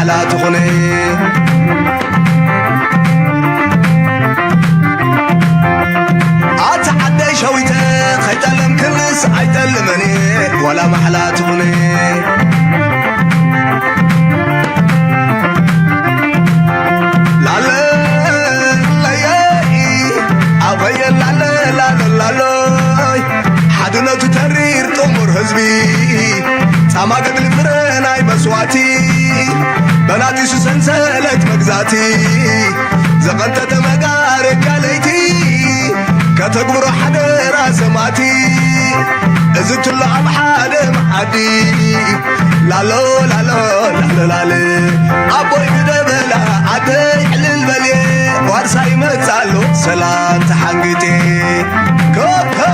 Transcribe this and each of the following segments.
محلا تخني أتحدى شويته خيتلم كنس عيتلمني ولا محلا تخني حدنا تترير تمر هزبي سما قد الفرن اي مسواتي بناتي سنسلت مجزاتي زغنت تمقارك عليتي كتقبر حدا راسماتي ازت الله بحدا محدي لالو لالو لالو لالو ابوي بدبلا عدي حلل بلي وارساي متسالو سلام تحنقتي كوكو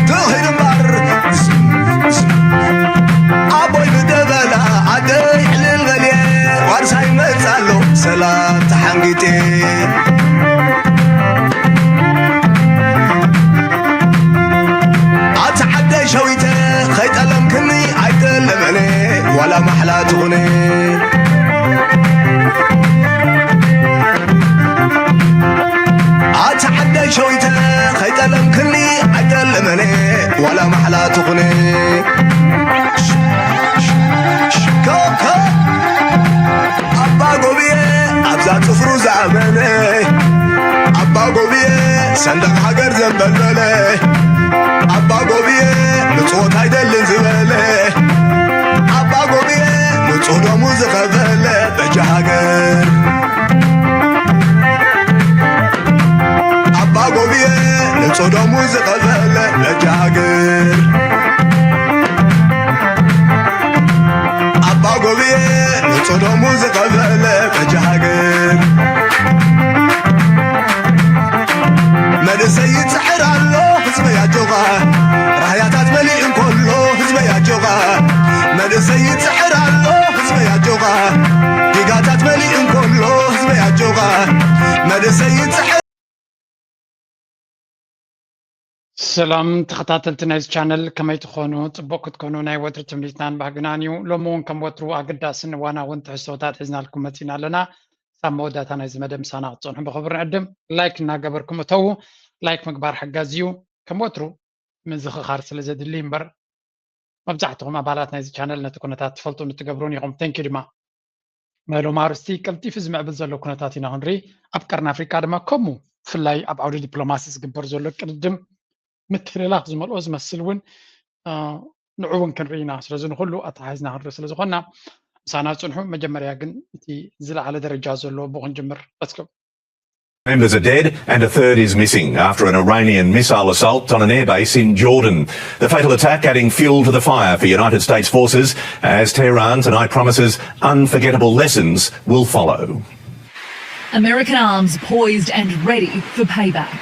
تغير مر ابوي بدبلا عدي حلل بلي وارساي متسالو سلام تحنقتي شويته خيط ألم كني عيتلمني ولا محلا تغني أتحدى شويته خيط ألم كني عيتلمني ولا محلا تغني كوكو أبا قوبيه أبزات صفرو زعمني أبا قوبيه صندق حجر زنبللي أبا قوبيه نصوت هيدا اللي نزبله أبا قوبيه نصوت وموزق فله بجهاجر أبا قوبيه نصوت وموزق فله بجهاجر أبا قوبيه نصوت وموزق فله بجهاجر مدى سيد سحر الله حزب يا جوغا راياتات مليئن كله حزب يا جوغا مدى سيد سحر الله حزب يا جوغا ديقاتات مليئن كله حزب يا جوغا مدى سيد سحر سلام تخطاتلت نايز channel كما يتخونوا تبوك تكونوا ناي وتر تمليتنان باقنانيو لومون كم وترو أقداسن وانا وانت حسوتات حزنا لكم متينا لنا سامودات نايز مدام سانا تصون بخبر عدم لايك ناقبركم تو لايك مقبار حقازيو كم وترو من زخ خارس لزد اللي مبر مبزعتهم أبالات نايز channel نتكونتات تفلتوا نتقبروني هم تنكي دما مالو مارستي كلتي فزمع بزلو كونتاتينا هنري أبكرنا أفريكا دما كومو في اللاي أبعود دبلوماسي سقبر زلو كردم متفرلاق زمال أوز مسلون نعوون كنرينا سلازون خلو أتحايزنا هنري سلازوخنا سانا تنحو مجمر ياقن تي زل على درجة زلو بوغن جمر Let's go. Members are dead and a third is missing after an Iranian missile assault on an airbase in Jordan. The fatal attack adding fuel to the fire for United States forces as Tehran tonight promises unforgettable lessons will follow. American arms poised and ready for payback.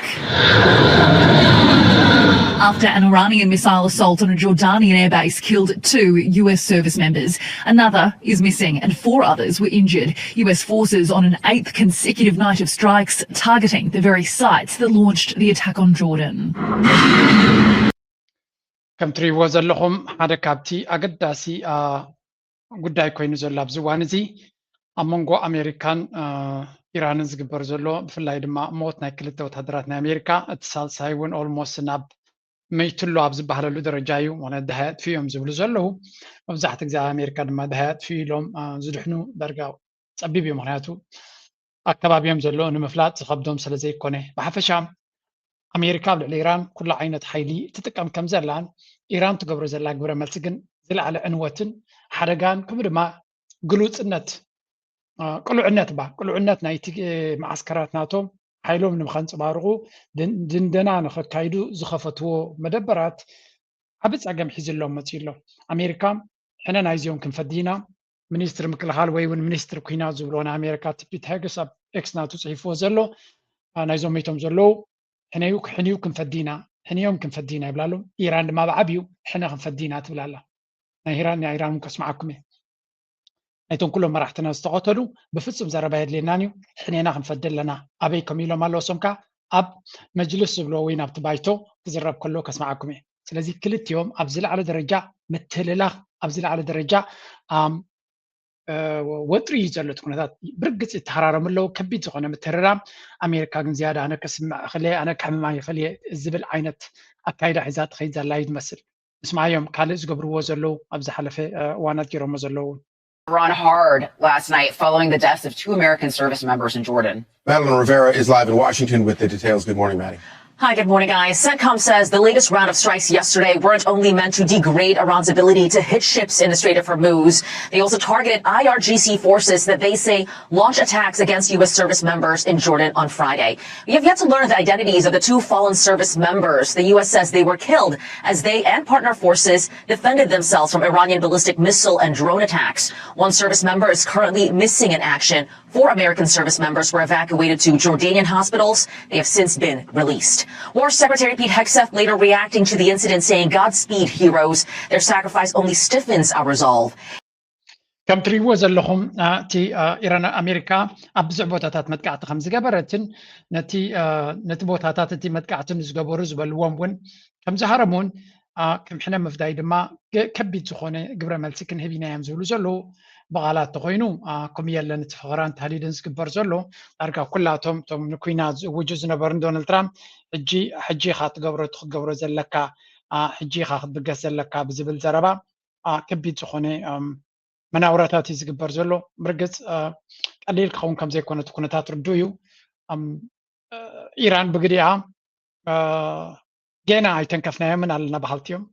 After an Iranian missile assault on a Jordanian airbase killed 2 US service members, another is missing and 4 others were injured. US forces on an 8th consecutive night of strikes targeting the very sites that launched the attack on Jordan. كم تريبو زلهم هذا كابتي أقداسي قداي كوينو زلاب زوانزي أمونغو أمريكان إيران زقبر زلو بفلاي دما موتنا كلتا وتحضراتنا أمريكا اتصال سايون أولموس ناب ميتلو عبز بحر درجايو وانا دهات فيهم زبلو زلو وبزحت اجزاء امريكا دما دهات في لهم زدحنو درجاو صبيبي معناتو اكبابيهم زلو نمفلات خبدهم سلازي كونه بحفشام امريكا بالإيران كل عينة حيلي تتقام كم زلان ايران تقبر زلا قبر ملسقن زلا على عنوتن حرقان كم دما قلوت النت قلو عنت با قلو عنت نايتي معسكرات ناتو حيلوم نمخنص بارغو دندنا نخكايدو زخفتو مدبرات عبص اقم حيزلهم متيلو امريكا حنا نايزيوم كنفدينا منستر مكلخال ويون منستر كوينا زبلونا امريكا تبيت هاجس اب اكس ناتو صحيفو زلو نايزوم ميتوم زلو حنيو كنفدينا حنيوم كنفدينا يبلالو ايران ما بعبيو حنا كنفدينا تبلالا ايران كسمعكم نيتون كلهم مراحتنا استقتلوا بفصم زربا يدلينانيو حنينا خنفدل لنا ابيكم يلو مالو سمكا اب مجلس بلو وين اب تبايتو تزرب كله كسمعكم سلازي كلت يوم ابزل على درجه متللا ابزل على درجه ወጥሪ ይዘለት ኩነታት ብርግጽ ተሃራረምለው ከቢድ ዝኾነ ምትረራም ኣሜሪካ ግን ዝያዳ ኣነ ከስምዕ እኽለ ኣነ ከሕምማ ይኽእል ዝብል ዓይነት ኣካይዳ ሒዛ ትኸይድ ዘላ ይመስል እስማዮም ካልእ ዝገብርዎ ዘለው ኣብ ዝሓለፈ እዋናት ጌሮሞ ዘለው Run hard last night following the deaths of 2 American service members in Jordan. Madeline Rivera is live in Washington with the details. Good morning, Maddie. Hi, good morning, guys. CENTCOM says the latest round of strikes yesterday weren't only meant to degrade Iran's ability to hit ships in the Strait of Hormuz. They also targeted IRGC forces that they say launched attacks against U.S. service members in Jordan on Friday. We have yet to learn the identities of the 2 fallen service members. The U.S. says they were killed as they and partner forces defended themselves from Iranian ballistic missile and drone attacks. 1 service member is currently missing in action. 4 American service members were evacuated to Jordanian hospitals. They have since been released. War Secretary Pete Hegseth later reacting to the incident saying, Godspeed, heroes. Their sacrifice only stiffens our resolve. ከም ትሪእዎ ዘለኹም እቲ ኢራን ኣሜሪካ ኣብ ብዙሕ ቦታታት መጥቃዕቲ ከም ዝገበረትን ነቲ ቦታታት እቲ መጥቃዕትን ዝገበሩ ዝበልዎም እውን ከም ዝሃረሙን ክምሕነ ምፍዳይ ድማ ከቢድ ዝኾነ ግብረ መልሲ ክንህብ ኢና እዮም ዝብሉ ዘለዉ ብቓላት ተኮይኑ ከምኡ የለን እቲ ፍቕራን ተሃዲድን ዝግበር ዘሎ ዳርጋ ኩላቶም እቶም ንኩናት ዝእውጁ ዝነበሩ ዶናልድ ትራምፕ ሕጂ ኢኻ ክትገብሮ ዘለካ ሕጂ ኢኻ ክትብገስ ዘለካ ብዝብል ዘረባ ከቢድ ዝኾነ መናውራታት እዩ ዝግበር ዘሎ ብርግፅ ቀሊል ክኸውን ከም ዘይኮነ እቲ ኩነታት ርዱ እዩ ኢራን ብግዲኣ ገና ኣይተንከፍናዮምን ኣለና ባህልትዮም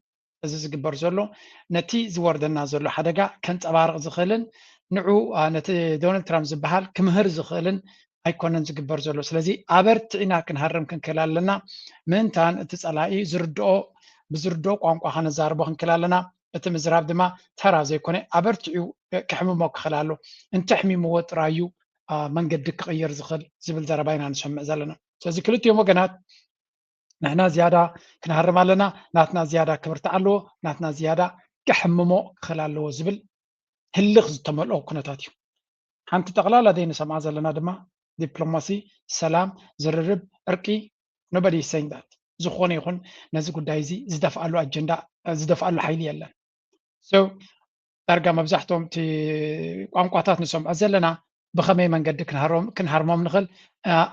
እዚ ዝግበር ዘሎ ነቲ ዝወርደና ዘሎ ሓደጋ ከንፀባርቕ ዝኽእልን ንዑ ነቲ ዶናልድ ትራምፕ ዝበሃል ክምህር ዝኽእልን ኣይኮነን ዝግበር ዘሎ ስለዚ ኣበርቲዕና ክንሃርም ክንክእል ኣለና ምንታን እቲ ፀላኢ ብዝርድኦ ቋንቋ ከነዛርቦ ክንክእል ኣለና እቲ ምዝራብ ድማ ተራ ዘይኮነ ኣበርቲዑ ክሕምሞ ክኽእል ኣሎ እንተሕሚምዎ ጥራዩ መንገዲ ክቕይር ዝኽእል ዝብል ዘረባ ኢና ንሰምዕ ዘለና ስለዚ ክልቲኦም ወገናት ንሕና ዝያዳ ክንሃርም ኣለና ናትና ዝያዳ ክብርቲ ኣለዎ ናትና ዝያዳ ክሕምሞ ክኽእል ኣለዎ ዝብል ህልኽ ዝተመልኦ ኩነታት እዩ ሓንቲ ጠቕላላ ደይ ንሰምዓ ዘለና ድማ ዲፕሎማሲ ሰላም ዝርርብ እርቂ ኖበዲ saying that ዝኾነ ይኹን ነዚ ጉዳይ እዚ ዝደፍኣሉ ኣጀንዳ ዝደፍኣሉ ሓይሊ የለን so ዳርጋ መብዛሕትኦም እቲ ቋንቋታት ንሰምዖ ዘለና ብኸመይ መንገዲ ክንሃርሞም ንኽእል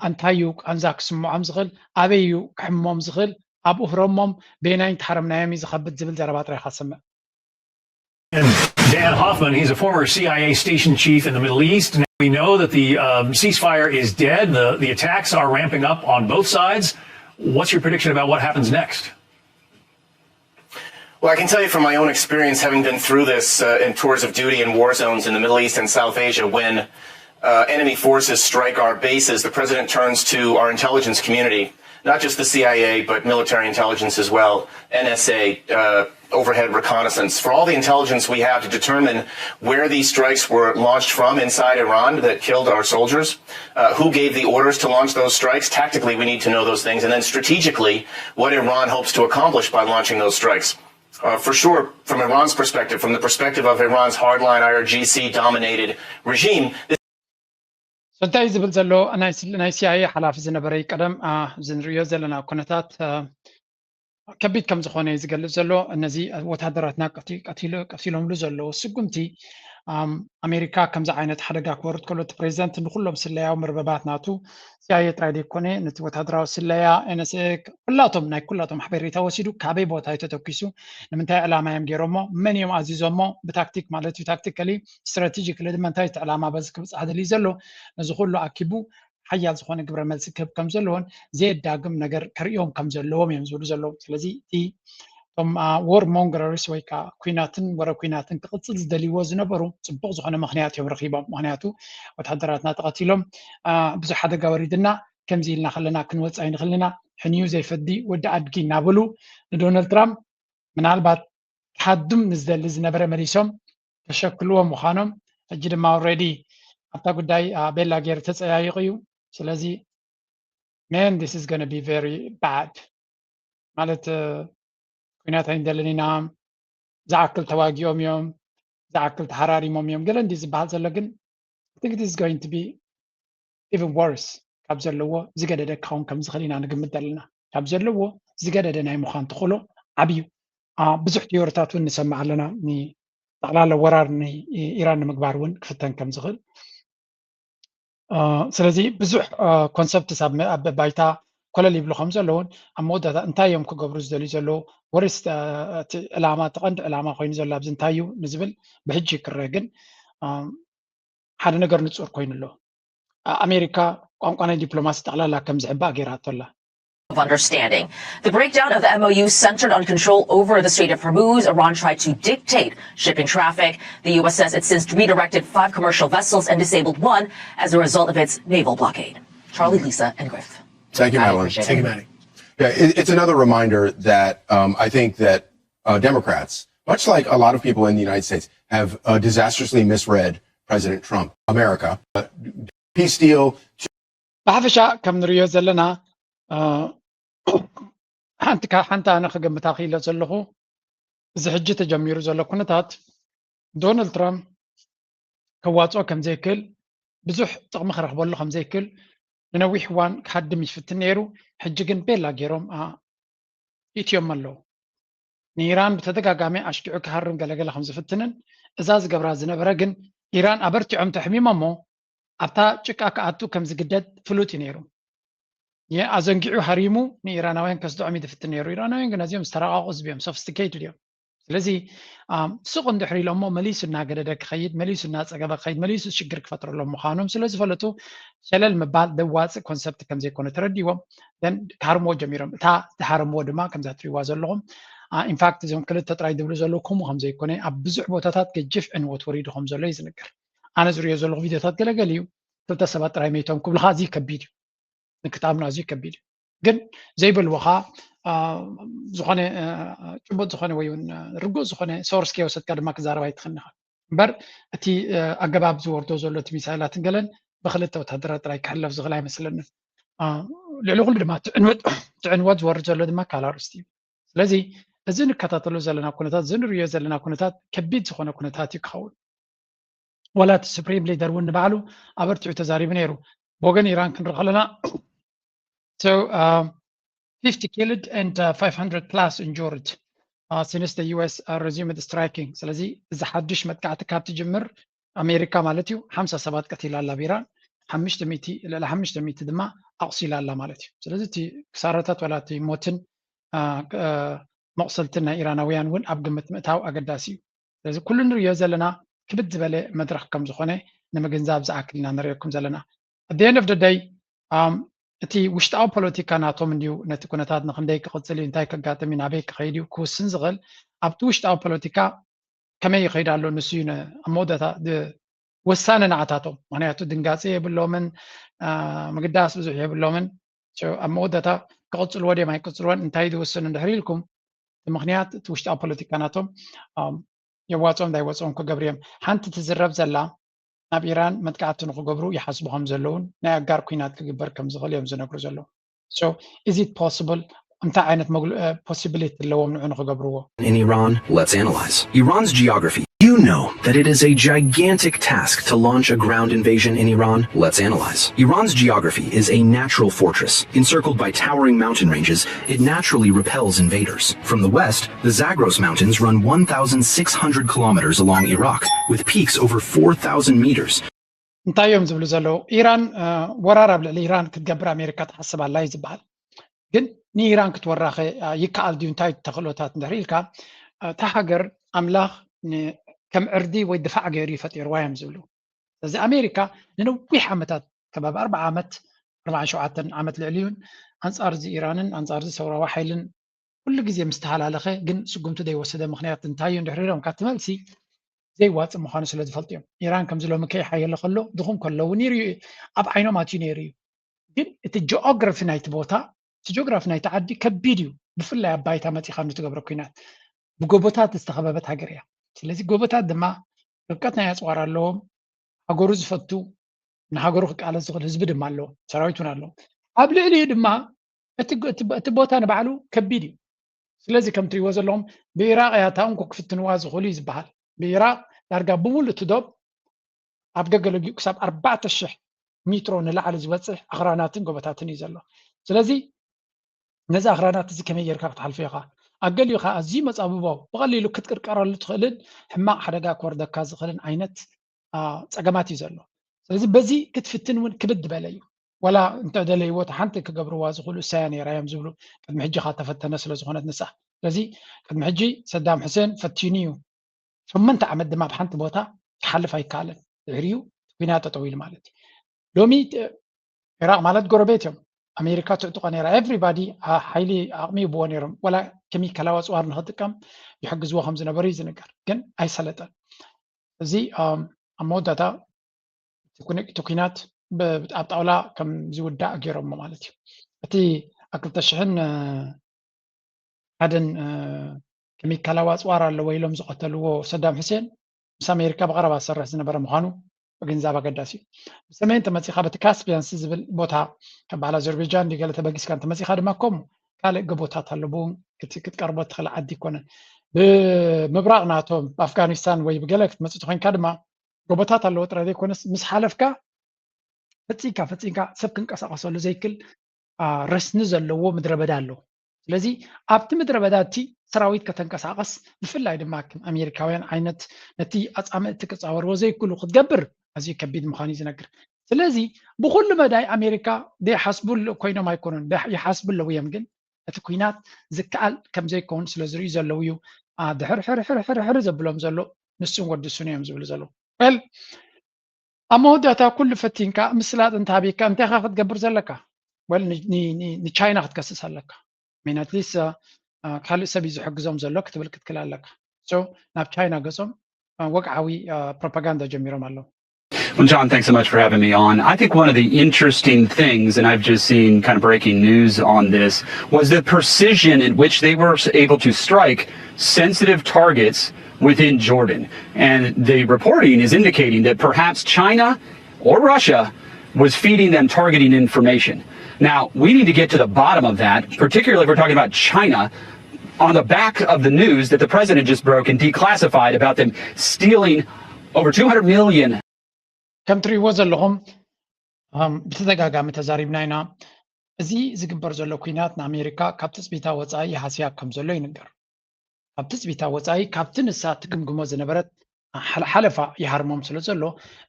እንታይ እዩ ቃንዛ ክስምዖም ዝኽእል ኣበይ እዩ ክሕምሞም ዝኽእል ኣብኡ ህረሞም ቤናይ ተሓረምናዮም እዩ ዝኸብድ ዝብል ዘረባ ጥራይ ኢኻ ትሰምዕ Dan Hoffman, he's a former CIA station chief in the Middle East. Now we know that the ceasefire is dead. The attacks are ramping up on both sides. What's your prediction about what happens next? Well, I can tell you from my own experience, having been through this in tours of duty in war zones in the Middle East and South Asia, when enemy forces strike our bases, the president turns to our intelligence community, not just the CIA, but military intelligence as well, NSA, overhead reconnaissance, for all the intelligence we have to determine where these strikes were launched from inside Iran that killed our soldiers, who gave the orders to launch those strikes. Tactically, we need to know those things. And then strategically, what Iran hopes to accomplish by launching those strikes. For sure, from Iran's perspective, from the perspective of Iran's hardline IRGC-dominated regime, ሰንታይ ዝብል ዘሎ ናይ CIA ሓላፊ ዝነበረ ቀደም ዝንሪዮ ዘለና ኩነታት ከቢድ ከም ዝኾነ ዝገልጽ ዘሎ እነዚ ወታደራትና ቀቲሎምሉ ዘለዉ ስጉምቲ ኣሜሪካ ከምዚ ዓይነት ሓደጋ ክወርድ ከሎ እቲ ፕሬዚደንት ንኩሎም ስለያዊ መርበባት ናቱ CIA ጥራይ ዘይኮነ ነቲ ወታደራዊ ስለያ NSA ኩላቶም ናይ ኩላቶም ሓበሬታ ወሲዱ ካበይ ቦታ እዩ ተተኪሱ ንምንታይ ዕላማ እዮም ገይሮሞ መን እዮም ኣዚዞሞ ብታክቲክ ማለት እዩ ታክቲካሊ ስትራቴጂካሊ ድማ እንታይ እቲ ዕላማ በዚ ክብፃሕ ደልዩ ዘሎ ነዚ ኩሉ ኣኪቡ ሓያል ዝኾነ ግብረ መልሲ ክህብ ከም ዘለዎን ዘየዳግም ነገር ከርእዮም ከም ዘለዎም እዮም ዝብሉ ዘለዉ ስለዚ እቲ እቶም ወር ሞንገረርስ ወይ ከዓ ወረ ኩናትን ክቕፅል ዝደልይዎ ዝነበሩ ፅቡቕ ዝኾነ ምክንያት እዮም ረኺቦም ምክንያቱ ወታደራትና ተቐቲሎም ብዙሕ ሓደጋ ወሪድና ከምዚ ኢልና ከለና ክንወፅእ ኣይንኽእልና ሕንዩ ዘይፈዲ ወዲ ኣድጊ እናበሉ ንዶናልድ ትራምፕ ምናልባት ሓዱም ንዝደሊ ዝነበረ መሊሶም ተሸክልዎም ምዃኖም ሕጂ ድማ ኦልሬዲ ኣብታ ጉዳይ ቤላ ገይሩ ተፀያይቕ እዩ ስለዚ man this is going to be very bad ማለት ኩናት ኣይንደልን ኢና ዝዓክል ተዋጊኦም እዮም ዝዓክል ተሓራሪሞም እዮም ገለ እንዲህ ዝበሃል ዘሎ ግን I think it is going to be even worse ካብ ዘለዎ ዝገደደ ክኸውን ከም ዝኽእል ኢና ንግምት ዘለና ካብ ዘለዎ ዝገደደ ናይ ምዃን ተኽእሎ ዓብዩ ብዙሕ ቲዮሪታት እውን ንሰምዕ ኣለና ጠቕላላ ወራር ንኢራን ንምግባር እውን ክፍተን ከም ዝኽእል ስለዚ ብዙሕ ኮንሰፕትስ ኣብ ባይታ ኮለል ይብሉ ከም ዘለውን ኣብ መወዳእታ እንታይ እዮም ክገብሩ ዝደልዩ ዘለዉ ወሪስ እቲ ዕላማ ተቐንዲ ዕላማ ኮይኑ ዘሎ ኣብዚ እንታይ እዩ ንዝብል ብሕጂ ክረአ ግን ሓደ ነገር ንጹር ኮይኑ ኣሎ ኣሜሪካ ቋንቋ ናይ ዲፕሎማሲ ጠቕላላ ከም ዝሕባእ ገይራቶ ኣላ of understanding. The breakdown of the MOU centered on control over the Strait of Hormuz. Iran tried to dictate shipping traffic. The U.S. says it's since redirected 5 commercial vessels and disabled 1 as a result of its naval blockade. Charlie, Lisa, and Griff. Thank you, Madeline. Thank you, Maddie. Yeah, it's another reminder that I think that Democrats, much like a lot of people in the United States, have disastrously misread President Trump. America, peace deal. ብሓፈሻ ከም ንሪኦ ዘለና ሓንቲ ኣነ ክገምታ ክኢለ ዘለኹ እዚ ሕጂ ተጀሚሩ ዘሎ ኩነታት ዶናልድ ትራምፕ ከዋፅኦ ከም ዘይክእል ብዙሕ ጥቕሚ ክረክበሉ ከም ዘይክእል ንነዊሕ እዋን ክሓድም ይፍትን ነይሩ ሕጂ ግን ቤላ ገይሮም ኢትዮም ኣለዉ ንኢራን ብተደጋጋሚ ኣሽኪዑ ክሃርም ገለገለ ከም ዝፍትንን እዛ ዝገብራ ዝነበረ ግን ኢራን ኣበርቲዖም ተሕሚሞ እሞ ኣብታ ጭቃ ክኣቱ ከም ዝግደድ ፍሉጥ እዩ ነይሩ ኣዘንጊዑ ሃሪሙ ንኢራናውያን ከስድዖም ይትፍትን ነይሩ ኢራናውያን ግን ኣዝዮም ዝተረቃቑ ህዝቢ እዮም ሶፊስቲኬትድ እዮም ስለዚ ስቁ እንድሕሪ ኢሎሞ መሊሱ እናገደደ ክኸይድ መሊሱ እናፀገበ ክኸይድ መሊሱ ሽግር ክፈጥረሎም ምዃኖም ስለ ዝፈለጡ ሸለል ምባል ደዋፅእ ኮንሰፕት ከም ዘይኮነ ተረዲቦም ክሃርምዎ ጀሚሮም እታ ዝሃርምዎ ድማ ከምዛ ትሪእዋ ዘለኹም ኢንፋክት እዞም ክልተ ጥራይ ድብሉ ዘለዉ ከምኡ ከም ዘይኮነ ኣብ ብዙሕ ቦታታት ገጅፍ ዕንወት ወሪዱ ከም ዘሎ ይዝንገር ኣነ ዝሪኦ ዘለኹ ቪድዮታት ገለገለ እዩ ክልተ ሰባት ጥራይ መይቶም ክብልካ ኣዝዩ ከቢድ እዩ ንክታምኑ ኣዝዩ ከቢድ እዩ ግን ዘይበልዎካ ዝኾነ ጭቡጥ ዝኾነ ወይ እውን ርጉእ ዝኾነ ሶርስ ከይወሰድካ ድማ ክዛረባ ይትኽእልኻ እምበር እቲ ኣገባብ ዝወርዶ ዘሎ እቲ ሚሳይላትን ገለን ብክልተ ወታደራት ጥራይ ክሕለፍ ዝኽእል ኣይመስለንን ልዕሊ ኩሉ ድማ ትዕንወት ዝወርድ ዘሎ ድማ ካልእ ኣርእስቲ እዩ ስለዚ እዚ ንከታተሎ ዘለና ኩነታት እዚ ንሪኦ ዘለና ኩነታት ከቢድ ዝኾነ ኩነታት እዩ ክኸውን ወላ እቲ ሱፕሪም ሊደር እውን ንባዕሉ ኣበርቲዑ ተዛሪቡ ነይሩ ብወገን ኢራን ክንርኢ ከለና 50 killed and 500 plus injured since the US resumed striking ስለዚ እዚ ሓድሽ መጥቃዕቲ ካብቲ ጅምር ኣሜሪካ ማለት እዩ 50 ሰባት ቀቲላ ኣላ ብኢራን 500 ድማ ኣቑሲላ ኣላ ማለት እዩ ስለዚ እቲ ክሳረታት ወላ እቲ ሞትን መቑሰልትን ናይ ኢራናውያን እውን ኣብ ግምት ምእታው ኣገዳሲ እዩ ስለዚ ኩሉ ንሪኦ ዘለና ክብድ ዝበለ መድረክ ከም ዝኾነ ንምግንዛብ ዝኣክል ኢና ንሪኦኩም ዘለና at the end of the day እቲ ውሽጣዊ ፖለቲካ ናቶም እንዲሁ ነቲ ኩነታት ንክንደይ ክቕፅል እዩ እንታይ ከጋጥም እዩ ናበይ ክኸይድ እዩ ክውስን ዝኽእል ኣብቲ ውሽጣዊ ፖለቲካ ከመይ ይኸይድ ኣሎ ንሱ እዩ ኣብ መወዳእታ ወሳነ ንዓታቶም ምክንያቱ ድንጋፂ የብሎምን ምግዳስ ብዙሕ የብሎምን ኣብ መወዳእታ ክቕፅልዎ ድዮም ኣይቅፅልዎን እንታይ ዝውስን እንድሕር ኢልኩም ምክንያት እቲ ውሽጣዊ ፖለቲካ ናቶም የዋፅኦም እንዳይወፅኦም ክገብሩ እዮም ሓንቲ ትዝረብ ዘላ ናብ ኢራን መጥቃዕቲ ንክገብሩ ይሓስቡ ከም ዘለውን ናይ ኣጋር ኩናት ክግበር ከም ዝኽእል እዮም ዝነግሩ ዘለዉ so is it possible እንታይ ዓይነት possibility ኣለዎም ንዑ ንክገብርዎ in Iran let's analyze Iran's geography you know that it is a gigantic task to launch a ground invasion in Iran let's analyze Iran's geography is a natural fortress encircled by towering mountain ranges it naturally repels invaders from the west the Zagros mountains run 1600 kilometers along Iraq with peaks over 4000 meters እንታይ እዮም ዝብሉ ዘለዉ ኢራን ወራር ኣብ ልዕሊ ኢራን ክትገብር ኣሜሪካ ትሓስብ ኣላ እዩ ዝበሃል ግን ንኢራን ክትወራኸ ይከኣል ድዩ እንታይ ተኽእሎታት እንድሕሪ ኢልካ እታ ሃገር ኣምላኽ ከም ዕርዲ ወይ ድፋዕ ገይሩ ይፈጢርዋ እዮም ዝብሉ ስለዚ ኣሜሪካ ንነዊሕ ዓመታት ከባቢ 40 ዓመት 47 ዓመት ልዕሊ እዩን ኣንጻር እዚ ኢራንን ኣንጻር እዚ ሰውራዊ ሓይልን ኩሉ ግዜ ምስተሃላለኸ ግን ስጉምቲ ዘይወሰደ ምክንያት እንታይ እዩ እንድሕሪ ኢሎም ካብቲ መልሲ ዘይዋፅእ ምዃኑ ስለ ዝፈልጡ እዮም ኢራን ከምዚ ሎሚ ከይሓየለ ከሎ ድኹም ከለዉ ነይሩ ኣብ ዓይኖም ኣትዩ ነይሩ እዩ ግን እቲ ጂኦግራፊ ናይቲ ቦታ እቲ ጂኦግራፊ ናይቲ ዓዲ ከቢድ እዩ ብፍላይ ኣብ ባይታ መፂኻ ንትገብረ ኩናት ብጎቦታት ዝተኸበበት ሃገር እያ ስለዚ ጎቦታት ድማ ርቀት ናይ ኣፅዋር ኣለዎም ሃገሩ ዝፈቱ ንሃገሩ ክቃለስ ዝኽእል ህዝቢ ድማ ኣለዎ ሰራዊት እውን ኣለዎ ኣብ ልዕሊኡ ድማ እቲ ቦታ ንባዕሉ ከቢድ እዩ ስለዚ ከም ትሪእዎ ዘለኹም ብኢራቅ እያ እታ እንኮ ክፍትንዋ ዝኽእሉ እዩ ዝበሃል ብኢራቅ ዳርጋ ብሙሉእ እቲ ዶብ ኣብ ገገለጊኡ ክሳብ 4000 ሜትሮ ንላዕሊ ዝበፅሕ ኣኽራናትን ጎቦታትን እዩ ዘሎ ስለዚ ነዚ ኣኽራናት እዚ ከመይ ጌርካ ክትሓልፎ ኢኻ ኣገሊኻ ኣዝዩ መጻብቦ ብቐሊሉ ክትቅርቀረሉ ትኽእልን ሕማቕ ሓደጋ ክወርደካ ዝኽእልን ዓይነት ፀገማት እዩ ዘሎ ስለዚ በዚ ክትፍትን እውን ክብድ በለ እዩ ወላ እንተደለይዎ ሓንቲ ክገብርዋ ዝኽእሉ እሳያ ነይራ እዮም ዝብሉ ቅድሚ ሕጂ ካ ተፈተነ ስለ ዝኾነት ንሳ ስለዚ ቅድሚ ሕጂ ሰዳም ሕሴን ፈቲኑ እዩ 8 ዓመት ድማ ብሓንቲ ቦታ ክሓልፍ ኣይከኣለን ድሕሪኡ ኩናት ጠጠው ኢሉ ማለት እዩ ሎሚ ኢራቅ ማለት ጎረቤት እዮም ኣሜሪካ ትዕጥቆ ነይራ ኤቭሪባዲ ሓይሊ ኣቕሚ ይብዎ ነይሮም ወላ ኬሚካላዊ ኣፅዋር ንክጥቀም ይሕግዝዎ ከም ዝነበሩ እዩ ዝነገር ግን ኣይሰለጠን እዚ ኣብ መወዳእታ እቲ ኩናት ኣብ ጣውላ ከም ዝውዳእ ገይሮሞ ማለት እዩ እቲ ኣብ 2001 ኬሚካላዊ ኣፅዋር ኣለዎ ኢሎም ዝቀተልዎ ሰዳም ሕሴን ምስ ኣሜሪካ ብቀረባ ዝሰርሕ ዝነበረ ምዃኑ ግንዛብ ኣገዳሲ እዩ ብሰሜን ተመፂኻ በቲ ካስፒያንስ ዝብል ቦታ ከም ባህል ኣዘርቤጃን ዲገለ ተበጊስካ እንተመፂኻ ድማ ከምኡ ካልእ ገቦታት ኣለዎ ክትቀርቦ ትኽእል ዓዲ ይኮነን ብምብራቕ ናቶም ብኣፍጋኒስታን ወይ ብገለ ክትመፅእ ኮይንካ ድማ ጎቦታት ኣለዎ ጥራይ ዘይኮነስ ምስ ሓለፍካ ፈፂንካ ሰብ ክንቀሳቀሰሉ ዘይክል ረስኒ ዘለዎ ምድረ በዳ ኣለዎ ስለዚ ኣብቲ ምድረ በዳ እቲ ሰራዊት ከተንቀሳቀስ ብፍላይ ድማ ኣሜሪካውያን ዓይነት ነቲ ኣፃምእቲ ክፃወርዎ ዘይክሉ ክትገብር ኣዝዩ ከቢድ ምዃኑ እዩ ዝነግር ስለዚ ብኩሉ መዳይ ኣሜሪካ ዘይሓስቡሉ ኮይኖም ኣይኮኑን ይሓስቡ ኣለዉ እዮም ግን እቲ ኩናት ዝከኣል ከም ዘይከውን ስለ ዝርዩ ዘለው እዩ ድሕር ዘብሎም ዘሎ ንሱን ወዲሱን እዮም ዝብሉ ዘለው ወል ኣብ መወዳእታ ኩሉ ፈቲንካ ምስላጥ እንተሃቢካ እንታይ ካ ክትገብር ዘለካ ወል ንቻይና ክትከስስ ኣለካ ሚናትሊስ ካልእ ሰብ ዝሕግዞም ዘሎ ክትብል ክትክል ኣለካ ናብ ቻይና ገጾም ወግዓዊ ፕሮፓጋንዳ ጀሚሮም ኣለዉ Well, John, thanks so much for having me on. I think one of the interesting things, and I've just seen kind of breaking news on this, was the precision in which they were able to strike sensitive targets within Jordan. And the reporting is indicating that perhaps China or Russia was feeding them targeting information. Now, we need to get to the bottom of that, particularly if we're talking about China, on the back of the news that the president just broke and declassified about them stealing over 200 million. ከም ትሪእዎ ዘለኹም ብተደጋጋሚ ተዛሪብና ኢና እዚ ዝግበር ዘሎ ኩናት ንኣሜሪካ ካብ ትፅቢታ ወፃኢ ሓስያብ ከም ዘሎ ይንገር ካብ ትፅቢታ ወፃኢ ካብቲ ንሳ ትግምግሞ ዝነበረት ሓለፋ ይሃርሞም ስለ ዘሎ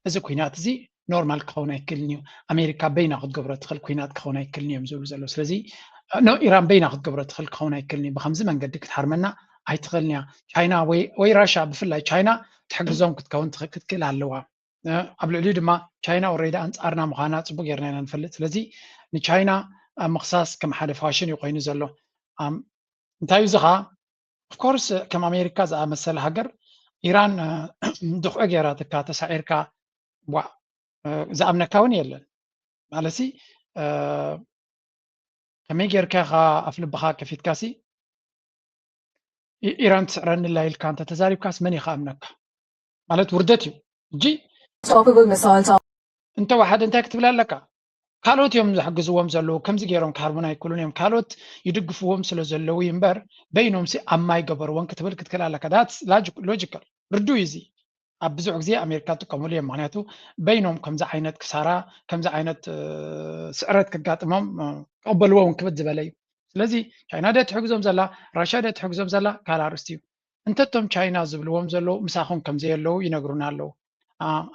እዚ ኩናት እዚ ኖርማል ክኸውን ኣይክእልን እዩ ኣሜሪካ በይና ክትገብሮ ትኽእል ኩናት ክኸውን ኣይክእልን እዮም ዝብሉ ዘሎ ስለዚ ኢራን በይና ክትገብሮ ትኽእል ክኸውን ኣይክእልን እዩ ብከምዚ መንገዲ ክትሓርመና ኣይትኽእልን እያ ቻይና ወይ ራሻ ብፍላይ ቻይና ትሕግዞም ክትከውን ክትክእል ኣለዋ ኣብ ልዕሊኡ ድማ ቻይና ኦሬዲ ኣንፃርና ምዃና ፅቡቅ ጌርና ኢና ንፈልጥ ስለዚ ንቻይና ምክሳስ ከም ሓደ ፋሽን እዩ ኮይኑ ዘሎ እንታይ እዩ እዚ ኸ ኦፍኮርስ ከም ኣሜሪካ ዝኣመሰለ ሃገር ኢራን ድኽዑ ጌራትካ ተሳዒርካ ዝኣምነካ እውን የለን ማለሲ ከመይ ጌርካ ኢኻ ኣፍ ልብኻ ከፊትካሲ ኢራን ትስዕረኒ ላ ኢልካ እንተተዛሪብካስ መን ኢኻ ኣምነካ ማለት ውርደት እዩ እጂ انت واحد انت كتب لك ካልኦት እዮም ዝሕግዝዎም ዘለዉ ከምዚ ገይሮም ካርቦን ኣይክሉን እዮም ካልኦት ይድግፍዎም ስለ ዘለዉ ይምበር በይኖም ሲ ኣማይ ገበርዎን ክትብል ክትክል ኣለካ ዳት ሎጂካል ርዱ እዚ ኣብ ብዙሕ ግዜ ኣሜሪካ ትጥቀመሉ እዮም ምክንያቱ በይኖም ከምዚ ዓይነት ክሳራ ከምዚ ዓይነት ስዕረት ክጋጥሞም ቀበልዎም ክብድ ዝበለ እዩ ስለዚ ቻይና ደ ትሕግዞም ዘላ ራሽያ ደ ትሕግዞም ዘላ ካላርስቲ እዩ እንተቶም ቻይና ዝብልዎም ዘለዉ ምሳኹም ከምዚ የለዉ ይነግሩና ኣለዉ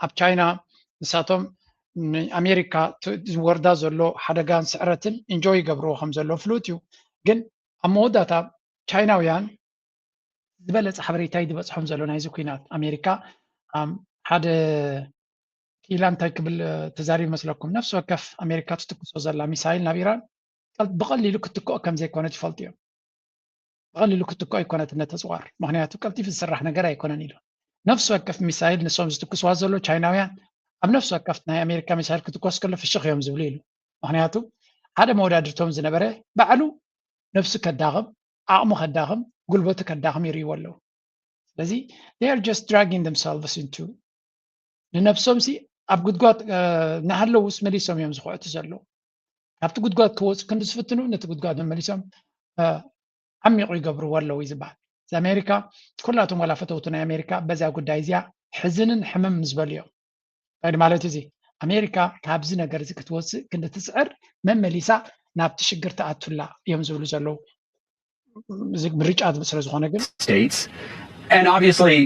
ኣብ ቻይና ንሳቶም ኣሜሪካ ዝወርዳ ዘሎ ሓደጋን ስዕረትን ኢንጆይ ይገብርዎ ከም ዘሎ ፍሉጥ እዩ ግን ኣብ መወዳእታ ቻይናውያን ዝበለፀ ሓበሬታ ይበፅሖም ዘሎ ናይዚ ኩናት ኣሜሪካ ሓደ ኪላ እንታይ ክብል ተዛሪብ መስለኩም ነፍሲ ወከፍ ኣሜሪካ ትትኩሶ ዘላ ሚሳይል ናብ ኢራን ብቐሊሉ ክትከኦ ከም ዘይኮነት ይፈልጡ እዮም ብቐሊሉ ክትከኦ ኣይኮነት ነተፅዋር ምክንያቱ ቀልጢፍ ዝስራሕ ነገር ኣይኮነን ኢሉ ነፍሲ ወከፍ ሚሳይል ንሶም ዝትኩስዋ ዘሎ ቻይናውያን ኣብ ነፍሲ ወከፍ ናይ ኣሜሪካ ሚሳይል ክትኮስ ከሎ ፍሽኽ እዮም ዝብሉ ኢሉ ምክንያቱ ሓደ መወዳድርቶም ዝነበረ ባዕሉ ነፍሱ ከዳኽም ኣቕሙ ከዳኽም ጉልበቱ ከዳኽም ይርይዎ ኣለዉ ስለዚ they are just dragging themselves into ንነፍሶም ሲ ኣብ ጉድጓድ ናሃለውስ መሊሶም እዮም ዝኽዕቱ ዘለዉ ካብቲ ጉድጓድ ክወፁ ክንዲ ዝፍትኑ ነቲ ጉድጓድ መሊሶም ዓሚቑ ይገብርዎ ኣለዉ እዩ ዝበሃል እዚ ኣሜሪካ ኩላቶም ዋላ ፈተውቱ ናይ ኣሜሪካ በዛ ጉዳይ እዚኣ ሕዝንን ሕመም ዝበሉ እዮም ታዲያ ማለት እዚ ኣሜሪካ ካብዚ ነገር እዚ ክትወፅእ ክንዲ ትፅዕር መመሊሳ ናብቲ ሽግር ተኣቱላ እዮም ዝብሉ ዘለዉ ምርጫት ምስለ ዝኾነ ግን states and obviously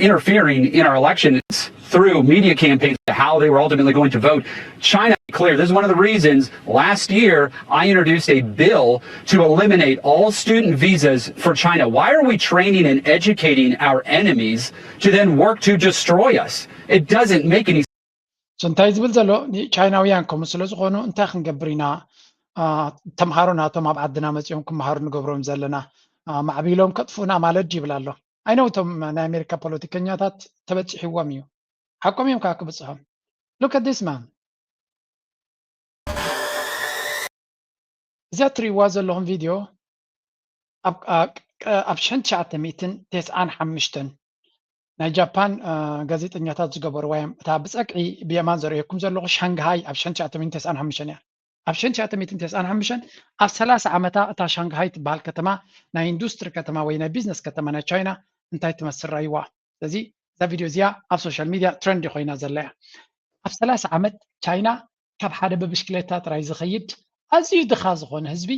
interfering in our elections through media campaigns to how they were ultimately going to vote. China, clear. This is one of the reasons last year I introduced a bill to eliminate all student visas for China. Why are we training and educating our enemies to then work to destroy us? It doesn't make any sense. እንታይ ዝብል ዘሎ ቻይናውያን ከም ስለ ዝኾኑ እንታይ ክንገብር ኢና ተምሃሮ ናቶም ኣብ ዓድና መፅኦም ክመሃሩ ንገብሮም ዘለና ማዕቢሎም ከጥፉና ማለት ይብል ኣሎ ኣይነውቶም ናይ ኣሜሪካ ፖለቲከኛታት ተበፂሕዎም እዩ ሓቆም እዮም ከዓ ክብፅሖም look at this man እዚኣ ትሪእዋ ዘለኹም ቪድዮ ኣብ 1995 ናይ ጃፓን ጋዜጠኛታት ዝገበርዋ እዮም እታ ብፀቅዒ ብየማን ዘርእየኩም ዘለኹ ሻንግሃይ ኣብ 1995 እያ ኣብ 1995 ኣብ 30 ዓመታ እታ ሻንግሃይ ትበሃል ከተማ ናይ ኢንዱስትሪ ከተማ ወይ ናይ ቢዝነስ ከተማ ናይ ቻይና እንታይ ትመስል ራይዋ ስለዚ እዛ ቪድዮ እዚኣ ኣብ ሶሻል ሚድያ ትሬንድ ኮይና ዘላ እያ ኣብ 30 ዓመት ቻይና ካብ ሓደ ብብሽክሌታ ጥራይ ዝኸይድ ኣዝዩ ድኻ ዝኾነ ህዝቢ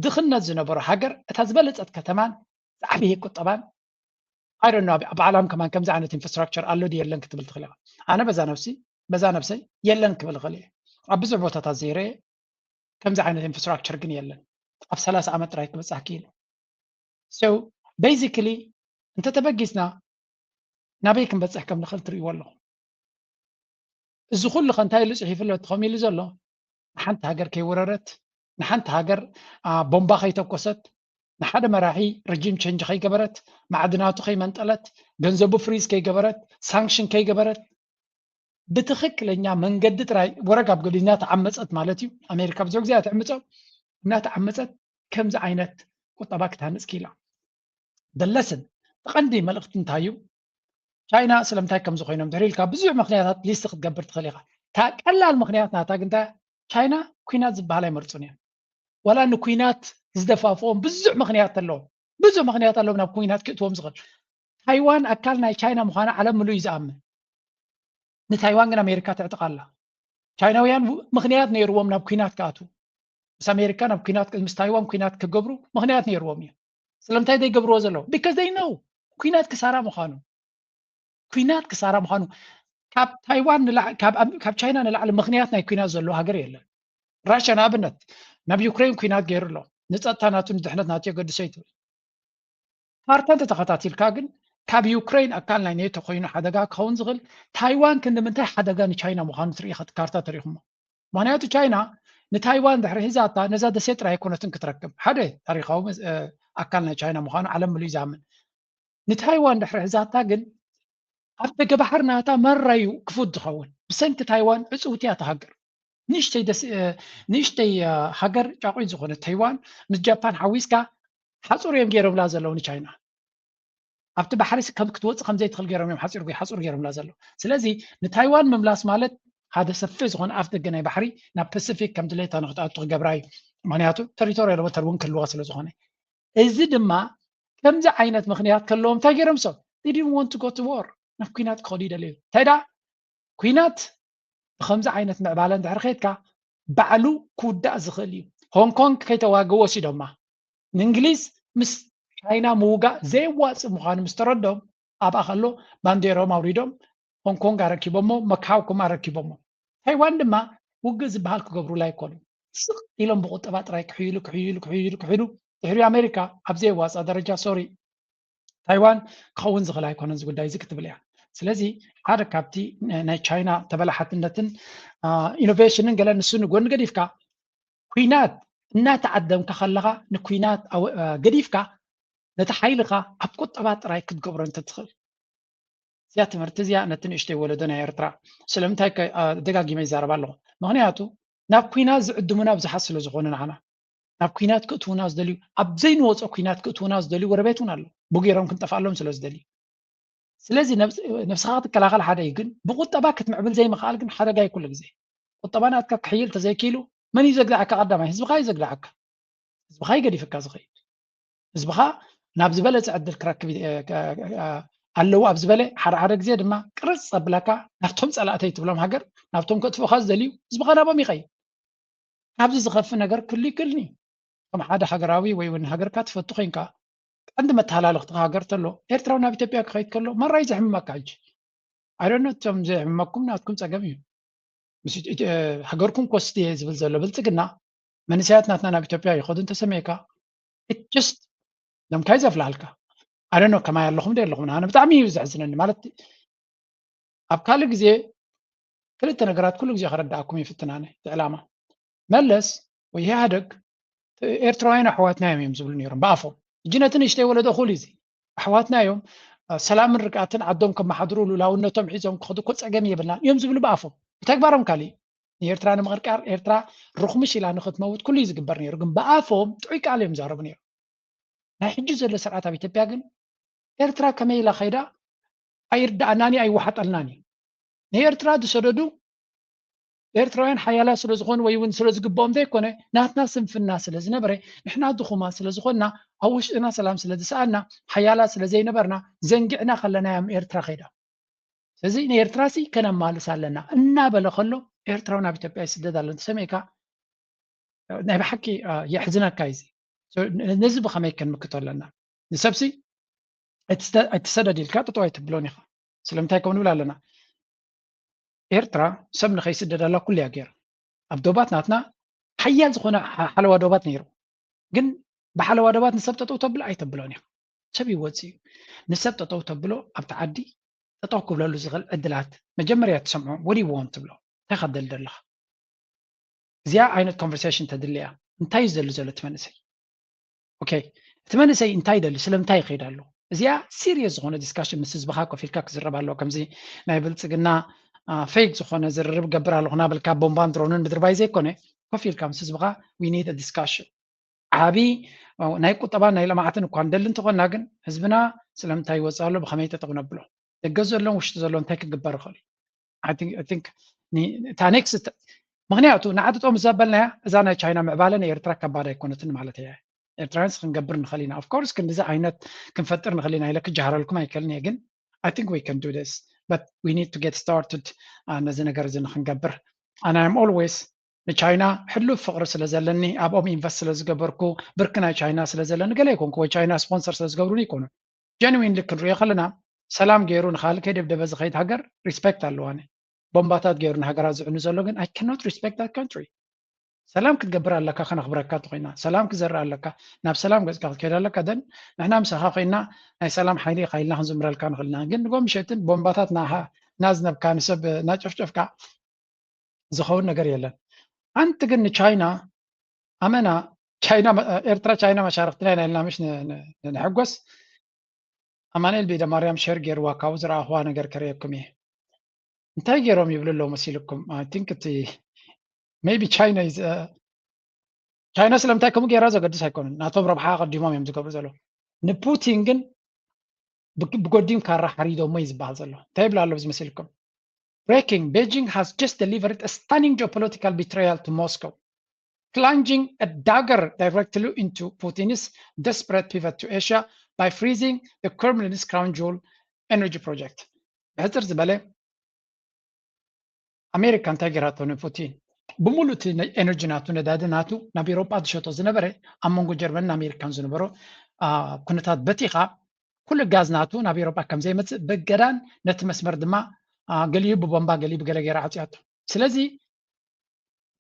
ድኽነት ዝነበሮ ሃገር እታ ዝበለፀት ከተማን ዝዓበየ ቁጠባን I don't know بعلام كمان كم زعنة infrastructure قالوا دي يلن كتب الخلاء أنا بزا نفسي يلن كتب الخلاء أبزع بوتا تزيرة كم زعنة infrastructure كن يلن أبسلاس عمت رايك بس أحكي له so basically أنت تبقيسنا نبيكم بس أحكم نخلتري والله الزخول لخنتاي اللي صحيح في التخميل اللي زله نحنت هاجر كي وررت نحنت هاجر بومبا خي توكست نحد مراحي رجيم تشنج خي جبرت معدناتو خي منطلت ገንዘቡ ፍሪዝ ከይ ገበረት ሳንክሽን ከይ ገበረት ብትኽክለኛ መንገዲ ጥራይ ወረጋብ ገዲና ተዓመፀት ማለት እዩ ኣሜሪካ ብዙ ግዜ ተዓመፀው እና ተዓመፀት ከምዚ ዓይነት ቁጠባ ክታንጽ ኪላ ደለስን ተቀንዲ መልእክት እንታዩ ቻይና ስለምታይ ከም ዝኾይኖም ተሪልካ ብዙሕ ምክንያታት ሊስት ክትገብር ትኽእል ኢኻ ታ ቀላል ምክንያት ናታ ግን ቻይና ኩናት ዝበሃል ኣይመርፁን እዮም ወላ ንኩናት ዝደፋፍኦም ብዙሕ ምክንያት ኣለዎም ብዙሕ ምክንያት ኣለዎም ናብ ኩናት ክእትዎም ዝኽእል ታይዋን ኣካል ናይ ቻይና ምዃና ዓለም ሙሉእ ይዝኣምን ንታይዋን ግን ኣሜሪካ ትዕጥቃላ ቻይናውያን ምክንያት ነይርዎም ናብ ኩናት ክኣቱ ምስ ኣሜሪካ ናብ ኩናት ምስ ታይዋን ኩናት ክገብሩ ምክንያት ነይርዎም እዩ ስለምንታይ ዘይገብርዎ ዘለዉ ቢካዝ they know ኩናት ክሳራ ምዃኑ ካብ ታይዋን ካብ ቻይና ንላዕሊ ምክንያት ናይ ኩናት ዘሎ ሃገር የለን ራሽያ ንኣብነት ናብ ዩክሬን ኩናት ገይሩ ኣሎ ንፀጥታ ናቱ ንድሕነት ናቱ የገድሶ ይትብል ካርታ ተተኸታቲልካ ግን ካብ ዩክሬን ኣካል ናይ ኔቶ ኮይኑ ሓደጋ ክኸውን ዝኽእል ታይዋን ክንምንታይ ሓደጋ ንቻይና ምዃኑ ትርኢ ካርታ ተሪኹሞ ምክንያቱ ቻይና ንታይዋን ድሕሪ ሒዛታ ነዛ ደሴት ጥራይ ኣይኮነትን ክትረክብ ሓደ ታሪኻዊ ኣካል ናይ ቻይና ምዃኑ ዓለም ሙሉእ ይዝኣምን ንታይዋን ድሕሪ ሒዛታ ግን ኣብ ደገ ባሕር ናታ መራዩ ክፉት ዝኸውን ብሰንኪ ታይዋን ዕፅውቲ እያ ተሃገር ንእሽተይ ሃገር ጫቑኝ ዝኾነ ታይዋን ምስ ጃፓን ሓዊስካ ሓፁር እዮም ገይሮምላ ዘለዉ ንቻይና ኣብቲ ባሕሪ ከም ክትወፅእ ከም ዘይትኽእል ገይሮም እዮም ሓፁር ገይሮምላ ዘለዉ ስለዚ ንታይዋን ምምላስ ማለት ሓደ ሰፊሕ ዝኾነ ኣፍ ደገ ናይ ባሕሪ ናብ ፓሲፊክ ከም ድሌታ ንክትኣቱ ክገብራ እዩ ምክንያቱ ተሪቶሪያል ወተር እውን ክህልዋ ስለ ዝኾነ እዚ ድማ ከምዚ ዓይነት ምክንያት ከለዎም እንታይ ገይሮም ሰብ they didn't want to go to war ናብ ኩናት ክኸዱ ይደልዩ እንታይዳ ኩናት ብከምዚ ዓይነት ምዕባለ እንድሕሪ ከይድካ ባዕሉ ክውዳእ ዝኽእል እዩ ሆንኮንግ ከይተዋግኡ ወሲዶማ ንእንግሊዝ ምስ ቻይና ምውጋእ ዘይዋፅእ ምዃኑ ምስ ተረድኦም ኣብኣ ከሎ ባንዴሮም ኣውሪዶም ሆንኮንግ ኣረኪቦሞ መካው ኣረኪቦሞ ታይዋን ድማ ውግእ ዝበሃል ክገብሩላ ኣይኮኑ ስቕ ኢሎም ብቁጠባ ጥራይ ክሕይሉ ድሕሪ ኣሜሪካ ኣብ ዘይዋፅእ ደረጃ ሶሪ ታይዋን ክኸውን ዝኽእል ኣይኮነን ዝጉዳይ እዚ ክትብል እያ ስለዚ ሓደ ካብቲ ናይ ቻይና ተበላሓትነትን ኢኖቬሽንን ገለ ንሱ ንጎኒ ገዲፍካ ኩናት እናተዓደምካ ከለኻ ንኩናት ገዲፍካ ነቲ ሓይልኻ ኣብ ቁጠባ ጥራይ ክትገብሮ እንትትኽእል እዚኣ ትምህርቲ እዚኣ ነቲ ንእሽተይ ወለዶ ናይ ኤርትራ ስለምንታይ ደጋጊመ ይዛረባ ኣለኹ ምክንያቱ ናብ ኩናት ዝዕድሙና ብዙሓት ስለ ዝኾኑ ንዓና ናብ ኩናት ክእትውና ዝደልዩ ኣብ ዘይንወፆ ኩናት ክእትውና ዝደልዩ ጎረቤት እውን ኣሎ ብጌሮም ክንጠፍኣሎም ስለ ዝደልዩ ስለዚ ነብስኻ ክትከላኸል ሓደ እዩ ግን ብቁጠባ ክትምዕብል ዘይምኽኣል ግን ሓደጋ ይኩሉ ግዜ ቁጠባ ናትካ ክሕይል ተዘይኪሉ መን እዩ ዘግዳዓካ ቀዳማይ ህዝብኻ እዩ ዘግዳዓካ ህዝብኻ ይገዲፍካ ዝኸይድ ህዝብኻ ናብ ዝበለፀ ዕድል ክረክብ ኣለዎ ኣብ ዝበለ ሓደ ግዜ ድማ ቅርፅ ፀብለካ ናብቶም ፀላእተይ ትብሎም ሃገር ናብቶም ከጥፍኡኻ ዝደልዩ ህዝብኻ ናቦም ይኸይድ ካብዚ ዝኸፍእ ነገር ክህሉ ይክእልኒ ከም ሓደ ሃገራዊ ወይ ውን ሃገርካ ትፈቱ ኮይንካ عند متحلال اخت هاجر تلو إيرترا ونبي تبيع خيط كله مرة يزحم مكاج I don't know تم زحم مكم ناتكم تجمعي بس هاجركم كوستي زبل زلوا بلتقنا من ساعات ناتنا نبي تبيع ياخذ أنت سميكا it just لم كايزة فلالكا I don't know كما يلهم ده يلهم أنا بتعمي يزعزنني مالتي أبكالك زي كل التنقرات كله زي خرد دعكم يفتنانه تعلامة ملس وهي هادك إيرتراين أحواتنا يوم زبل نيرم بعفو جنتن يشتي ولد أخوليزي أحواتنا يوم سلام الركعتين عدهم كم حضروا له لو إنهم حيزهم خدوا كل سجمية بالله يوم زبل بعفو تكبرهم كالي إيرترا مغرقار إيرترا رخمش إلى نخت موت كل يزق برني رقم بعفو تعيك عليهم زاربني نحن جزء لسرعة بيتبيعن إيرترا كميلا خيرا أيرد أناني أي واحد ألناني إيرترا دسردو إيرتراين حيالا سلزغون ويون سلزقبهم ذي كونه ناتنا سنف الناس سلزنبري نحنا دخوما سلزغونا أوش إنا سلام سلزسالنا حيالا سلزي نبرنا زنقعنا خلنا يم إيرترا خيدا سزين إيرتراسي كان مال سالنا إنا بلخلو إيرتراونا بتبقى سدد على سميكا نبي حكي يحزنك كايزي نزب خميك كان مكتور لنا نسبسي اتسدد الكات طوي تبلوني سلمتاكم ولا لنا إيرترا سبنا خي سدد الله كل ياجر أبدوبات ناتنا حيال زخنا حلوة دوبات نيرو جن بحلوة دوبات نسبت تطبل أي تبلوني شبي واتسي نسبت تطبلو أبتعدي تطوكب له زغل الدلات مجمر يتسمعون what do you want تبلو تاخد دلدلها زيا عين conversation تدليا انتاي زل تمنسي أوكي تمنسي انتاي دل سلم تاي خيدالو زيا serious زخنا discussion مسز بخاكو في الكاك زربالو كمزي نايبل تسقنا فيك زخنا زرب قبرها لغنا بالكاب بومبان درونن بدرباي زي كونه كوفي الكام سزبغا we need a discussion عابي نايكو طبعا نايلا معتن كون دل انت قلنا جن حزبنا سلامتاي وصالو بخميته تقنبلو تجزر لهم وش تزلون تاك قبر خلي I think ني تانكس مغنياتو نعدتهم زبلنا اذا انا تشاينا معبالنا يرترا كبار يكونتن معناتها إيرترانس خنقبر نخلينا of course كن ذا عينات كنفتر نخلينا لك جهر لكم هيكلني جن I think we can do this but we need to get started نزنا جرزنا خنقبر and I'm always China حلو فقر سلازلني أبغى إنفست سلازجبركو بركنا China سلازلنا قال يكون كوي China sponsor سلازجبروني يكونوا genuine لك الريا خلنا سلام جيرون خالك كده بدأ بس خيط هجر respect اللوانه بومباتات جيرون هجر عزعنو زلوجن I cannot respect that country سلام كتجبر لك خنا خبركات قينا سلام كزرع لك ناب سلام كذا لك دن نحنا مسخا قينا أي سلام حيلي قيلنا هنزمر الكان خلنا جن نقوم مشيتن بومباتات ناها نازنا بكان سب ناجف كا زخون نجار يلا أنت قلنا China أمانة China إيرترا China ما شاركتنا لنا مش نحجوس أمانة البيدا مريم شرقير وكاوزرا أخوانا جر كريكمي انتي جيروم يقول له مسيلكم I think maybe China is China سلام تاكم جيرازا قد سيكون ناتوب ربحا قديمهم يمزقوا بزلو نبوتين جن بقديم كارا حريدو ميز بازلو تايب لا لوز مسيلكم Breaking, Beijing has just delivered a stunning geopolitical betrayal to Moscow, plunging a dagger directly into Putin's desperate pivot to Asia by freezing the Kremlin's crown jewel energy project. بهتر زبالة أمريكا تاجراتون بوتين بمولو energy ناتو نداد ناتو نبي روبا دشوتو زنبرة أمونغو جرمن أمريكان زنبرو كنتات بتيخا كل غاز ناتو نبي روبا كم زي مت بجران نتمسمر دما قليب بومبا قليب قلقيرا عطياتو سلازي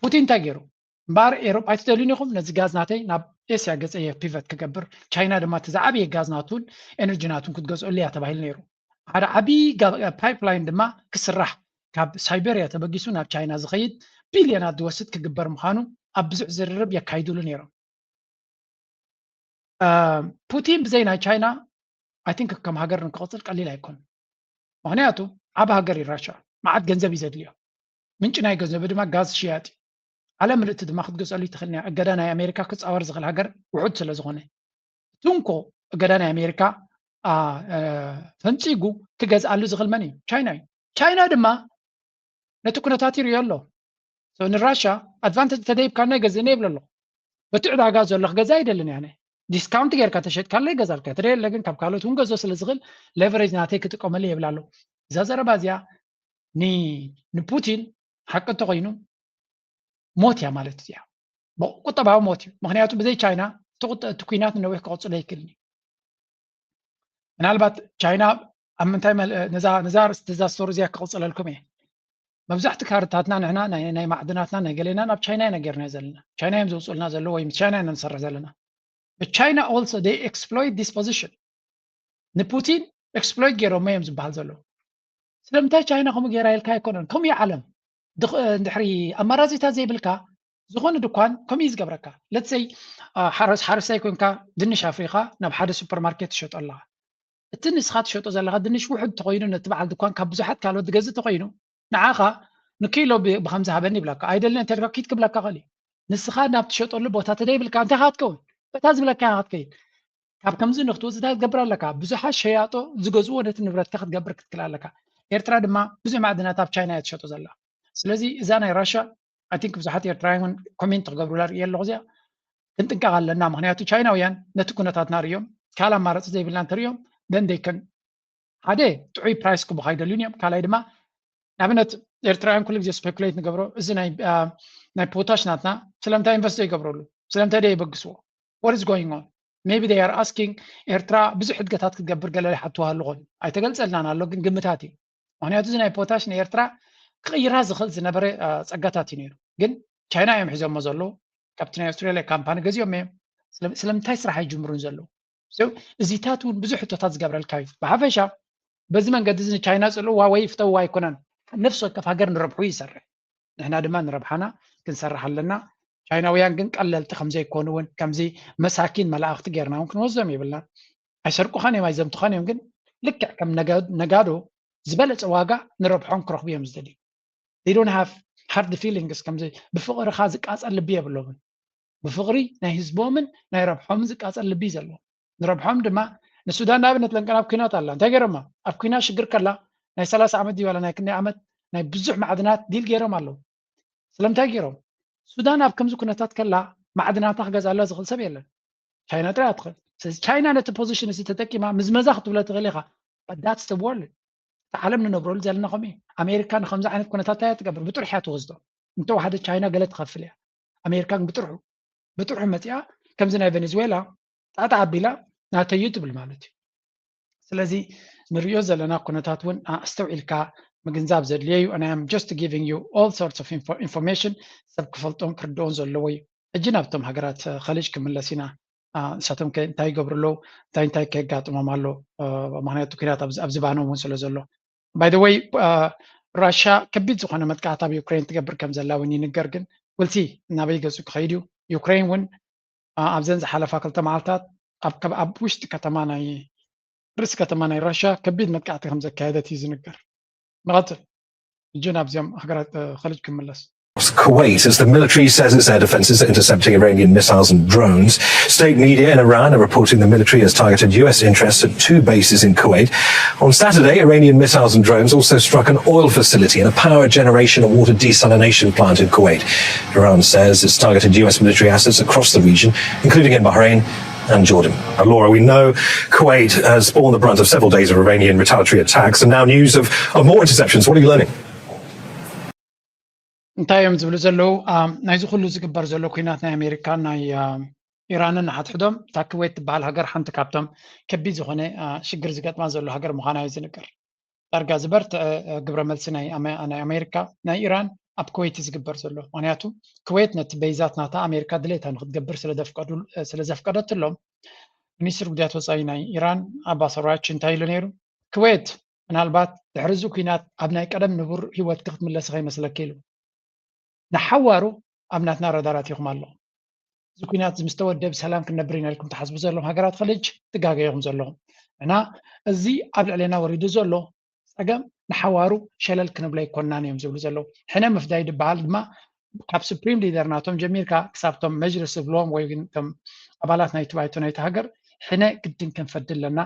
بوتين تاجرو بار إيروبا يتدلونيهم نز غاز ناتي ناب إيسيا غاز إيه بيفت كجبر تشاينا دما تزعبي غاز ناتون energy ناتون كنت غاز أوليا تباهيل نيرو هذا عبي بايبلاين دما كسرح كاب سايبيريا تبقيسو ناب تشاينا زخيد بليونات دوست كجبر مخانو أبزع زرب يكايدو لنيرو بوتين بزينا تشاينا I think كم هاجر نقاطر قليل هيكون معناته عبا هاجر الرشا ما عاد جنزب يزيد ليه من جناي جنزب بدي ما غاز شياتي على مرت دم أخذ جزء اللي تخلني أجدنا أمريكا كتس أورز غل هاجر وعود سلزغني تونكو أجدنا أمريكا فنتيجو كجز على زغل مني تشاينا دما نتكون تاتير يالله سو الرشا أدفانتج تديب كان يجز نيبل له بتعد عجاز ولا غزايد اللي يعني ديسكاونت غير كاتشيت كان لي غزال كاتريل لكن كاب كالو تون غزو سلزغل ليفريج ناتي كتقوم لي يبلالو زازر بازيا ني بوتين حق تقينو موت يا مالت يا ቁጠባዊ ሞት እዩ ምክንያቱ ብዘይ ቻይና እቲ ኩናት ነዊሕ ክቕፅል ኣይክእልኒ ምናልባት ቻይና ኣብ ምንታይ ነዛ ዲዛስተር እዚኣ ክቕፅለልኩም እየ መብዛሕትኡ ካርታትና ንሕና ናይ ማዕድናትና ናይ ገሌና ናብ ቻይና ነጌርና ዘለና ቻይና እዮም ዘውፅኡልና ዘሎ ወይ ቻይና ኢና ንሰርሕ ዘለና But China also they exploit this position ንፑቲን ኤክስፕሎይት ገይሮሞ እዮም ዝበሃል ዘሎ ስለምንታይ ቻይና ከምኡ ጌራ ኢልካ ኣይኮነን ከምኡ ዓለም ድሕሪ ኣማራፂታት ዘይብልካ ዝኾነ ድኳን ከምኡ እዩ ዝገብረካ ለትሰይ ሓረስታይ ኮንካ ድንሽ ኣፍሪኻ ናብ ሓደ ሱፐርማርኬት ትሸጦ ኣለኻ እቲ ንስኻ ትሸጦ ዘለኻ ድንሽ ውሕድ ተኮይኑ ነቲ በዓል ድኳን ካብ ብዙሓት ካልኦት ዝገዝእ ተኮይኑ ንዓኻ ንኪሎ ብከምዚ ሃበኒ ይብለካ ኣይደልን እንተልካ ኪት ክብለካ ኸእል ንስኻ ናብ ትሸጠሉ ቦታ ተደይብልካ እንታይ ካ ትከውን በታ ዝብለካ ክትከይድ ካብ ከምዚ ንክትወፅእ እንታይ ትገብር ኣለካ ብዙሓት ሸያጦ ዝገዝዎ ነቲ ንብረትካ ክትገብር ክትክእል ኣለካ ኤርትራ ድማ ብዙሕ ማዕድናት ኣብ ቻይና እያ ትሸጦ ዘላ ስለዚ እዛ ናይ ራሻ ኣይ ቲንክ ብዙሓት ኤርትራውያን ኮሜንት ክገብሩላ ርኢ ኣለኹ እዚኣ ክንጥንቀቕ ኣለና ምክንያቱ ቻይናውያን ነቲ ኩነታትና ርዮም ካልእ ኣማራፂ ዘይብልና እንተርዮም ደንደይከን ሓደ ጥዑይ ፕራይስ ክቡካ ይደልዩን እዮም ካልኣይ ድማ ንኣብነት ኤርትራውያን ኩሉ ግዜ ስፔኩሌት ንገብሮ እዚ ናይ ፖታሽ ናትና ስለምንታይ ኢንቨስት ዘይገብረሉ ስለምንታይ ደ ይበግስዎ what is going on maybe they are asking ኤርትራ ብዙሕ እድገታት ክትገብር ገለ ይሓትዋሃሉ ኾን ኣይተገልፀልናን ኣሎ ግን ግምታት እዩ ምክንያቱ እዚ ናይ ፖታሽ ንኤርትራ ክቅይራ ዝኽእል ዝነበረ ፀጋታት እዩ ነይሩ ግን ቻይና እዮም ሒዞሞ ዘለዉ ካብቲ ናይ ኣስትራልያ ካምፓኒ ገዚኦም እዮም ስለምንታይ ስራሕ ኣይጅምሩን ዘለዉ እዚታት እውን ብዙሕ ሕቶታት ዝገብረልካ እዩ ብሓፈሻ በዚ መንገዲ እዚ ቻይና ፅልዋ ወይ ፍተውዋ ኣይኮነን ነፍሲ ወከፍ ሃገር ንረብሑ ይሰርሕ ንሕና ድማ ንረብሓና ክንሰርሕ ኣለና ቻይናውያን ግን ቀለልቲ ከምዘይኮኑ እውን ከምዚ መሳኪን መላእኽቲ ጌርና እውን ክንወስዶም ይብልና ኣይሰርቁኻን እዮም ኣይዘምትኻን እዮም ግን ልክዕ ከም ነጋዶ ዝበለፀ ዋጋ ንረብሖም ክረኽቡ እዮም ዝደልዩ they don't have hard feelings ከምዚ ብፍቕርኻ ዝቃፀል ልቢ የብሎምን ብፍቕሪ ናይ ህዝቦምን ናይ ረብሖምን ዝቃፀል ልቢ ዘሎ ንረብሖም ድማ ንሱዳን ንኣብነት ለንቀን ኣብ ኩናት ኣላ እንታይ ገይሮማ ኣብ ኩናት ሽግር ከላ ናይ 30 ዓመት ድዩ ናይ ክንደይ ዓመት ናይ ብዙሕ ማዕድናት ዲል ገይሮም ኣለዉ ስለምንታይ ገይሮም ሱዳን ኣብ ከምዚ ኩነታት ከላ ማዕድናታ ክገዛላ ዝኽእል ሰብ የለን ቻይና ጥራይ ትኽእል ስለዚ ቻይና ነቲ ፖዚሽን እዚ ተጠቂማ ምዝመዛ ክትብሎ ትኽእል ኢኻ but that's the world እቲ ዓለም ንነብረሉ ዘለና ከምኡ እዩ ኣሜሪካ ንከምዚ ዓይነት ኩነታት እያ ትገብር ብጥሩሕ እያ ትወስዶ እንተወሓደ ቻይና ገለ ትኸፍል እያ ኣሜሪካ ብጥሩሑ መፂኣ ከምዚ ናይ ቬኔዙዌላ ጣጣ ኣቢላ ናተዩ ትብል ማለት እዩ ስለዚ ንሪኦ ዘለና ኩነታት እውን ኣስተውዒልካ ምግንዛብ ዘድልየ እዩ and I am just giving you all sorts of information ሰብ ክፈልጦም ክርድኦን ዘለዎ እዩ ሕጂ ናብቶም ሃገራት ኸሊጅ ክምለስ ኢና ንሳቶም እንታይ ይገብሩ ኣለዉ እንታይ ከየጋጥሞም ኣሎ ምክንያቱ ኩናት ኣብ ዝባኖም እውን ስለ ዘሎ by the way ራሻ ከቢድ ዝኾነ መጥቃዕቲ ኣብ ዩክሬን ትገብር ከም ዘላ እውን ይንገር ግን ውልሲ ናበይ ገፁ ክኸይድ እዩ ዩክሬን እውን ኣብዘን ዝሓለፋ 2 መዓልታት ኣብ ውሽጢ ከተማ ናይ ርዕሲ ከተማ ናይ ራሻ ከቢድ መጥቃዕቲ ከም ዘካየደት እዩ ዝንገር نقطة جينا بزيام حقرات خليج كملس Kuwait, as the military says its air defenses are intercepting Iranian missiles and drones. State media in Iran are reporting the military has targeted US interests at 2 bases in Kuwait. On Saturday, Iranian missiles and drones also struck an oil facility and a power generation and water desalination plant in Kuwait. Iran says it's targeted US military assets across the region, including in Bahrain and Jordan. Now, Laura, we know Kuwait has borne the brunt of several days of Iranian retaliatory attacks and now news of more interceptions. What are you learning? እንታይ እዮም ዝብሉ ዘለዉ ናይዚ ኩሉ ዝግበር ዘሎ ኩናት ናይ ኣሜሪካ ናይ ኢራንን ሓትሕዶም እታ ኩዌት ትበሃል ሃገር ሓንቲ ካብቶም ከቢድ ዝኾነ ሽግር ዝገጥማ ዘሎ ሃገር ምዃና እዩ ዝንገር ዳርጋ ዝበርትዐ ግብረ መልሲ ናይ ኣሜሪካ ናይ ኢራን ኣብ ኩዌት ዝግበር ዘሎ ምክንያቱ ኩዌት ነቲ በይዛት ናታ ኣሜሪካ ድሌታ ንክትገብር ስለ ዘፍቀደትሎም ሚኒስትር ጉዳያት ወፃኢ ናይ ኢራን አባስ አራግቺ እንታይ ኢሉ ነይሩ ኩዌት ምናልባት ድሕሪ እዚ ኩናት ኣብ ናይ ቀደም ንቡር ሂወት ክትምለስ ይመስለካ ኢሉ ንሓዋሩ ኣብ ናትና ረዳራት ይኹም ኣሎ እዚ ኩናት ዝምስተወደብ ሰላም ክንነብር ኢና ኢልኩም ትሓስቡ ዘለኹም ሃገራት ኸሊጅ ትጋገይኹም ዘለኹም እና እዚ ኣብ ልዕልና ወሪዱ ዘሎ ፀገም ንሓዋሩ ሸለል ክንብሎ ይኮንናን እዮም ዝብሉ ዘለዉ ሕነ ምፍዳይ ድበሃል ድማ ካብ ሱፕሪም ሊደር ናቶም ጀሚርካ ክሳብቶም መጅልስ ዝብሎም ወይ ግን ከም ኣባላት ናይቲ ባይቶ ናይቲ ሃገር ሕነ ግድን ክንፈድል ኣለና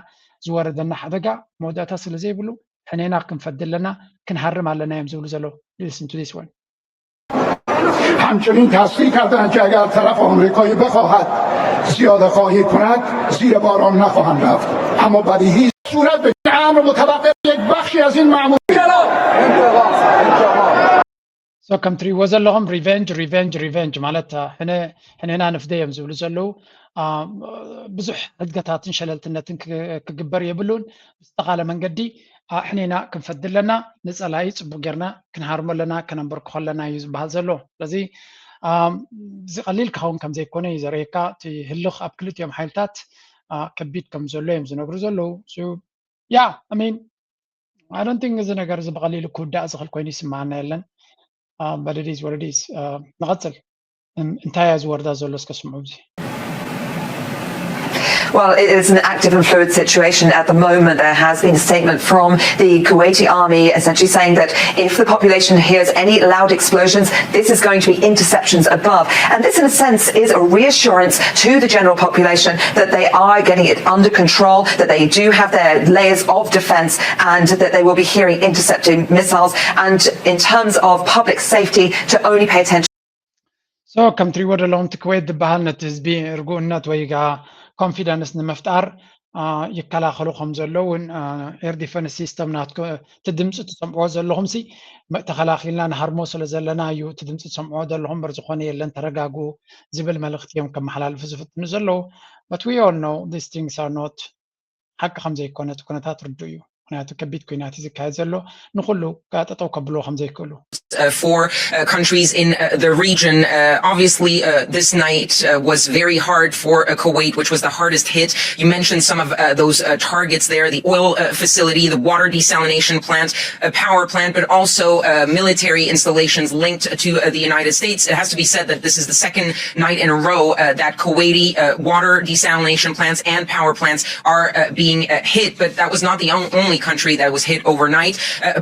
ዝወረደና ሓደጋ መወዳእታ ስለ ዘይብሉ ሕነና ክንፈድል ኣለና ክንሃርም ኣለና እዮም ዝብሉ ዘለዉ listen to this one همچنین تصریح کردند که اگر طرف آمریکایی بخواهد زیاده خواهی کند زیر باران نخواهند رفت اما بدیهی صورت به امر متوقف یک بخشی از این مأموریت So كم تريوا زلهم revenge مالت حنا نفديهم زبل زلوا بزح عدقتاتن شللتنتن كجبر يبلون استقالة من قدي حنا كنفدل لنا نسأل هاي بقرنا كنهارم لنا كنبرك خلنا يزبها زلوا لذي زي قليل كهون كم زي كوني زريكا تهلخ أبكلت يوم حيلتات كبيت كم زلوا يوم زنقر زلوا so yeah I mean I don't think إذا نقدر زب قليل كودا أزخل كويس معنا لنا but it is what it is. نغتل انتهى زور دا زولس كسمعوزي. Well, it is an active and fluid situation at the moment. There has been a statement from the Kuwaiti army essentially saying that if the population hears any loud explosions, this is going to be interceptions above. And this, in a sense, is a reassurance to the general population that they are getting it under control, that they do have their layers of defense, and that they will be hearing intercepting missiles. And in terms of public safety, to only pay attention. So, كم تريود لهم تكويت بحالنا تزبي رجوعنا تويجا confidence نمفتار يكلا خلوهم زلون air defense system ناتك تدمس تسمعوا زلهم سي تخلاخيلنا نهرموس لزلنا يو تدمس تسمعوا زلهم برزقوني لين ترجعوا زبل ملختيهم كم حلال فزفت نزلوا but we all know these things are not حق خمسة كونات ترديو ناتو كبيت كونات زي كازلو نقوله كاتو قبلو خمسة كله. For countries in the region. Obviously, this night was very hard for Kuwait, which was the hardest hit. You mentioned some of those targets there, the oil facility, the water desalination plant, power plant, but also military installations linked to the United States. It has to be said that this is the second night in a row that Kuwaiti water desalination plants and power plants are being hit, but that was not the only country that was hit overnight.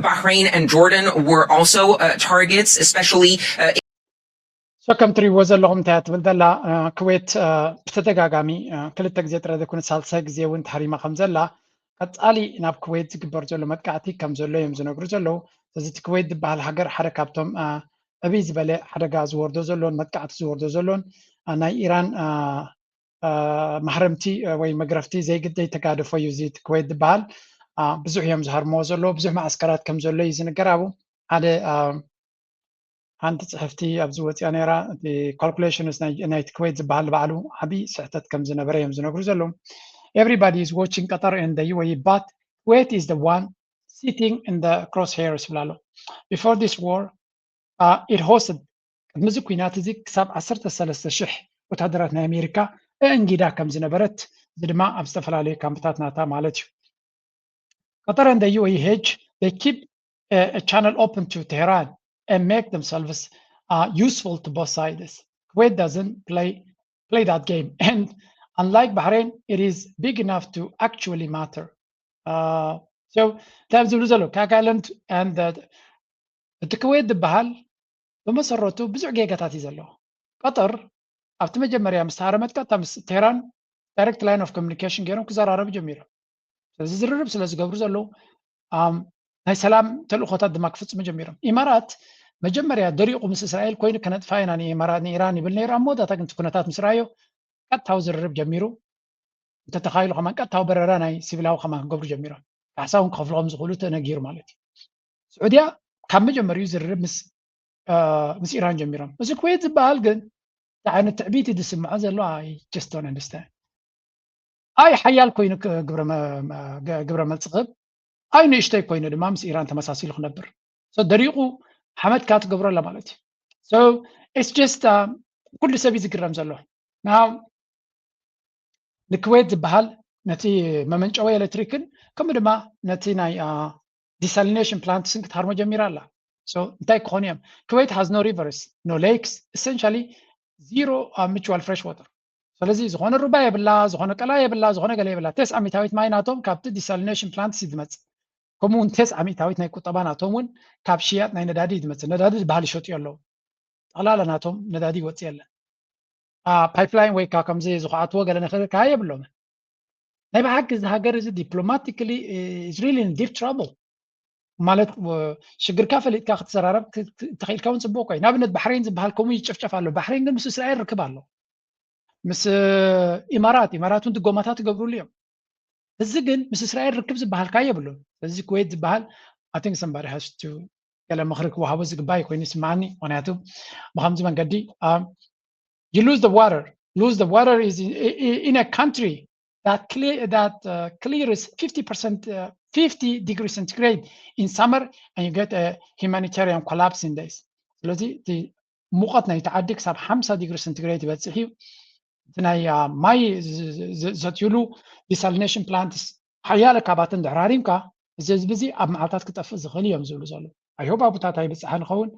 Bahrain and Jordan were also targets, especially So كم تري وزل لهم تات بدلا كويت بتتجاجامي كل التجزئة ترى تكون سالسة جزية وانت حريمة خمزلا قطعلي ناب كويت كبر جلو متقعتي كم زلوا يمزنوا جرجلو تزت كويت بهالحجر حركة بتم أبيز بله حركة زور دوزلون متقعت زور دوزلون أنا إيران محرمتي ويمجرفتي زي قد يتقاعدوا في يزيد كويت بهال بزح يوم زهر موزلو بزح معسكرات كم زلوا يزن جرابو هذا عند صحفتي أبزوت يعني را the calculations نايت كويت زبال بعلو حبي سحتت كم زنا بريم زنا جرزلهم everybody is watching Qatar and the UAE but Kuwait is the one sitting in the crosshairs بلالو before this war it hosted مزق يناتزك سب عصرت الثلاثة شح وتحضرتنا أمريكا انجدا كم زنا برت زدما أبستفل عليه كامبتاتنا تا مالتيو Qatar and the UAE hedge they keep a channel open to Tehran and make themselves useful to both sides. Kuwait doesn't play that game, and unlike Bahrain, it is big enough to actually matter. So, times the Kak Island and the Kuwait the Bahal, بمسرته بزع جيجاتات يزلوا. قطر after مجمريا مستعرمت كتامس Tehran direct line of communication جيرون كزار عربي جميرة. زررب سلاز قبر زلوا. هاي سلام تلو خطات دماغ فتس مجمرة. إمارات مجمريا دريقو مس إسرائيل كوين كانت فايناني إماراتي إيراني بالنيران مودا تاكن تكونتات مسرايو قد تاوزر الرب جميرو تتخيلوا كمان قد تاو برراناي سيبلاو كمان قبر جميرو أحساهم قفلهم زغلو تنجير مالتي سعودية كم مجمريو زر الرب مس إيران جميرو بس الكويت بالجن تعال التعبيتي دسم عزل لا I just don't understand أي حيال كوين قبر ما تصغب أي نشتي كوين الإمام مس إيران تمساسيل خنبر so دريقو حمد كات قبر لا مالتي so it's just كل سبي ذكر رمزله now الكويت بحال نتي ممنش أوي إلكتريكن كم دما نتي ناي desalination plant سنك تهرم جميرة لا so انتاي كونيم Kuwait has no rivers no lakes essentially zero mutual fresh water so لذي زخون الرباية بالله زخون كلاية بالله زخون قلية بالله تسعة ميتاويت مايناتهم كابت desalination plant سيدمت كمون تسعة ميتاويت نايكو طبعا اتومون كابشيات ناي ندادي دمت ندادي بحال شوت يلو على ناتهم ندادي وتي يلا pipeline way كم زي زخات وقال نخير كاية بلوم ناي بحق هاجر diplomatically is really in deep trouble مالت شجر كافل كاخد سرارب تخيل كون سبوكاي نابنت بحرين زبهالكم يشفشف على بحرين قال مس إسرائيل ركب على مس إمارات أنت قوماتات قبروا اليوم الزجن مس إسرائيل ركب زبهالكاية بلون الزي كويت زبهال I think somebody has to قال مخرك وهو زقباي كوين يسمعني وناتو بخمس من قدي you lose the water. Lose the water is in a country that clears 50%, 50 degrees centigrade in summer, and you get a humanitarian collapse in this. الذي مقطنا يتعدك سب 5 ديجري سنتيغريد بتصحي تناي ماي زتيلو desalination plants حيالك كاباتن دحراريمكا زي اب معلتات كتف زخل يوم زولو زالو I hope أبوتاتاي بتصحن خون.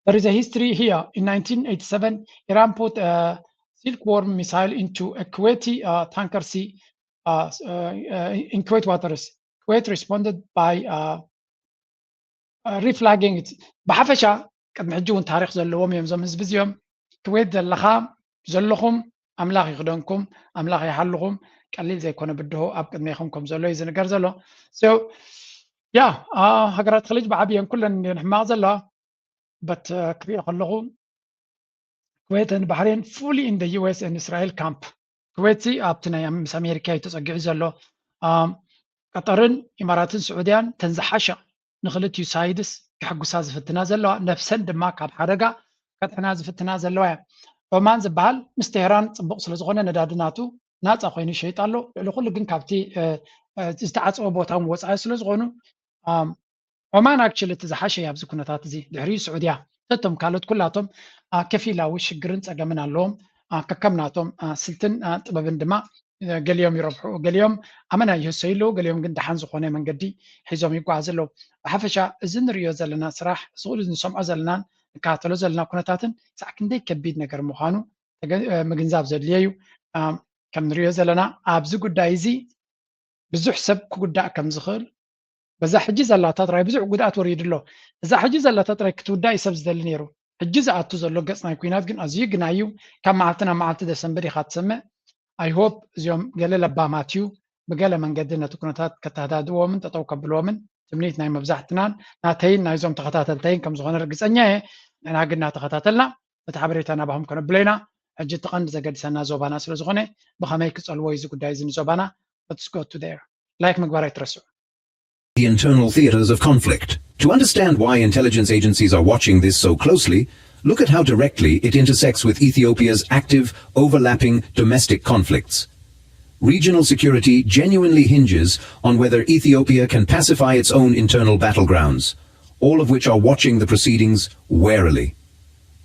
There is a history here. In 1987, Iran put a silkworm missile into a Kuwaiti tanker sea in Kuwait waters. Kuwait responded by reflagging it. بحفشة قد محجون تاريخ زلوهم يوم زمز بزيوم كويت زلخام زلخم أملاخ يخدمكم أملاخ يحلهم قليل زي كونه بده أب قد ميخمكم زلو يزن قرزلو. So yeah, هقرات خليج بعبيان كلن نحما زلا. But كبير خلقوا كويت and Bahrain fully in the US and Israel camp. كويتي أبتنا يا مس أمريكا يتسجع زلوا قطرن إمارات السعوديان تنزحشة نخلت يسايدس كحق ساز في التنازل لوا نفسن دما كاب حرقة كتنازل في التنازل لوا ومان زبال مستهران بقص لزغنا ندادناتو ناس أخويني شيء طالو لكل جن كابتي استعاد أبوتهم وسعي لزغنو ومان أكشلي تزحشة يابز كنتات زي دحري السعودية تتم كالت كلاتهم كفيلا وش جرنت أجمعنا اللوم ككمناتهم سلتن طبعا دما قال يوم يربحوا قال يوم أمانة يسيلو قال يوم قد حنزو خوني من قدي حيزوم يقع زلو حفشة زن ريو زلنا صراح صول نسمع زلنا كاتلو زلنا كنتاتن ساكن دي كبيد نجر مخانو مجنزاب زليو كم ريو زلنا أبزو قد دايزي بزح سب قد كم زخل بزح حجز الله تطري بزح قد أتوريد له بزح حجز الله تطري كتوداي سبز دلنيرو حجز أتوزلو قصنا يكونات جن أزيق نايو كم معتنا معت دسمبري خات سمع I hope زيوم قال لبا ماتيو بقال من قدنا تكونتات كتهداد ومن تطوق بالومن تمنيت ناي مبزحتنان ناتين نايزوم تختاتلتين كم زغنا رقصنيا أنا قلنا تختاتلنا بتعبريتنا بهم كنا بلينا حجي تقن زقد سنة زوبانا سل زغنا بخميك الويز قدايزين زوبانا. Let's go to there like مقبرة رسول. The internal theaters of conflict. To understand why intelligence agencies are watching this so closely, look at how directly it intersects with Ethiopia's active, overlapping domestic conflicts. Regional security genuinely hinges on whether Ethiopia can pacify its own internal battlegrounds, all of which are watching the proceedings warily.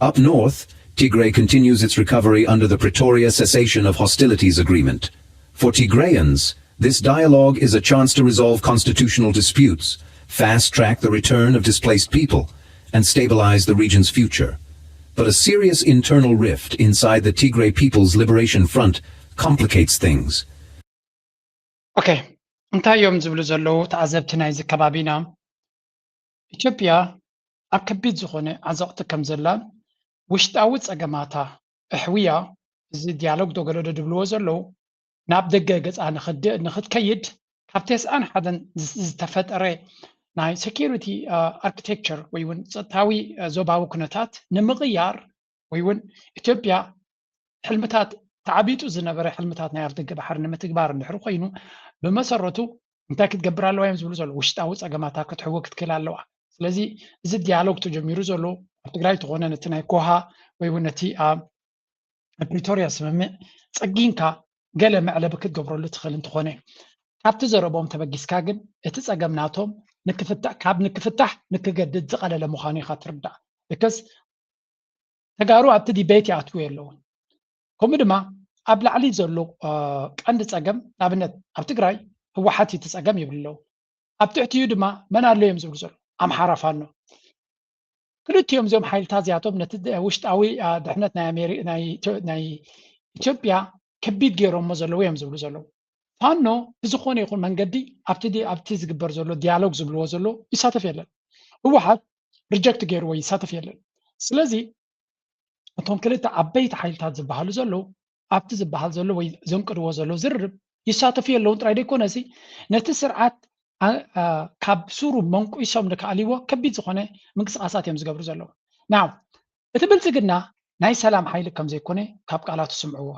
Up north, Tigray continues its recovery under the Pretoria Cessation of Hostilities Agreement. For Tigrayans, this dialogue is a chance to resolve constitutional disputes, fast-track the return of displaced people, and stabilize the region's future. But a serious internal rift inside the Tigray People's Liberation Front complicates things. Okay, እንታይ እዮም ዝብሉ ዘለዉ ተዓዘብቲ ናይዚ ከባቢና ኢትዮጵያ ኣብ ከቢድ ዝኾነ ዓዘቕቲ ከም ዘላን ውሽጣዊ ፀገማታ ኣሕውያ እዚ ዲያሎግ ደገለዶ ድብልዎ ዘለዉ ናብ ደገ ገፃ ንኽትከይድ ካብ 91 ዝተፈጠረ ናይ ሴኪሪቲ ኣርክቴክቸር ወይ እውን ፀጥታዊ ዞባዊ ኩነታት ንምቕያር ወይ እውን ኢትዮጵያ ሕልምታት تعبيت زنبرة حلمتات نيار دقة بحر نمتقبار نحرو خينو بمسرته انتاك تقبر الله ويمز بلو زلو وشتاوز اقاماتا كتحوك تكلا اللوع سلازي زي ديالوج تجميرو زلو ارتقراي تغونا نتناي كوها ويونتي بريتوريا سممي تساقينكا قال معلا بكت قبرو اللي تخلين تغوني كاب تزربهم تبقيس كاقن اتس اقامناتهم نكفتح كاب نكفتح نكقدد زقال لمخاني خاطر بدا because تقارو ابتدي بيتي عطوير لون كم دما قبل علي زلو عند تساقم نابنت اب تقراي هو حاتي تساقم يبلو اب تحتيو دما من اللي يمزل زلو ام حرفانو كلتيوم زوم حيل تازياتهم نتد وشتاوي دحنت ناي ኢትዮጵያ كبيد غيروم زلو يمزل زلو فانو بزخونه يكون منقدي ابتدي ዝግበር ዘሎ ዲያሎግ ዝብልዎ ዘሎ ይሳተፍ የለን هو حد ريجكت غيرو يساتف የለን ስለዚህ እቶም ክልተ ዓበይቲ ሓይልታት ዝበሃሉ ዘለዉ ኣብቲ ዝበሃል ዘሎ ወይ ዘንቅድዎ ዘሎ ዝርርብ ይሳተፉ የለውን ጥራይ ደይኮነሲ ነቲ ስርዓት ካብ ሱሩ መንቁሶም ንከኣልይዎ ከቢድ ዝኾነ ምንቅስቃሳት እዮም ዝገብሩ ዘለዉ ናው እቲ ብልፅግና ናይ ሰላም ሓይሊ ከም ዘይኮነ ካብ ቃላቱ ስምዕዎ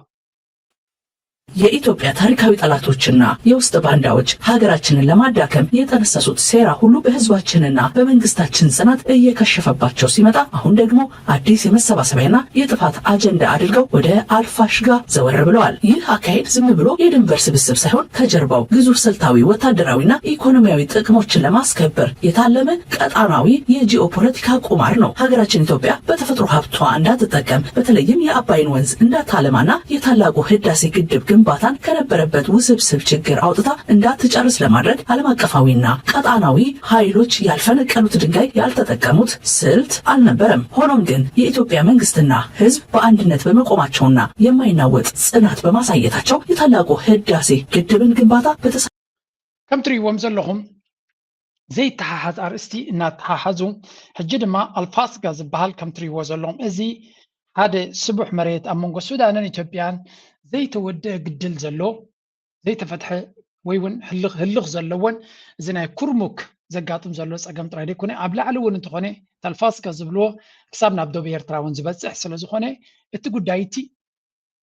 የኢትዮጵያ ታሪካዊ ጠላቶችና የውስጥ ባንዳዎች ሀገራችንን ለማዳከም የተነሰሱት ሴራ ሁሉ በህዝባችንና በመንግስታችን ጽናት እየከሸፈባቸው ሲመጣ አሁን ደግሞ አዲስ የመሰባሰቢያና የጥፋት አጀንዳ አድርገው ወደ አልፋሽጋ ዘወር ብለዋል። ይህ አካሄድ ዝም ብሎ የድንበር ስብስብ ሳይሆን ከጀርባው ግዙፍ ስልታዊ ወታደራዊና ኢኮኖሚያዊ ጥቅሞችን ለማስከበር የታለመ ቀጣናዊ የጂኦፖለቲካ ቁማር ነው። ሀገራችን ኢትዮጵያ በተፈጥሮ ሀብቷ እንዳትጠቀም በተለይም የአባይን ወንዝ እንዳታለማና የታላቁ ህዳሴ ግድብ ግንባታን ከነበረበት ውስብስብ ችግር አውጥታ እንዳትጨርስ ለማድረግ ዓለም አቀፋዊና ቀጣናዊ ኃይሎች ያልፈነቀሉት ድንጋይ ያልተጠቀሙት ስልት አልነበረም። ሆኖም ግን የኢትዮጵያ መንግስትና ህዝብ በአንድነት በመቆማቸውና የማይናወጥ ጽናት በማሳየታቸው የታላቁ ህዳሴ ግድብን ግንባታ ከም ትሪእዎም ዘለኹም ዘይተሓሓዝ አርእስቲ እናተሓሓዙ ሕጂ ድማ አልፋስጋ ዝበሃል ከም ትሪእዎ ዘለኹም እዚ ሓደ ስቡሕ መሬት ኣብ መንጎ ሱዳንን ኢትዮጵያን ዘይተወድአ ግድል ዘሎ ዘይተፈትሐ ወይ እውን ህልኽ ዘለዎን እዚ ናይ ኩርሙክ ዘጋጥም ዘሎ ፀገም ጥራይ ደይኮነ ኣብ ላዕሊ እውን እንተኾነ ተልፋስጋ ዝብልዎ ክሳብ ናብ ደቡብ ኤርትራ እውን ዝበፅሕ ስለ ዝኾነ እቲ ጉዳይ እቲ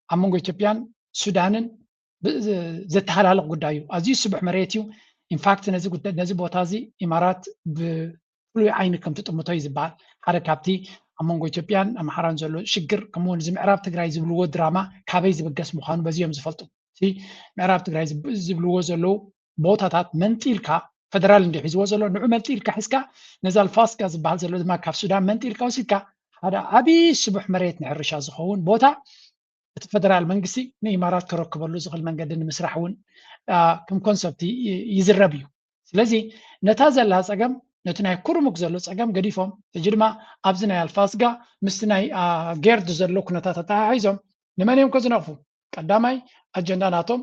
ኣብ መንጎ ኢትዮጵያን ሱዳንን ዘተሓላለኽ ጉዳይ እዩ። ኣዝዩ ስቡሕ መሬት እዩ። ኢንፋክት ነዚ ቦታ እዚ ኢማራት ብፍሉይ ዓይኒ ከም ትጥምቶ እዩ ዝበሃል። ሓደ ካብቲ ኣብ መንጎ ኢትዮጵያን ኣምሓራን ዘሎ ሽግር ከምኡውን እዚ ምዕራብ ትግራይ ዝብልዎ ድራማ ካበይ ዝብገስ ምዃኑ በዚኦም ዝፈልጡ እቲ ምዕራብ ትግራይ ዝብልዎ ዘለዉ ቦታታት መንጢልካ ፌደራል እንዲ ሒዝዎ ዘሎ ንዑ መንጢልካ ሒዝካ ነዚ አልፋስጋ ዝበሃል ዘሎ ድማ ካብ ሱዳን መንጢልካ ወሲድካ ሓደ ዓብዪ ስቡሕ መሬት ንሕርሻ ዝኸውን ቦታ እቲ ፌደራል መንግስቲ ንኢማራት ክረክበሉ ዝኽእል መንገዲ ንምስራሕ እውን ከም ኮንሰፕቲ ይዝረብ እዩ። ስለዚ ነታ ዘላ ፀገም ነቲ ናይ ኩርሙክ ዘሎ ፀገም ገዲፎም ሕጂ ድማ ኣብዚ ናይ አልፋስጋ ምስቲ ናይ ጌርድ ዘሎ ኩነታት ተተሓሒዞም ንመን እዮም ከዝነቕፉ? ቀዳማይ ኣጀንዳ ናቶም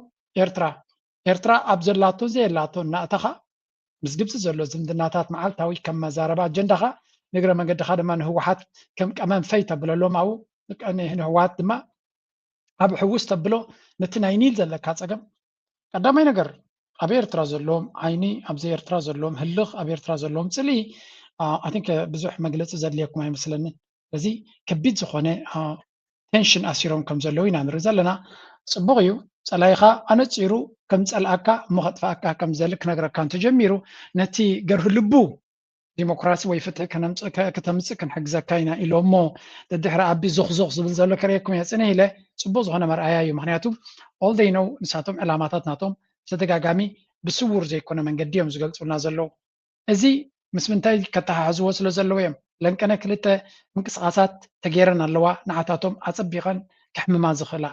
ኤርትራ ኣብ ዘላቶ ዘየላቶ እናእተኻ ምስ ግብፂ ዘሎ ዝምድናታት መዓልታዊ ከም መዛረባ ኣጀንዳኻ ንግረ መንገድኻ ድማ ንህወሓት ከም ቀመንፈይ ተብለሎም ኣብኡ ንህወሓት ድማ ኣብ ሕውስ ተብሎ ነቲ ናይ ኒል ዘለካ ፀገም ቀዳማይ ነገር ኣብ ኤርትራ ዘለዎም ዓይኒ ኣብዚ ኤርትራ ዘለዎም ህልኽ ኣብ ኤርትራ ዘለዎም ፅልኢ ኣይ ቲንክ ብዙሕ መግለፂ ዘድልየኩም ኣይመስለንን። እዚ ከቢድ ዝኾነ ቴንሽን ኣሲሮም ከም ዘለዉ ኢና ንርኢ ዘለና። ፅቡቕ እዩ ፀላይኻ ኣነፂሩ ከም ፀልኣካ እሞ ከጥፋእካ ከም ዘልእ ክነግረካ እንተጀሚሩ ነቲ ገርሁ ልቡ ዲሞክራሲ ወይ ፍትሒ ከተምፅእ ክንሕግዘካ ኢና ኢሎ እሞ ደድሕሪ ኣቢ ዞኽዞኽ ዝብል ዘሎ ከርእየኩም እየ ፅንሕ ኢለ ፅቡቅ ዝኾነ መርኣያ እዩ። ምክንያቱ ኦል ዴይ ነው ንሳቶም ዕላማታት ናቶም ተደጋጋሚ ብስውር ዘይኮነ መንገዲ እዮም ዝገልፁልና ዘለዉ። እዚ ምስ ምንታይ ከተሓሓዝዎ ስለ ዘለዎ እዮም ለንቀነ ክልተ ምንቅስቃሳት ተገይረን ኣለዋ ንዓታቶም ኣፀቢቐን ክሕምማ ዝኽእላ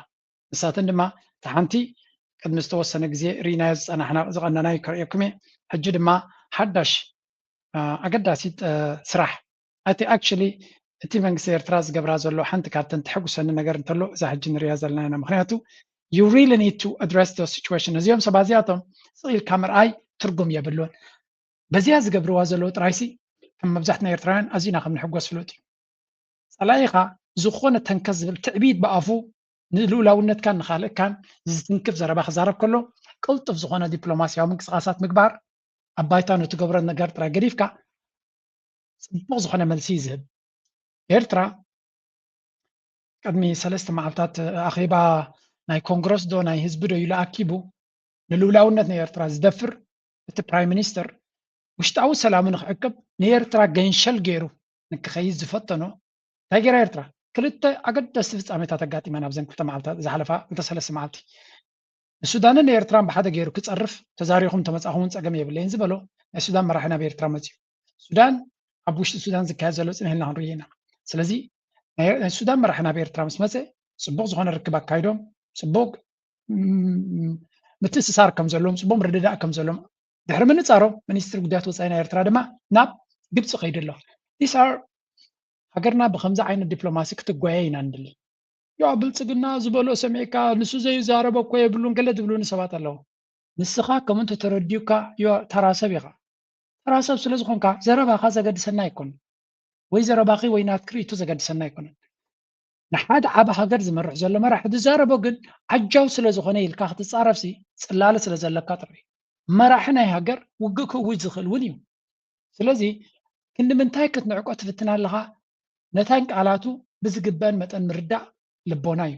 ንሳተን ድማ እቲ ሓንቲ ቅድሚ ዝተወሰነ ግዜ ርኢናዮ ዝቐነናዩ ከርእየኩም እየ ሕጂ ድማ ሓዳሽ ኣገዳሲት ስራሕ እቲ ኣክቹሊ እቲ መንግስቲ ኤርትራ ዝገብራ ዘሎ ሓንቲ ካብተን ትሕጉሰኒ ነገር እንተሎ እዛ ሕጂ ንሪያ ዘለና ኢና። ምክንያቱ you really need to address those situations እዚኦም ሰባት እዚኣቶም ስኢልካ ምርኣይ ትርጉም የብሉን። በዚያ ዝገብርዋ ዘለዉ ጥራይሲ ከም መብዛሕትና ኤርትራውያን ኣዝዩና ከም ንሕጎስ ፍሉጥ እዩ። ፀላኢኻ ዝኾነ ተንከስ ዝብል ትዕቢት ብኣፉ ንልኡላውነትካን ንካልእካን ዝትንክፍ ዘረባ ክዛረብ ከሎ ቅልጡፍ ዝኾነ ዲፕሎማስያዊ ምንቅስቃሳት ምግባር ኣብ ባይታ ንትገብሮ ነገር ጥራይ ገዲፍካ ፅቡቕ ዝኾነ መልሲ ይዝህብ። ኤርትራ ቅድሚ 3 መዓልታት ኣኼባ ናይ ኮንግረስ ዶ ናይ ህዝቢ ዶ ኢሉ ኣኪቡ ንልኡላውነት ናይ ኤርትራ ዝደፍር እቲ ፕራይም ሚኒስተር ውሽጣዊ ሰላሙ ንክዕቅብ ንኤርትራ ገንሸል ገይሩ ንክኸይድ ዝፈተኖ እንታይ ገይራ ኤርትራ ክልተ ኣገደስቲ ፍፃሜታት ኣጋጢመን ኣብዘን 2 መዓልታት ዝሓለፋ 3 መዓልቲ ንሱዳንን ንኤርትራን ብሓደ ገይሩ ክፀርፍ ተዛሪኹም ተመፃኹምን ፀገም የብለይን ዝበሎ ናይ ሱዳን መራሒ ናብ ኤርትራ መፅዩ። ሱዳን ኣብ ውሽጢ ሱዳን ዝካየድ ዘሎ ፅንሕ ኢልና ክንሪኦ ኢና። ስለዚ ናይ ሱዳን መራሒ ናብ ኤርትራ ምስ መፀ ፅቡቅ ዝኾነ ርክብ ኣካይዶም ፅቡቅ ምትእስሳር ከም ዘለዎም ፅቡቅ ምርድዳእ ከም ዘለዎም ድሕሪ ምንፃሮም ሚኒስትሪ ጉዳያት ወፃኢ ናይ ኤርትራ ድማ ናብ ግብፂ ከይዱ ኣሎ። ዲስኣር ሃገርና ብከምዚ ዓይነት ዲፕሎማሲ ክትጓየ ኢና ንድሊ ያ ብልፅግና ዝበሎ ሰሚዕካ ንሱ ዘይዛረበ እኮ የብሉን ገለ ዝብሉኒ ሰባት ኣለዉ። ንስኻ ከምኡ እንተተረዲዩካ ተራሰብ ኢኻ ተራሰብ ስለ ዝኾንካ ዘረባኻ ዘገድሰና ኣይኮነን ወይ ዘረባኺ ወይ ናትክ ርእይቶ ዘገድሰና ኣይኮነን። ንሓደ ዓብ ሃገር ዝመርሕ ዘሎ መራሒ ዝዛረቦ ግን ዓጃው ስለ ዝኾነ ኢልካ ክትፃረፍሲ ፅላለ ስለ ዘለካ ጥሪ መራሒ ናይ ሃገር ውግእ ክእውጅ ዝኽእል እውን እዩ። ስለዚ ክንምንታይ ክትንዕቆ ትፍትና ኣለኻ ነታን ቃላቱ ብዝግበአን መጠን ምርዳእ ልቦና እዩ።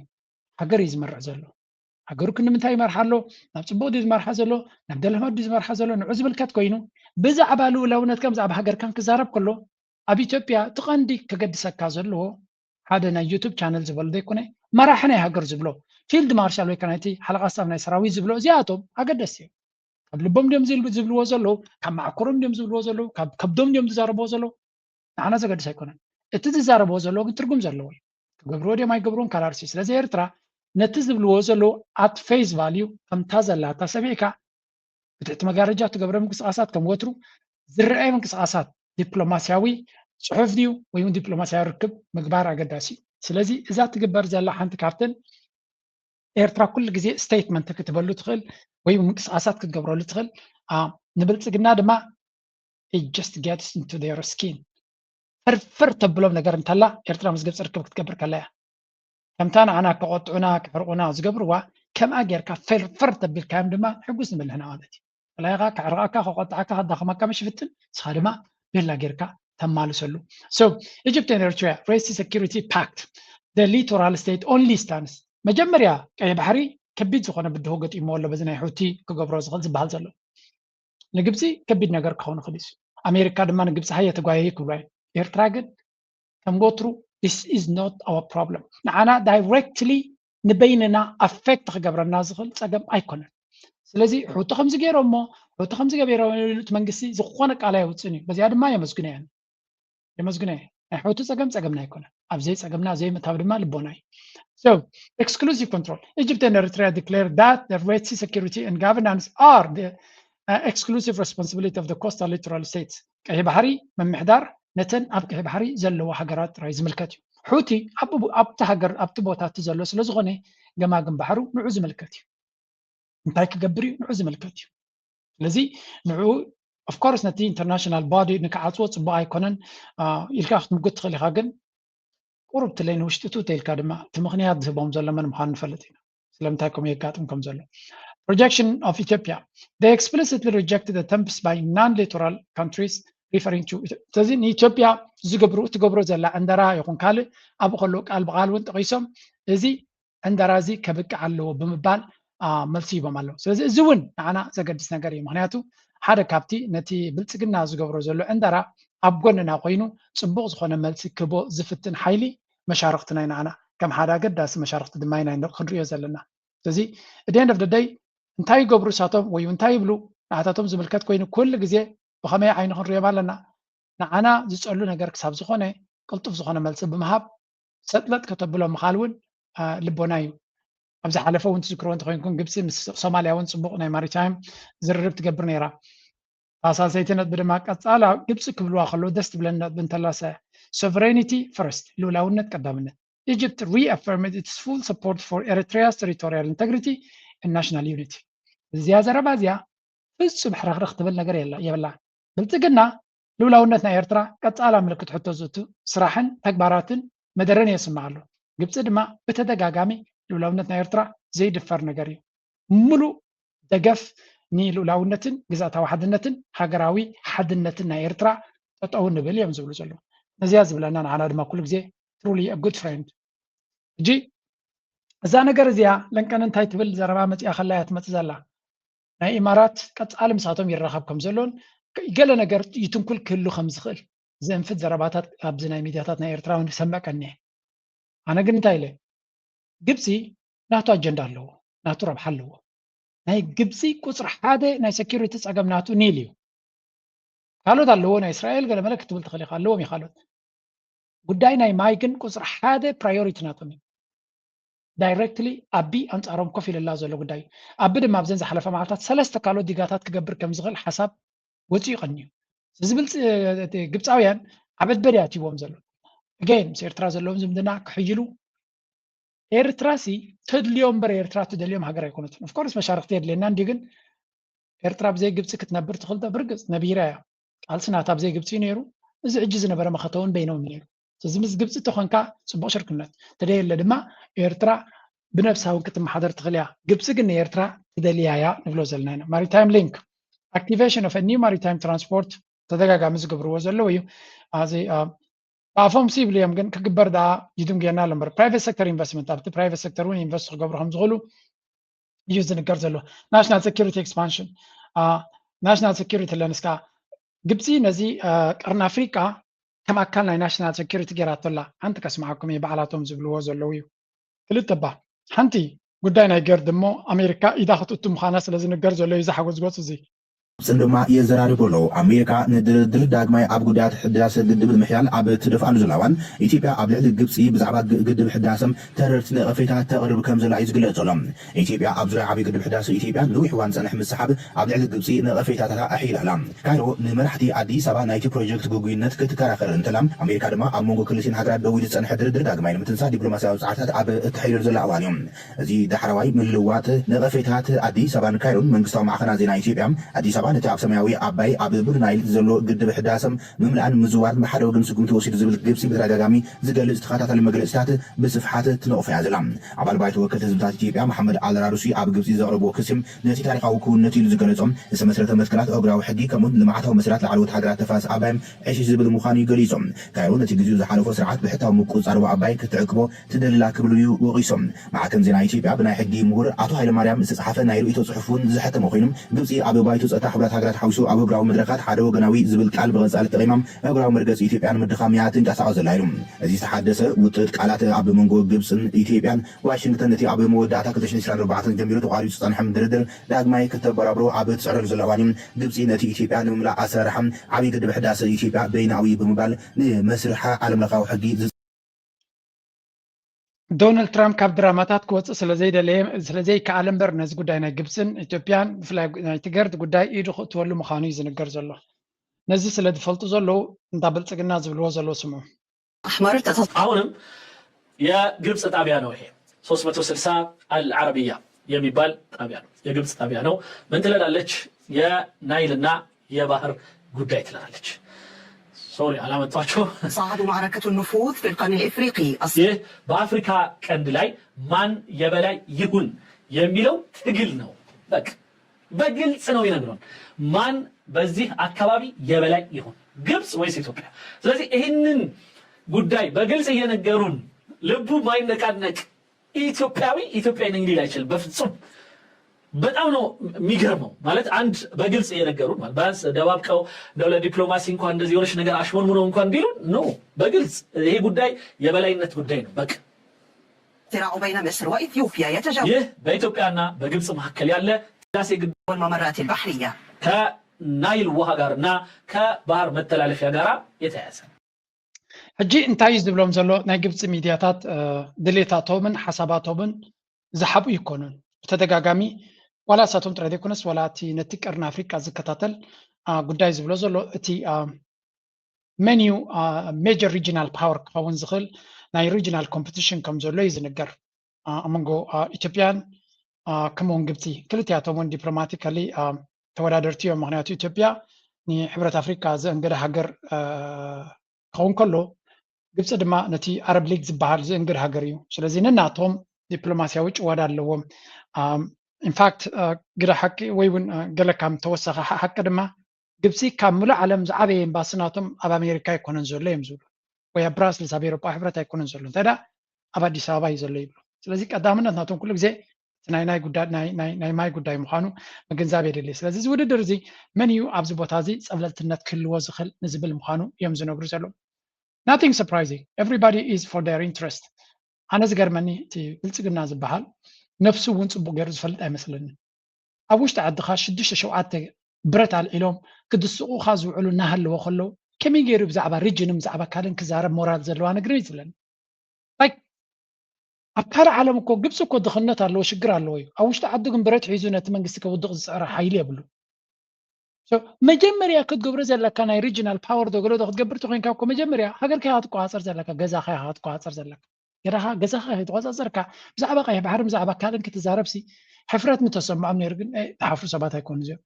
ሃገር እዩ ዝመርሕ ዘሎ ሃገሩ ክንምንታይ ይመርሓሎ ናብ ጽቡቕ ድዩ ዝመርሓ ዘሎ ናብ ደለማ ድዩ ዝመርሓ ዘሎ ንዑ ዝምልከት ኮይኑ ብዛዕባ ልኡላውነት ከም ዛዕባ ሃገርካን ክዛረብ ከሎ ኣብ ኢትዮጵያ ትቐንዲ ከገድሰካ ዘለዎ ሓደ ናይ ዩቱብ ቻነል ዝበሎ ዘይኮነ መራሒ ናይ ሃገር ዝብሎ ፊልድ ማርሻል ወይ ከዓ ናይቲ ሓለቓ ስታፍ ናይ ሰራዊት ዝብሎ እዚኣቶም ኣገደስቲ እዮም ካብ ልቦም ድዮም ዝብልዎ ዘለዉ ካብ ማዕኮሮም ድዮም ዝብልዎ ዘለዉ ካብ ከብዶም ድዮም ዝዛረብዎ ዘለዉ ንዓና ዘገድስ ኣይኮነን እቲ ዝዛረብዎ ዘለዎ ግን ትርጉም ዘለዎ እዩ ክገብርዎ ድዮም ኣይገብርዎን ካላርሲ ስለዚ ኤርትራ ነቲ ዝብልዎ ዘለዉ ኣት ፌስ ቫልዩ ከምታ ዘላታ ሰሚዕካ ብትሕቲ መጋረጃ ትገብረ ምንቅስቃሳት ከም ወትሩ ዝረአየ ምንቅስቃሳት ዲፕሎማስያዊ ጽሑፍ ድዩ ወይ እውን ዲፕሎማስያዊ ርክብ ምግባር ኣገዳሲ ስለዚ እዛ ትግበር ዘላ ሓንቲ ካብተን ኤርትራ ኩሉ ግዜ ስቴትመንት ክትበሉ ትኽእል ወይ ምንቅስቃሳት ክትገብረሉ ትኽእል ንብልፅግና ድማ it just gets into their skin ፍርፍር ተብሎም ነገር እንተላ ኤርትራ ምስ ግብፂ ርክብ ክትገብር ከላ እያ ከምታ ንዓና ከቆጥዑና ክሕርቁና ዝገብርዋ ከምኣ ጌርካ ፍርፍር ተቢልካዮም ድማ ሕጉስ ንብልህና ማለት እዩ ፈላይኻ ክዕርቃካ ከቆጥዓካ ከዳኸመካ መሽፍትን ንስኻ ድማ ቤላ ጌርካ ተማልሰሉ so Egypt and Eritrea raised the security pact the littoral state only stands መጀመርያ ቀይ ባሕሪ ከቢድ ዝኾነ ብድሆ ገጢሞ ኣሎ በዚ ናይ ሑቲ ክገብሮ ዝኽእል ዝበሃል ዘሎ ንግብፂ ከቢድ ነገር ክኸውን ይኽእል እዩ ኣሜሪካ ድማ ንግብፂ ሃየ ተጓየይ ክብሏ እዩ ኤርትራ ግን ከም ወትሩ this is not our problem ንዓና directly ንበይንና affect ክገብረና ዝኽእል ፀገም ኣይኮነን ስለዚ ሑቲ ከምዚ ገይሮሞ ሑቲ ከምዚ ገበሮ እቲ መንግስቲ ዝኾነ ቃል ኣይውፅን እዩ በዚኣ ድማ የመስግነ ናይ ሑቲ ፀገምና ኣይኮነን ኣብዘይ ፀገምና ዘይ ምታብ ድማ ልቦና እዩ So, exclusive control. Egypt and Eritrea declared that the Red Sea security and governance are the exclusive responsibility of the coastal littoral states. ቀይ ባሕሪ መምሕዳር ነተን ኣብ ቀይ ባሕሪ ዘለዎ ሃገራት ጥራይ ዝምልከት እዩ ሑቲ ኣብቲ ሃገር ኣብቲ ቦታ እቲ ዘሎ ስለ ዝኾነ ገማግም ባሕሩ ንዑ ዝምልከት እዩ እንታይ ክገብር እዩ ንዑ ዝምልከት እዩ ስለዚ ንዑ of course ነቲ ኢንተርናሽናል ባዲ ንክዓፅዎ ፅቡቅ ኣይኮነን ኢልካ ክትምጉት ትኽእል ኢኻ ግን ቁርብ ትለይን ውሽጢቱ ተይልካ ድማ እቲ ምክንያት ዝህቦም ዘሎ መን ምዃኑ ንፈልጥ ኢና ስለምንታይ ከም የጋጥም ከም ዘሎ projection of Ethiopia they explicitly rejected attempts by non-littoral countries referring to ስለዚ ንኢትዮጵያ ትገብሮ ዘላ ዕንደራ ይኹን ካልእ ኣብኡ ከሎ ቃል ብቃል እውን ጠቂሶም እዚ ዕንደራ እዚ ከብቅዕ ኣለዎ ብምባል መልሲ ሂቦም ኣለዉ ስለዚ እዚ እውን ንዓና ዘገድስ ነገር እዩ ምክንያቱ ሓደ ካብቲ ነቲ ብልፅግና ዝገብሮ ዘሎ ዕንደራ ኣብ ጎንና ኮይኑ ፅቡቅ ዝኾነ መልሲ ክቦ ዝፍትን ሓይሊ መሻርክትና ንዓና ከም ሓደ ኣገዳሲ መሻርክቲ ድማ ኢና ክንሪኦ ዘለና ስለዚ at the end of the day እንታይ ይገብሩ ሳቶም ወይ እንታይ ይብሉ ንዓታቶም ዝምልከት ኮይኑ ኩሉ ግዜ ብኸመይ ዓይኑ ክንሪኦም ኣለና ንዓና ዝፀሉ ነገር ክሳብ ዝኾነ ቅልጡፍ ዝኾነ መልሲ ብምሃብ ሰጥለጥ ከተብሎም ምኻል እውን ልቦና እዩ ኣብዚ ሓለፈ እውን ትዝክርዎ እንተኮይንኩም ግብፂ ምስ ሶማልያ እውን ፅቡቅ ናይ ማሪታይም ዝርርብ ትገብር ነይራ ታሳሰይቲ ነጥቢ ድማ ቀፃላ ግብፂ ክብልዋ ከሎ ደስ ትብለና ብንተላሰ sovereignty first ልኡላውነት ቀዳምነት Egypt reaffirmed its full support for Eritrea's territorial integrity and national unity እዚያ ዘረባ እዚያ ፍጹም ሕርኽርኽ ትብል ነገር የብላ ብልፅግና ልኡላውነት ናይ ኤርትራ ቀፃላ ምልክት ሕቶ ዝእቱ ስራሕን ተግባራትን መደረን የስምዓሉ ግብፂ ድማ ብተደጋጋሚ ልኡላውነት ናይ ኤርትራ ዘይድፈር ነገር እዩ ሙሉእ ደገፍ ንልኡላውነትን ግዛእታዊ ሓድነትን ሃገራዊ ሓድነትን ናይ ኤርትራ ጠጠው ንብል እዮም ዝብሉ ዘለዉ ነዚያ ዝብለና ንዓና ድማ ኩሉ ግዜ truly a good friend እጂ እዛ ነገር እዚኣ ለንቀን እንታይ ትብል ዘረባ መፅያ ከላ እያ ትመፅእ ዘላ ናይ ኢማራት ቀፃሊ ምሳቶም ይራኸብ ከም ዘሎን ገለ ነገር ይትንኩል ክህሉ ከም ዝኽእል ዘንፍት ዘረባታት ኣብዚ ናይ ሚድያታት ናይ ኤርትራ ሰመቀኒ ኣነ ግን እንታይ ኢለ ግብፂ ናቱ ኣጀንዳ ኣለዎ ናቱ ረብሓ ኣለዎ ናይ ግብፂ ቁፅሪ ሓደ ናይ ሴኪሪቲ ፀገም ናቱ ኒል እዩ ካልኦት ኣለዎ ናይ እስራኤል ገለ መለ ክትብል ትኽእል ኢኻ ኣለዎም እዩ ካልኦት ጉዳይ ናይ ማይ ግን ቁፅሪ ሓደ ፕራዮሪቲ ናቶም እዩ ዳይሬክትሊ ኣቢ ኣንፃሮም ኮፍ ኢልላ ዘሎ ጉዳይ ኣቢ ድማ ኣብዘን ዝሓለፈ መዓልታት ሰለስተ ካልኦት ዲጋታት ክገብር ከም ዝኽእል ሓሳብ ወፂኡ ይቐኒ እዩ ዝብል ግብፃውያን ዓበድበድ እያ ትሂቦም ዘሎ again ምስ ኤርትራ ዘለዎም ዝምድና ክሕይሉ ኤርትራሲ ተድልዮም በር ኤርትራ ትደልዮም ሃገር ኣይኮነትን ኦፍኮርስ መሻርክቲ የድልየና እንዲ ግን ኤርትራ ብዘይ ግብፂ ክትነብር ትኽእል ብርግፅ ነቢራ እያ ቃልሲ ናታ ብዘይ ግብፂ ነይሩ እዚ ሕጂ ዝነበረ መኸተውን በይኖም ነይሩ ስለዚ ምስ ግብፂ ተኾንካ ፅቡቅ ሽርክነት ተደየለ ድማ ኤርትራ ብነብሳውን ክትመሓደር ትኽእል እያ ግብፂ ግን ንኤርትራ ትደልያ እያ ንብሎ ዘለና ኢና ማሪታይም ሊንክ activation of a new maritime transport ተደጋጋሚ ዝገብርዎ ዘለዎ እዩ ኣዚ ኣፎም ሲብል እዮም ግን ክግበር ዳ ይድም ጌርና ኣሎ እምበር ፕራይቬት ሴክተር ኢንቨስትመንት ኣብቲ ፕራይቬት ሴክተር እውን ኢንቨስት ክገብሩ ከም ዝኽእሉ እዩ ዝንገር ዘሎ ናሽናል ሴኩሪቲ ኤክስፓንሽን ናሽናል ሴኩሪቲ ለንስካ ግብፂ ነዚ ቀርኒ ኣፍሪቃ ከም ኣካል ናይ ናሽናል ሴኩሪቲ ጌራቶላ ሓንቲ ከስማዓኩም በዓላቶም ዝብልዎ ዘለዉ እዩ ክልተ ባ ሓንቲ ጉዳይ ናይ ገርድ እሞ ኣሜሪካ ኢዳ ክትእቱ ምዃና ስለ ዝንገር ዘሎ እዩ ዝሓጎስ ገፁ እዚ ጽንደማ የዘራርብ ኣሎ ኣሜሪካ ንድርድር ዳግማይ ኣብ ጉዳያት ሕዳስ ግድብ ምሕያል ኣብ ትደፍኣሉ ዘለዋን ኢትዮጵያ ኣብ ልዕሊ ግብፂ ብዛዕባ ግድብ ሕዳስም ተረርቲ ነቐፌታት ተቕርብ ከም ዘላ እዩ ዝግለጽ ዘሎ ኢትዮጵያ ኣብ ዙርያ ዓብዪ ግድብ ሕዳስ ኢትዮጵያ ንዊሕ እዋን ፀንሕ ምስሓብ ኣብ ልዕሊ ግብፂ ነቐፌታታ ኣሒላ ኣላ ካይሮ ንመራሕቲ ኣዲስ ኣበባ ናይቲ ፕሮጀክት ጉጉይነት ክትከራኸር እንተላ ኣሜሪካ ድማ ኣብ መንጎ ክልቲን ሃገራት ደው ኢሉ ዝፀንሐ ድርድር ዳግማይ ንምትንሳእ ዲፕሎማስያዊ ፃዕርታት ኣብ እተሓይሉ ዘላ እዋን እዮም እዚ ዳሕራዋይ ምልውዋጥ ነቐፌታት ኣዲስ ኣበባን ካይሮን መንግስታዊ ማዕኸና ዜና ኢትዮጵያ ኣዲስ ኣበባ ነቲ ኣብ ሰማያዊ ኣባይ ኣብ ብር ናይል ዘሎ ግድብ ሕዳስም ምምላእን ምዝዋር ብሓደ ወገን ስጉምቲ ወሲዱ ዝብል ግብፂ ብተደጋጋሚ ዝገልጽ ተኸታታሊ መግለፂታት ብስፍሓት ትነቕፎ እያ ዘላ ኣባል ባይቶ ወከልቲ ህዝብታት ኢትዮጵያ መሓመድ አልራሩሲ ኣብ ግብፂ ዘቕረብዎ ክስም ነቲ ታሪካዊ ክውንነት ኢሉ ዝገለጾም ዝተመስረተ መትከላት እግራዊ ሕጊ ከምኡን ልምዓታዊ መስራት ላዕለዎት ሃገራት ተፋሰስ ኣባይም ዕሽሽ ዝብል ምዃኑ ገሊፆም ካይሮ ነቲ ግዜኡ ዝሓለፎ ስርዓት ብሕታዊ ምቁፅፃር ኣባይ ክትዕቅቦ ትደልላ ክብሉ እዩ ወቂሶም ማዕከን ዜና ኢትዮጵያ ብናይ ሕጊ ምሁር ኣቶ ሃይለማርያም ዝተፅሓፈ ናይ ርእቶ ፅሑፉን ዝሕተመ ኮይኖም ግብፂ ኣብ ባይቶ ፀጥታ ሕብረት ሃገራት ሓዊሱ ኣብ እግራዊ መድረካት ሓደ ወገናዊ ዝብል ቃል ብቐፃሊ ተቐይሞም እግራዊ መርገፂ ኢትዮጵያን ምድኻም እያ ትንቀሳቐስ ዘላ ኢሉ እዚ ዝተሓደሰ ውጥጥ ቃላት ኣብ መንጎ ግብፅን ኢትዮጵያን ዋሽንግተን ነቲ ኣብ መወዳእታ 2024 ጀሚሩ ተቋሪፁ ዝፀንሐ ድርድር ዳግማይ ከተበራብሮ ኣብ ትፅዕረሉ ዘላ እዋን እዩ ግብፂ ነቲ ኢትዮጵያ ንምምላእ ኣሰራርሓ ዓብዪ ግድብ ሕዳስ ኢትዮጵያ በይናዊ ብምባል ንመስርሓ ዓለምለኻዊ ሕጊ ዶናልድ ትራምፕ ካብ ድራማታት ክወፅእ ስለዘይከኣለ እምበር ነዚ ጉዳይ ናይ ግብፅን ኢትዮጵያን ብፍላይ ናይቲ ገርድ ጉዳይ ኢዱ ክእትወሉ ምዃኑ እዩ ዝንገር ዘሎ ነዚ ስለ ዝፈልጡ ዘለዉ እንታ ብልፅግና ዝብልዎ ዘለዎ ስሙ አሁንም የግብፅ ጣቢያ ነው ይሄ 360 አልዓረቢያ የሚባል ጣቢያ ነው የግብፅ ጣቢያ ነው ምን ትላለች የናይልና የባህር ጉዳይ ትላለች سوري على متواتشو صعد معركة النفوذ في القرن الإفريقي يه بأفريقيا كندلاي مان يبلاي يهون يميلو تقل نو بق بقل سنو ينقرون مان بزيه أكبابي يبلاي يهون قبس ويس إثيوبيا ስለዚህ ይሄንን ጉዳይ በግልጽ እየነገሩን ልቡ ማይነቃነቅ ኢትዮጵያዊ ነኝ ሊል አይችልም በፍጹም በጣም ነው የሚገርመው ማለት አንድ በግልጽ እየነገሩን ማለት ባንስ ደባብቀው ለዲፕሎማሲ እንኳን እንደዚህ የሆነች ነገር አሽሞንሙነው እንኳን ቢሉ ኖ በግልጽ ይሄ ጉዳይ የበላይነት ጉዳይ ነው በቃ صراع بين مصر وإثيوبيا يتجاوز ይህ በኢትዮጵያና በግብጽ መካከል ያለ ዳሴ ግድብ والممرات البحرية ከናይል ውሃ ጋርና ከባህር መተላለፊያ ጋር የተያያዘ ሕጂ እንታይ ዝብሎም ዘሎ ናይ ግብጽ ሚድያታት ድሌታቶምን ሓሳባቶምን ዝሓቡ ይኮኑን ተደጋጋሚ ዋላ ሳቶም ጥራይ ዘይኮነስ ዋላ እቲ ነቲ ቀርኒ ኣፍሪቃ ዝከታተል ጉዳይ ዝብሎ ዘሎ እቲ ሜኒዩ ሜጀር ሪጅናል ፓወር ክኸውን ዝኽእል ናይ ሪጅናል ኮምፒቲሽን ከም ዘሎ እዩ ዝንገር ኣብ መንጎ ኢትዮጵያን ከምኡውን ግብፂ ክልቲኣቶም እውን ዲፕሎማቲካሊ ተወዳደርቲ እዮም ምክንያቱ ኢትዮጵያ ንሕብረት ኣፍሪካ ዘእንገደ ሃገር ክኸውን ከሎ ግብፂ ድማ ነቲ ኣረብ ሊግ ዝበሃል ዘእንገደ ሃገር እዩ ስለዚ ነናቶም ዲፕሎማስያዊ ጭዋዳ ኣለዎም ኢንፋክት ግዳ ሓቂ ወይ እውን ገለ ከም ተወሰኸ ሓቂ ድማ ግብፂ ካብ ሙሉእ ዓለም ዝዓበየ ኤምባሲናቶም ኣብ ኣሜሪካ ኣይኮነን ዘሎ እዮም ዝብሉ ወይ ኣብ ብራስልስ ኣብ ኤሮጳ ሕብረት ኣይኮነን ዘሎ እንታይ ዳ ኣብ ኣዲስ ኣበባ እዩ ዘሎ ይብሉ ስለዚ ቀዳምነት ናቶም ኩሉ ግዜ ናይ ማይ ጉዳይ ምዃኑ ምግንዛብ የድልየ ስለዚ እዚ ውድድር እዚ መን እዩ ኣብዚ ቦታ እዚ ፀብለልትነት ክህልዎ ዝኽእል ንዝብል ምዃኑ እዮም ዝነግሩ ዘሎ nothing surprising everybody is for their interest ኣነ ዝገርመኒ እቲ ብልፅግና ዝበሃል ነፍሱ እውን ፅቡቅ ገይሩ ዝፈልጥ ኣይመስለኒን ኣብ ውሽጢ ዓድኻ 6-7 ብረት ኣልዒሎም ክድስቑኻ ዝውዕሉ እናሃለዎ ከለዉ ከመይ ገይሩ ብዛዕባ ሪጅንን ብዛዕባ ካልእን ክዛረብ ሞራል ዘለዋ ነገር ይዝብለኒ ኣብ ካልእ ዓለም እኮ ግብፂ እኮ ድኽነት ኣለዎ ሽግር ኣለዎ እዩ ኣብ ውሽጢ ዓዲ ግን ብረት ሒዙ ነቲ መንግስቲ ከውድቕ ዝፅዕረ ሓይሊ የብሉ መጀመርያ ክትገብሮ ዘለካ ናይ ሪጅናል ፓወር ደገለዶ ክትገብር ኮንካ እኮ መጀመርያ ሃገርካ ኢኻ ትቆፃፀር ዘለካ ገዛኻ ኢኻ ትቆፃፀር ዘለካ ገዛኻ ክትቆፃፀርካ ብዛዕባ ቀይሕ ባሕሪ ብዛዕባ ካልእን ክትዛረብሲ ሕፍረት ምተሰምዖም ነይሩ ግን ተሓፍሩ ሰባት ኣይኮኑ እዚኦም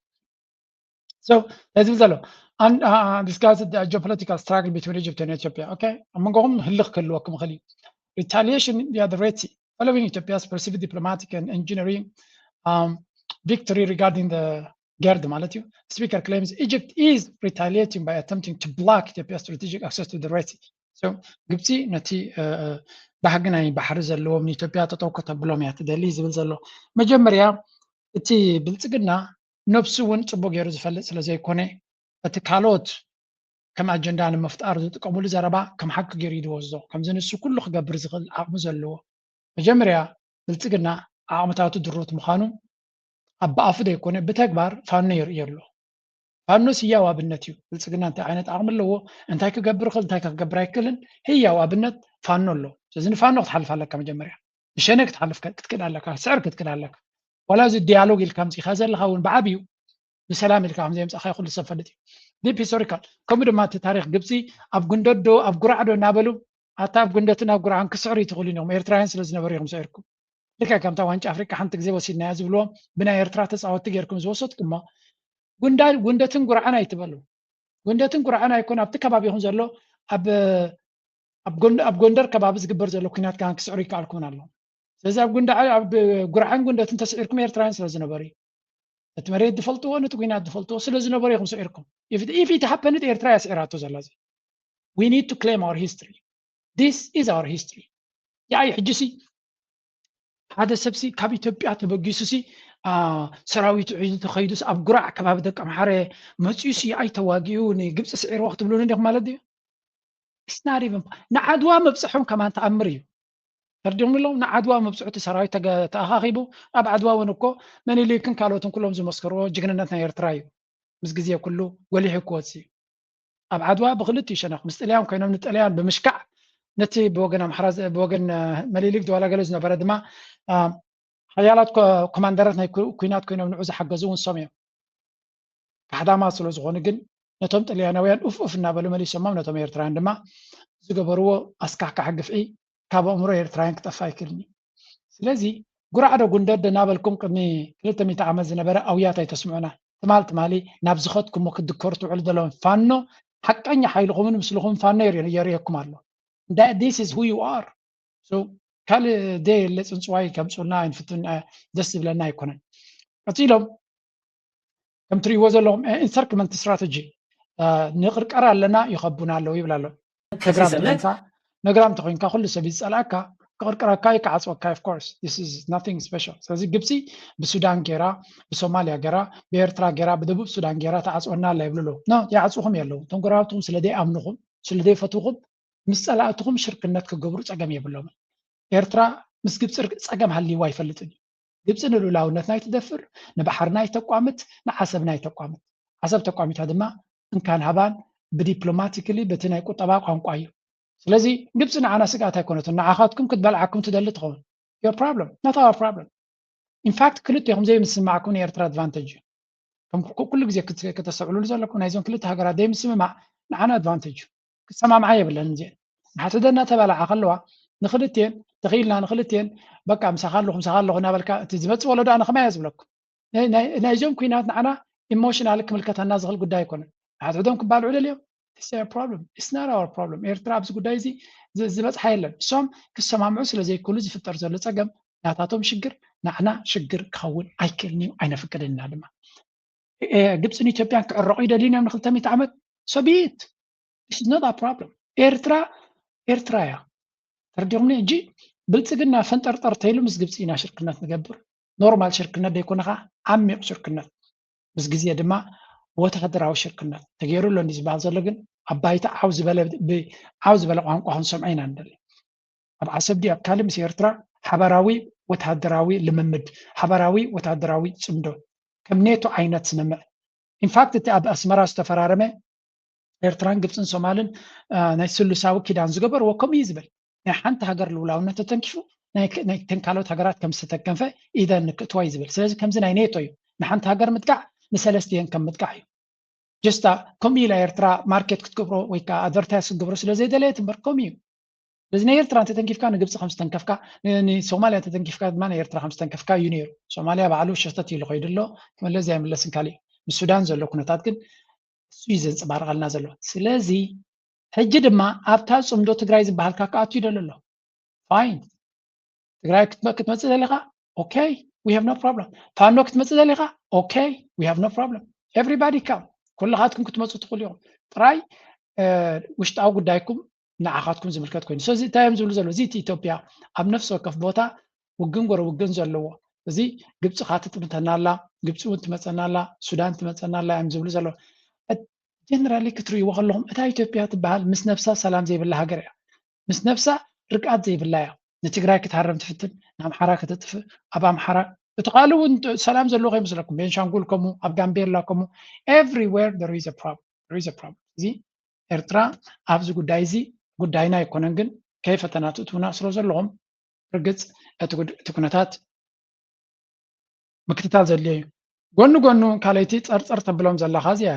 so እዚ ዘሎ discuss the geopolitical struggle between Egypt and Ethiopia okay amongom ህልኽ ክህልወኩም ክእል retaliation via the Red Sea following Ethiopia's perceived diplomatic and engineering victory regarding the GERD ማለት እዩ speaker claims Egypt is retaliating by attempting to block Ethiopia's strategic access to the Red Sea so ግብፂ ነቲ ባህጊ ናይ ባሕሪ ዘለዎም ንኢትዮጵያ ተጠውከ ተብሎም እያ ትደሊ ዝብል ዘሎ መጀመርያ እቲ ብልጽግና ነፍሱ እውን ጽቡቅ ገይሩ ዝፈልጥ ስለ ዘይኮነ እቲ ካልኦት ከም ኣጀንዳ ንምፍጣር ዝጥቀሙሉ ዘረባ ከም ሓቂ ገይሩ ይወስዶ ከምዚ ንሱ ኩሉ ክገብር ዝኽእል ዓቕሚ ዘለዎ መጀመርያ ብልጽግና ዓቕምታቱ ድሩት ምዃኑ ኣብ በኣፉ ዘይኮነ ብተግባር ፋኖ የርኢ ኣሎ ፋኖ ህያው ኣብነት እዩ ብልጽግና እንታይ ዓይነት ዓቕሚ ኣለዎ እንታይ ክገብር ይኽእል እንታይ ክገብር ኣይክእልን ህያው ኣብነት ፋኖ ኣሎ ስለዚ ንፋኖ ክትሓልፍ ኣለካ መጀመርያ ብሸነ ክትሓልፍ ክትክእል ኣለካ ስዕር ክትክእል ኣለካ ዋላ እዚ ዲያሎግ ኢልካ ምፅኢኻ ዘለኻ እውን ብዓብዩ ብሰላም ኢልካ ከምዘይ ምፅእኻ ኩሉ ሰብ ፈልጥ እዩ ዲፕ ሂስቶሪካል ከምኡ ድማ እቲ ታሪክ ግብፂ ኣብ ጉንደዶ ኣብ ጉራዕዶ እናበሉ ኣታ ኣብ ጉንደትን ኣብ ጉራዕን ክስዕሩ ይትኽእሉ እዮም ኤርትራውያን ስለ ዝነበሩ ኢኹም ስዒርኩም ልክዕ ከምታ ዋንጫ ኣፍሪካ ሓንቲ ግዜ ወሲድናያ ዝብልዎም ብናይ ኤርትራ ተፃወቲ ጌርኩም ዝወሰድኩሞ ጉንደትን ጉርዓን ኣይትበሉ ጉንደትን ጉርዓን ኣይኮን ኣብቲ ከባቢኹም ዘሎ ኣብ ጎንደር ከባቢ ዝግበር ዘሎ ኩናት ካን ክስዕሩ ይከኣልኩምን ኣሎ ስለዚ ኣብ ጉርዓን ጉንደትን ተስዒርኩም ኤርትራውያን ስለ ዝነበሩ እዩ እቲ መሬት ዝፈልጥዎ ነቲ ኩናት ዝፈልጥዎ ስለ ዝነበሩ ኢኹም ስዒርኩም if it happened ኤርትራ ያስዒራቶ ዘላ እዚ we need to claim our history this is our history ያይ ሕጅሲ ሓደ ሰብሲ ካብ ኢትዮጵያ ተበጊሱሲ ሰራዊቱ ሒዙ ተኸይዱስ ኣብ ጉራዕ ከባቢ ደቂ ኣምሓረ መፅዩሲ ኣይተዋጊኡ ንግብፂ ስዒርዎ ክትብሉን እንዲኹም ማለት እዩ እስናሪብም ንዓድዋ መብፅሖም ከማን ተኣምር እዩ ተርዲሙሎም ንዓድዋ መብፅሑቲ ሰራዊት ተኣኻኺቡ ኣብ ዓድዋ እውን እኮ መኒሊክን ካልኦትን ኩሎም ዝመስከርዎ ጅግንነት ናይ ኤርትራ እዩ ምስ ግዜ ኩሉ ጎሊሑ ክወፅእ እዩ ኣብ ዓድዋ ብክልቲኡ ሸነኽ ምስ ጣልያን ኮይኖም ንጣልያን ብምሽካዕ ነቲ ብወገን ኣምሓራ ብወገን መኒሊክ ዝዋላገለ ዝነበረ ድማ ሓያላት ኮማንደራት ናይ ኩናት ኮይኖም ንዑ ዝሓገዙ እውን ሶም እዮም ካሕዳማ ስለ ዝኾኑ ግን ነቶም ጣልያናውያን ኡፍ እናበሉ መሊሶሞም ነቶም ኤርትራውያን ድማ ዝገበርዎ ኣስካሕካሕ ግፍዒ ካብ ኣእምሮ ኤርትራውያን ክጠፋ ኣይክእልን እዩ ስለዚ ጉራዕዶ ጉንደዶ እናበልኩም ቅድሚ 200 ዓመት ዝነበረ ኣውያት ኣይተስምዑና ትማሊ ናብ ዝኸትኩሞ ክድከሩ ትውዕሉ ዘለዎም ፋኖ ሓቀኛ ሓይልኹምን ምስልኹም ፋኖ የርእየኩም ኣሎ this is who you are so ካልእ ለፅንፅዋይ ከምፁልና ኣይንፍትን ደስ ዝብለና ኣይኮነን ቀፂሎም ከም ትሪእዎ ዘለኹም ኢንሰርክመንት ስትራቴጂ ንቕርቀር ኣለና ይኸቡና ኣለዉ ይብል ኣሎ ነግራም ተኮይንካ ኩሉ ሰብ ይፀልአካ ክቕርቅረካ ይከዓፅወካ of course this is nothing special ስለዚ ግብፂ ብሱዳን ጌራ ብሶማልያ ጌራ ብኤርትራ ጌራ ብደቡብ ሱዳን ጌራ ተዓፅወና ኣላ ይብሉ ኖ ይዓፅኹም የለዉ እቶም ጎረባብትኩም ስለዘይኣምንኹም ስለዘይፈትውኹም ምስ ፀላእትኩም ሽርክነት ክገብሩ ፀገም የብሎም ኤርትራ ምስ ግብፂ ፀገም ሃልይዋ ኣይፈልጥን እዩ ግብፂ ንሉላውነት ናይ ትደፍር ንባሕር ናይ ተቋምት ንዓሰብ ናይ ተቋምት ዓሰብ ተቋሚታ ድማ እንካን ሃባን ብዲፕሎማቲክሊ በቲ ናይ ቁጠባ ቋንቋ እዩ ስለዚ ግብፂ ንዓና ስጋት ኣይኮነትን ንዓኻትኩም ክትበልዓኩም ትደሊ ትኸውን your problem not our problem in fact ክልቲኹም ዘይምስማዕኩም ንኤርትራ ኣድቫንቴጅ እዩ ከም ኩሉ ግዜ ከተሰብዕሉሉ ዘለኩም ናይዞም ክልተ ሃገራት ዘይምስምማዕ ንዓና ኣድቫንቴጅ እዩ ክሰማምዓ የብለን እዚአን ንሓትደና ተበላዓ ከለዋ ንክልትየን ተኺልና ንክልትየን በቃ ምሳኻ ኣለኹ እናበልካ እቲ ዝመፅእ ወለዶ ኣነ ከመይ ዝብለኩም ናይዞም ኩናት ንዓና ኢሞሽናል ክምልከተና ዝኽእል ጉዳይ ኣይኮነን ንሓትዕዶም ክባልዑ ደልዮም It's their problem. It's not our problem. ኤርትራ ኣብዚ ጉዳይ እዚ ዝበፅሓ የለን እሶም ክሰማምዑ ስለዘይክእሉ ዝፍጠር ዘሎ ፀገም ናታቶም ሽግር ንዓና ሽግር ክኸውን ኣይክእልን እዩ ኣይነፍቅድና ድማ ግብፅን ኢትዮጵያን ክዕረቑ ይደልዩን እዮም ን200 ዓመት so be it. This is not our problem. ኤርትራ እያ ተርዲኹምኒ እንጂ ብልፅግና ፈንጠርጠር ተይሉ ምስ ግብፂ ኢና ሽርክነት ንገብር ኖርማል ሽርክነት ደይኮነኻ ዓሚቕ ሽርክነት ምስ ግዜ ድማ ወተሃደራዊ ሽርክነት ተገይሩሎ እንዲ ዝበሃል ዘሎ ግን ኣብ ባይታ ዓው ዝበለ ቋንቋ ክንሰምዖ ኢና ንደሊ ኣብ ዓሰብ ዲ ኣብ ካልእ ምስ ኤርትራ ሓበራዊ ወተሃደራዊ ልምምድ ሓበራዊ ወተሃደራዊ ፅምዶ ከም ኔቶ ዓይነት ስምምዕ ኢንፋክት እቲ ኣብ ኣስመራ ዝተፈራረመ ኤርትራን ግብፅን ሶማልን ናይ ስሉሳዊ ኪዳን ዝገበርዎ ከምኡ እዩ ዝብል ናይ ሓንቲ ሃገር ልውላውነት ተተንኪፉ ናይ ካልኦት ሃገራት ከም ዝተከንፈ ኢደን ንክእትዋ እዩ ዝብል ስለዚ ከምዚ ናይ ኔቶ እዩ ንሓንቲ ሃገር ምጥቃዕ ንሰለስቲአን ከም ምጥቃዕ እዩ ጀስታ ከምኡ ኢላ ኤርትራ ማርኬት ክትገብሮ ወይ ከዓ ኣድቨርታይዝ ክትገብሮ ስለዘይደለየት እምበር ከምኡ እዩ ስለዚ ናይ ኤርትራ እንተተንኪፍካ ንግብፂ ከም ዝተንከፍካ ንሶማልያ እንተተንኪፍካ ድማ ናይ ኤርትራ ከም ዝተንከፍካ እዩ ነይሩ ሶማልያ ባዕሉ ሸተት ኢሉ ከይዱ ኣሎ ክመለስ ዘይምለስን ካሊእ ምስ ሱዳን ዘሎ ኩነታት ግን እሱ እዩ ዘንፀባርቐልና ዘሎ ስለዚ ሕጂ ድማ ኣብታ ፅምዶ ትግራይ ዝበሃልካ ከኣቱ ይደሎ ኣሎ ፋይን ትግራይ ክትመፅእ ዘለኻ ኦኬ we have no problem ፋኖ ክትመፅእ ዘለኻ ኦኬ we have no problem everybody come ኩላኻትኩም ክትመፅእ ትኽእሉ ኢኹም ጥራይ ውሽጣዊ ጉዳይኩም ንዓኻትኩም ዝምልከት ኮይኑ ስለዚ እንታይ እዮም ዝብሉ ዘሎ እዚ እቲ ኢትዮጵያ ኣብ ነፍሲ ወከፍ ቦታ ውግን ጎረ ውግን ዘለዎ زي جبت خاطر تمتنالا جبت وانت متنالا سودان تمتنالا ام زبل زلو جنرالي كتري وخلهم اتا ايثيوبيا تبعال مس نفسها سلام زي بالله هاجر مس نفسها رقات زي بالله نتግራይ كتحرم تفتن نام حرا كتطف ابام حرا تقالوا سلام زلو غير مسلكم بين شانغول كمو اب غامبيلا كمو everywhere there is a problem زي ኤርትራ ኣብዚ ጉዳይ እዚ ጉዳይና ይኮነን ግን ከይፈተናቱ ትውና ስለ ዘለዎም ርግጽ እቲ ኩነታት ምክትታል ዘድልዮ እዩ ጎኑ ካልይቲ ፀርፀር ተብሎም ዘለኻ እዚያ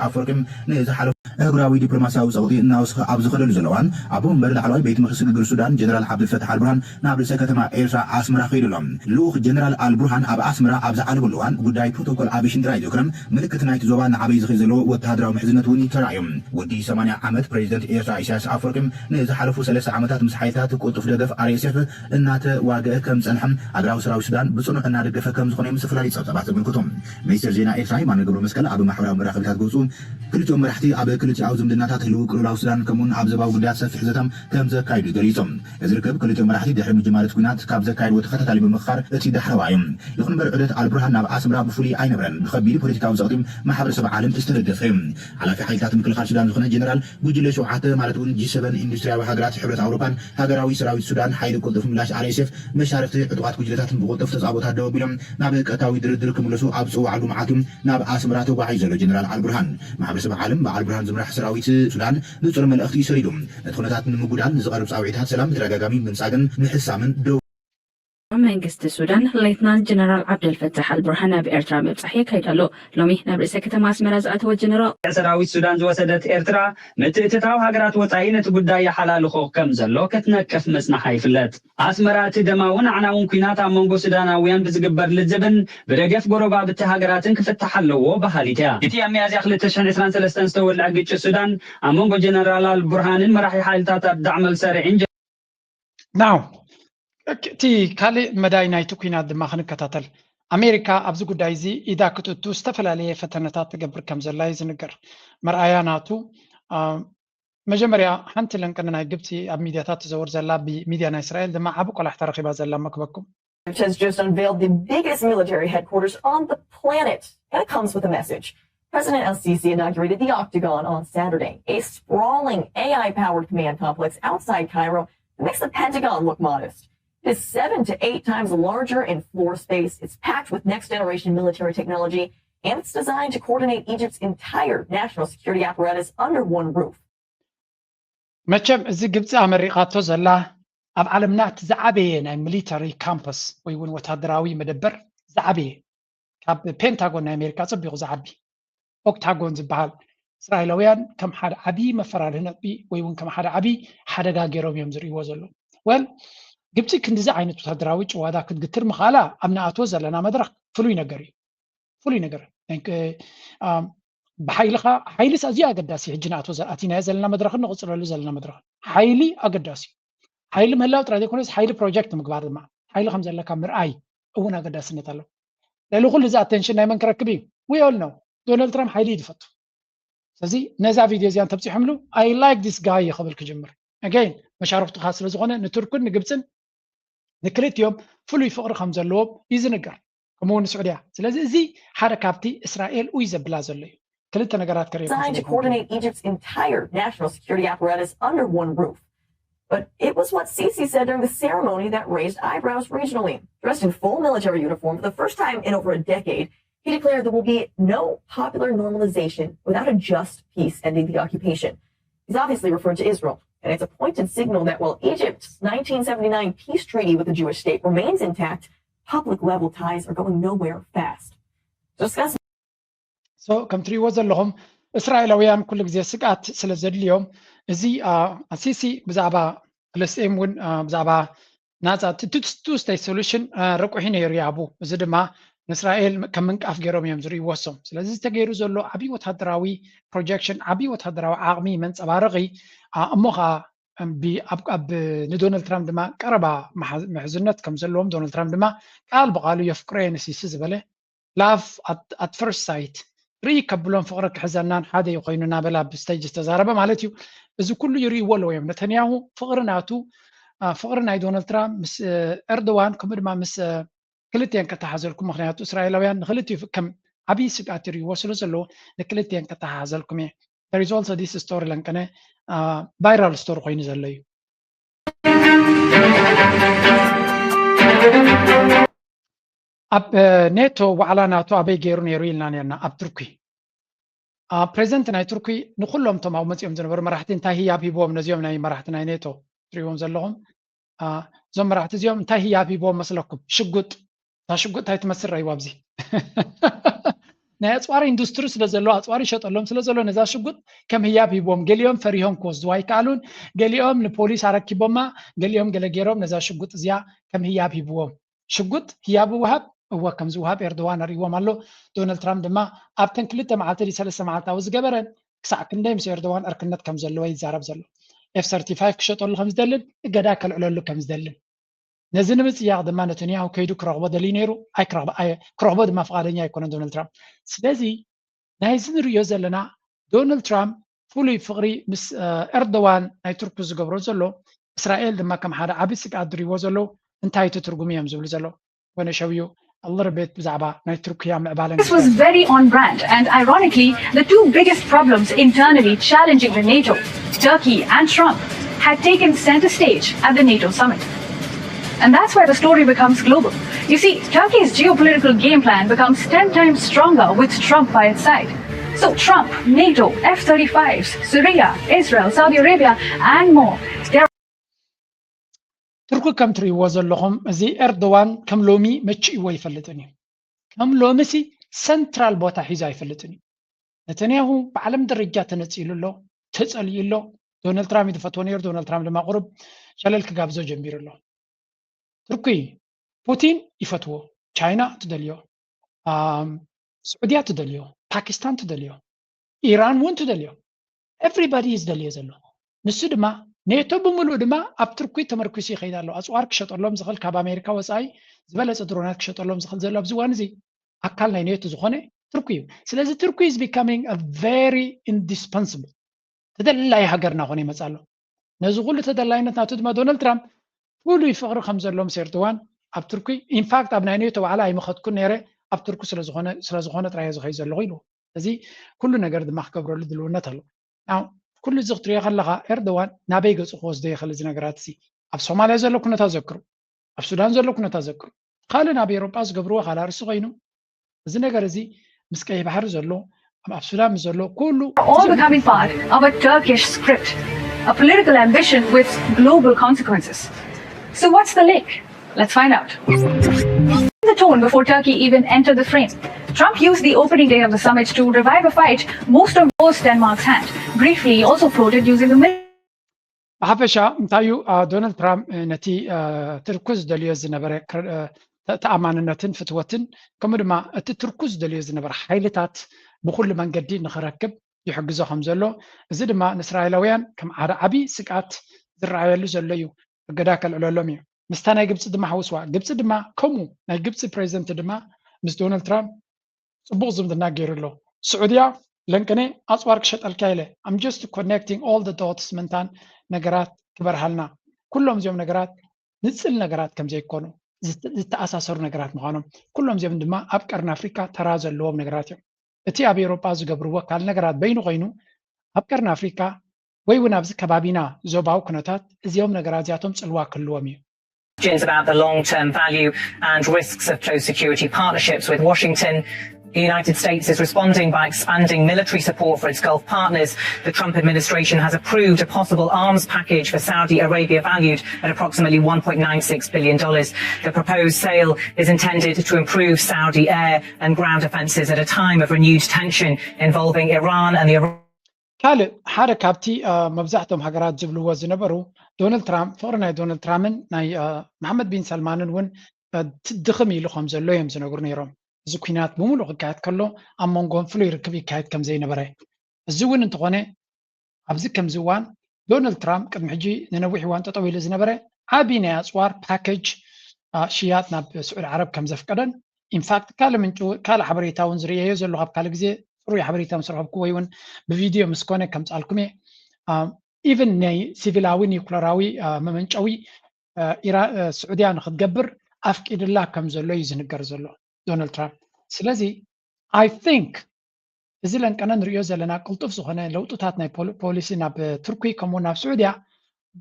ኣፈወርቅም ንዝሓለፈ እግራዊ ዲፕሎማሲያዊ ፀውጢ እናወስኸ ኣብ ዝኸደሉ ዘለዋን ኣብ ወንበር ላዕለዋይ ቤት ምክሪ ስግግር ሱዳን ጀነራል ዓብድልፈታሕ አልቡርሃን ናብ ርእሰ ከተማ ኤርትራ ኣስመራ ከይዶሎም ልኡኽ ጀነራል አልቡርሃን ኣብ ኣስመራ ኣብ ዝዓለበሉ እዋን ጉዳይ ፕሮቶኮል ኣቪሽን ጥራይ ዘክረም ምልክት ናይቲ ዞባ ንዓበይ ዝኸይ ዘለዎ ወተሃደራዊ ምሕዝነት እውን ተራእዮም ወዲ 80 ዓመት ፕሬዚደንት ኤርትራ ኢሳያስ ኣፈወርቅም ንዝሓለፉ 3 ዓመታት ምስ ሓይልታት ቁልጡፍ ደገፍ RSF እናተዋግአ ከም ፀንሐም ኣገራዊ ሰራዊት ሱዳን ብፅኑዕ እናደገፈ ከም ዝኾነ ዝተፈላለዩ ፀብፀባት ዘመልክቶም ሚኒስትር ዜና ኤርትራ የማነ ገብረ መስቀል ኣብ ማሕበራዊ መራኸቢታት ክልቲኦም መራሕቲ ኣብ ክልቲኣዊ ዝምድናታት ህልው ቅልውላዊ ሱዳን ከምኡውን ኣብ ዞባዊ ጉዳያት ሰፊሕ ዘተም ከም ዘካይዱ ገሊፆም እዚ ርክብ ክልቲኦም መራሕቲ ድሕሪ ምጅማረት ኩናት ካብ ዘካይድዎ ተኸታታሊ ብምኽኻር እቲ ዳሕረዋ እዮም ይኹን እምበር ዑደት አልቡርሃን ናብ ኣስመራ ብፍሉይ ኣይነበረን ብከቢድ ፖለቲካዊ ፀቕጢ ማሕበረሰብ ዓለም ዝተደገፈ እዩ ሓላፊ ሓይልታት ምክልኻል ሱዳን ዝኾነ ጀነራል ጉጅለ 7 ማለት እውን G7 ኢንዱስትርያዊ ሃገራት ሕብረት ኣውሮፓን ሃገራዊ ሰራዊት ሱዳን ሓይሊ ቁልጡፍ ምላሽ RSF መሻርክቲ ዕጡቃት ጉጅለታትን ብቁልጡፍ ተፃቦታት ደው ኣቢሎም ናብ ቀታዊ ድርድር ክምለሱ ኣብ ዝፅዋዕሉ መዓልቲ ናብ ኣስመራ ተጓዒዙ ዘሎ ጀነራል አልቡርሃን ማሕበረሰብ ዓለም በአልቡርሃን ዝምራሕ ሰራዊት ሱዳን ንጹር መልእኽቲ ይሰሪዱ እቲ ኩነታት ንምጉዳል ንዝቐርብ ፃውዒታት ሰላም ተደጋጋሚ ምንጻግን ምሕሳምን ደው መንግስቲ ሱዳን ሌትናንት ጀነራል ዓብደልፈታሕ አልቡርሃን ኣብ ኤርትራ ምብፃሕ የካይዳሎ ሎሚ ናብ ርእሰ ከተማ ኣስመራ ዝኣተወ ጀነራል ሰራዊት ሱዳን ዝወሰደት ኤርትራ ምትእትታዊ ሃገራት ወፃኢ ነቲ ጉዳይ የሓላልኾ ከም ዘሎ ክትነቅፍ መፅናሓ ይፍለጥ ኣስመራ እቲ ደማውን ዓናውን ኩናት ኣብ መንጎ ሱዳናውያን ብዝግበር ልዝብን ብደገፍ ጎረባብቲ ሃገራትን ክፍታሕ ኣለዎ ባህሊት እያ እቲ ኣብ ሚያዝያ 2023 ዝተወልዐ ግጭት ሱዳን ኣብ መንጎ ጀነራል አልቡርሃንን መራሒ ሓይልታት ዳዕመ ልሰሪዕን ናው እቲ ካልእ መዳይ ናይቲ ኩናት ድማ ክንከታተል ኣሜሪካ ኣብዚ ጉዳይ እዚ ኢዳ ክትእቱ ዝተፈላለየ ፈተነታት ትገብር ከም ዘላ እዩ ዝንገር መርኣያ ናቱ መጀመርያ ሓንቲ ለንቅን ናይ ግብፂ ኣብ ሚድያታት ትዘውር ዘላ ብሚድያ ናይ እስራኤል ድማ ዓብ ቆላሕ ተረኺባ ዘላ መክበኩም has just unveiled the biggest military headquarters on the planet. And it comes with a message. President El-Sisi inaugurated the Octagon on Saturday, a sprawling AI-powered command complex outside Cairo that makes the Pentagon look modest. It's 7 to 8 times larger in floor space. It's packed with next-generation military technology, and it's designed to coordinate Egypt's entire national security apparatus under one roof. መቸም እዚ ግብፂ ኣመሪቃቶ ዘላ ኣብ ዓለምና እቲ ዝዓበየ ናይ ሚሊተሪ ካምፐስ ወይ እውን ወታደራዊ መደበር ዝዓበየ ካብ ፔንታጎን ናይ ኣሜሪካ ፅቢቑ ዝዓቢ ኦክታጎን ዝበሃል እስራኤላውያን ከም ሓደ ዓብዪ መፈራርሒ ነጥቢ ወይ እውን ከም ሓደ ዓብዪ ሓደጋ ገይሮም እዮም ዝርእይዎ ዘሎ ወል ግብፂ ክንዲዚ ዓይነት ወታደራዊ ጭዋዳ ክትግትር ምኻላ ኣብ ንኣትዎ ዘለና መድረክ ፍሉይ ነገር እዩ ፍሉይ ነገር ብሓይልኻ ሓይሊስ ኣዝዩ ኣገዳሲ ሕጂ ንኣትዎ ኣቲናዮ ዘለና መድረክ ንቕፅለሉ ዘለና መድረክ ሓይሊ ኣገዳሲ ሓይሊ ምህላው ጥራይ ዘይኮነስ ሓይሊ ፕሮጀክት ምግባር ድማ ሓይሊ ከም ዘለካ ምርኣይ እውን ኣገዳስነት ኣለዎ ልዕሊ ኩሉ እዚ ኣቴንሽን ናይ መን ክረክብ እዩ ዊ ኦል ኖው ዶናልድ ትራምፕ ሓይሊ ይድፈቱ ስለዚ ነዛ ቪድዮ እዚያን ተብፂሖምሉ ኣይ ላይክ ዲስ ጋይ ይኽብል ክጅምር ኣገይን መሻርክቱካ ስለ ዝኾነ ንቱርክን ንግብፅን ንክልቲኦም ፍሉይ ፍቅሪ ከም ዘለዎም እዩ ዝንገር ከምኡውን ንስዑድያ ስለዚ እዚ ሓደ ካብቲ እስራኤል ኡይ ዘብላ ዘሎ እዩ ክልተ ነገራት ከሪእ Designed to coordinate Egypt's entire national security apparatus under one roof. But it was what Sisi said during the ceremony that raised eyebrows regionally. Dressed in full military uniform for the first time in over a decade, he declared there will be no popular normalization without a just peace ending the occupation. He's obviously referred to Israel. And it's a pointed signal that while Egypt's 1979 peace treaty with the Jewish state remains intact, public level ties are going nowhere fast. So, ከም ትሪእዎ ዘለኹም እስራኤላውያን ኩሉ ግዜ ስጋት ስለ ዘድልዮም እዚ ኣሲሲ ብዛዕባ ፍልስጤም እውን ብዛዕባ ናፃ ቱ ስቴት ሶሉሽን ረቂሑ ነይሩ ያቡ እዚ ድማ ንእስራኤል ከም ምንቃፍ ገይሮም እዮም ዝርእይዎሶም ስለዚ ዝተገይሩ ዘሎ ዓብዪ ወታደራዊ ፕሮጀክሽን ዓብዪ ወታደራዊ ዓቕሚ መንፀባረቂ እሞኻ ኣብ ንዶናልድ ትራምፕ ድማ ቀረባ ምሕዝነት ከም ዘለዎም ዶናልድ ትራምፕ ድማ ቃል ብቃሉ የፍቅረየ ንሲሲ ዝበለ ላቭ ኣት ፈርስት ሳይት ርኢ ከብሎም ፍቅሪ ክሕዘናን ሓደ ይኮይኑ እናበላ ብስተጅ ዝተዛረበ ማለት እዩ እዚ ኩሉ ይርእይዎ ኣለዎ እዮም ነተንያሁ ፍቅሪ ናቱ ፍቅሪ ናይ ዶናልድ ትራምፕ ምስ ኤርዶዋን ከምኡ ድማ ምስ ክልቲአን ከተሓዘልኩም ምክንያቱ እስራኤላውያን ንክልቲኡ ከም ዓብይ ስጋት ይወስሉ ዘለዎ ንክልቲአን ከተሓዘልኩም እየ the results of this story ለንቀነ viral story ኮይኑ ዘሎ እዩ ኣብ ኔቶ ዋዕላ ናቶ ኣበይ ገይሩ ነይሩ ኢልና ነርና ኣብ ቱርኪ ፕሬዚደንት ናይ ቱርኪ ንኩሎም ቶም ኣብ መፅኦም ዝነበሩ መራሕቲ እንታይ ህያብ ሂቦም ነዚኦም ናይ መራሕቲ ናይ ኔቶ ትሪኦም ዘለኹም እዞም መራሕቲ እዚኦም እንታይ ህያብ ሂቦም መስለኩም ሽጉጥ ሽጉጥ እንታይ ትመስል ረይዋ ኣብዚ ናይ ኣፅዋር ኢንዱስትሪ ስለ ዘሎ ኣፅዋር ይሸጠሎም ስለ ዘሎ ነዛ ሽጉጥ ከም ህያብ ሂቦም ገሊኦም ፈሪሆም ክወስድዋ ይከኣሉን ገሊኦም ንፖሊስ ኣረኪቦማ ገሊኦም ገለ ገይሮም ነዛ ሽጉጥ እዚኣ ከም ህያብ ሂብዎም ሽጉጥ ህያብ ውሃብ እወ ከም ዝውሃብ ኤርዶዋን ኣሪእዎም ኣሎ ዶናልድ ትራምፕ ድማ ኣብተን 2 መዓልቲ 3 መዓልታዊ ዝገበረን ክሳዕ ክንደይ ምስ ኤርዶዋን እርክነት ከም ዘለዎ ይዛረብ ዘሎ F-35 ክሸጠሉ ከም ዝደልን እገዳ ከልዕለሉ ከም ዝደልን ነዚ ንምፅያቕ ድማ ነተንያሁ ከይዱ ክረኽቦ ደልዩ ነይሩ ክረኽቦ ድማ ፈቃደኛ ኣይኮነን ዶናልድ ትራምፕ ስለዚ ናይዚ ንሪኦ ዘለና ዶናልድ ትራምፕ ፍሉይ ፍቅሪ ምስ ኤርዶዋን ናይ ቱርኪ ዝገብሮ ዘሎ እስራኤል ድማ ከም ሓደ ዓብይ ስጋት ድሪዎ ዘሎ እንታይ ትርጉም እዮም ዝብሉ ዘሎ ወነ ሸውዩ a little bit بزعبة نيتركيا معبالن. This was very on brand, and ironically, the two biggest problems internally challenging the NATO, Turkey and Trump, had taken center stage at the NATO summit. And that's where the story becomes global. You see, Turkey's geopolitical game plan becomes 10 times stronger with Trump by its side. So Trump, NATO, F-35s, Syria, Israel, Saudi Arabia, and more. تركو كم تريو زلهم زي إردوان كم لومي متشي ويفلتني كم لومسي سنترال بوتا حيزا يفلتني نتنياهو بعلم درجات نتسيلو له تسأل يلو دونالد ترامب دفتونير دونالد ترامب لما قرب شلل كجابزو جنبير له تركي بوتين يفتوه تشاينا تدليو سعودية تدليو باكستان تدليو إيران وين تدليو everybody is دليو زلو نسودما نيتو بملو دما اب تركي تمركزي خيدالو اسوار كشطلهم زخل كاب امريكا وصاي زبلص درونات كشطلهم زخل زلو بزوان زي اكل ناي نيتو زخونه تركي سلاذ تركي is becoming a very indispensable تدللاي هاجرنا خوني مصالو نزو كل تدلاينت ناتو دما دونالد ترامب كلو يفقروا خمزلهم سيرتوان اب تركي ان فاكت اب ناي نيتو على اي مخدكو نيره اب تركي سلاذ تراي زخي زلو يلو زي كل ነገር دما خبروا لدلونت هلو now كل زغتري خلغا اردوان نابي ገጽ خوز دي خلز نغرات سي اب ሶማሊያ ዘሎ ኩነታ ዘክሩ اب ሱዳን ዘሎ ኩነታ ዘክሩ ካለ ናብ ኤውሮጳ ዝገብሩ خلا ርሱ ኮይኑ እዚ ነገር እዚ ምስ ቀይ ባህር ዘሎ اب ሱዳን ዘሎ ኩሉ all becoming part of a Turkish script, a political ambition with global consequences. So what's the link? Let's find out. The tone before Turkey even entered the frame. Trump used the opening day of the summit to revive a fight most of Denmark's hand. Briefly, he also floated using the بحفشا انتايو دونالد ترامب نتي تركز دليز نبر تأماننتن فتوتن كمدما تركز دليز نبر حيلتات بكل من قدي نخركب يحجزو خمزلو زد ما نسرائيلويان كم عربي سقات زرعيلو زليو قداك العلومي مستانا جبت دما حوسوا جبت دما كومو نا جبت بريزيدنت دما مس دونالد ترامب صبوغ زمدنا غيرلو سعوديا لنكني أصوارك شت الكايلة I'm just connecting all the dots منتان نجارات كبرهالنا كلهم زيهم نجارات نتسل نجارات كم زي كونو زت أساسور نجارات مخانم كلهم زيهم دما أبكرنا أفريقيا ترازل لوب نجاراتهم أتي أبي أوروبا زجبروا كال نجارات بينو غينو أبكرنا أفريقيا ويونابز كبابينا زوباو كنتات زيهم نجارات زياتهم سلوا كلوامي about the long-term value and risks of close security partnerships with Washington. The United States is responding by expanding military support for its Gulf partners. The Trump administration has approved a possible arms package for Saudi Arabia valued at approximately $1.96 billion. The proposed sale is intended to improve Saudi air and ground defenses at a time of renewed tension involving Iran and the كالي حدا كابتي مبزحتهم حقرات جبلوا زنبرو دونالد ترامب فورنا دونالد ترامب ناي محمد بن سلمان ون تدخمي له خمسة لو يمزن أقولنيرهم زكينات بمولو قاعد كله أمونغون فلوير كبي قاعد كم زي نبرة الزوين انتقونه أبزك كم زوان دونالد ترامب كم حجي ننوي حوان تطويل زنبرة عابينا أسوار باكج شياتنا بسعود العرب كم زفقدن in fact كاله من جو كاله حبريتا ونزريه يزل لغاب كاله جزء روي حبريتا مسرحب كويون بفيديو مسكونه كم تعلقمي even ناي سيفيلاوي نيوكلاراوي ممنشوي إيران سعودية نخد جبر ኣፍቂድላ ከም ዘሎ እዩ ዝንገር ዘሎ ዶናልድ ትራምፕ ስለዚ I think እዚ ለንቀነ ንሪኦ ዘለና ቅልጡፍ ዝኾነ ለውጥታት ናይ ፖሊሲ ናብ ቱርኪ ከምኡ ናብ ስዑድያ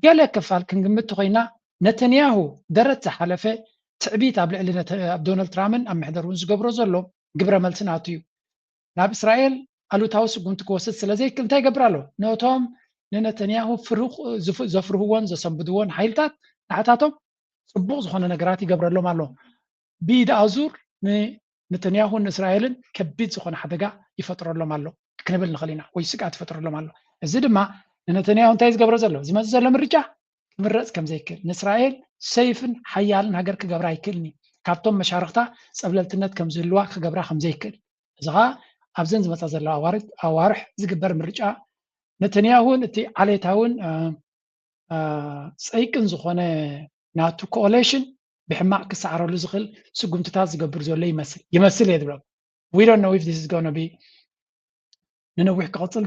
ገለ ክፋል ክንግምት ኮይና ነተንያሁ ደረት ዝሓለፈ ትዕቢት ኣብ ልዕሊ ኣብ ዶናልድ ትራምፕን ኣብ ምሕደሩን ዝገብሮ ዘሎ ግብረ መልስናቱ እዩ ናብ እስራኤል ኣሉታዊ ስጉምቲ ክወስድ ስለዘይክል እንታይ ይገብር ኣሎ ነቶም ንነተንያሁ ፍሩቕ ዘፍርህዎን ዘሰንብድዎን ሓይልታት ንዓታቶም ጽቡቕ ዝኾነ ነገራት ይገብረሎም ኣሎ ቢድ ኣዙር ነተንያሁ ንእስራኤልን ከቢድ ዝኾነ ሓደጋ ይፈጥረሎም ኣሎ ክንብል ንኽእል ኢና ወይ ስጋት ይፈጥረሎም ኣሎ እዚ ድማ ንነተንያሁ እንታይ ዝገብሮ ዘሎ ዝመፅእ ዘሎ ምርጫ ክምረፅ ከም ዘይክእል ንእስራኤል ሰይፍን ሓያልን ሃገር ክገብራ ኣይክእልኒ ካብቶም መሻርክታ ፀብለልትነት ከም ዝህልዋ ክገብራ ከም ዘይክእል እዚ ኸዓ ኣብዘን ዝመፃ ዘሎ ኣዋርሕ ዝግበር ምርጫ ነተንያሁን እቲ ዓሌታውን ፀይቅን ዝኾነ ናቱ ኮሌሽን ብሕማቅ ክሰዓረሉ ዝኽእል ስጉምትታት ዝገብር ዘሎ ይመስል እየ ዝብሎም we don't know if this is going to be ንነዊሕ ክቕፅል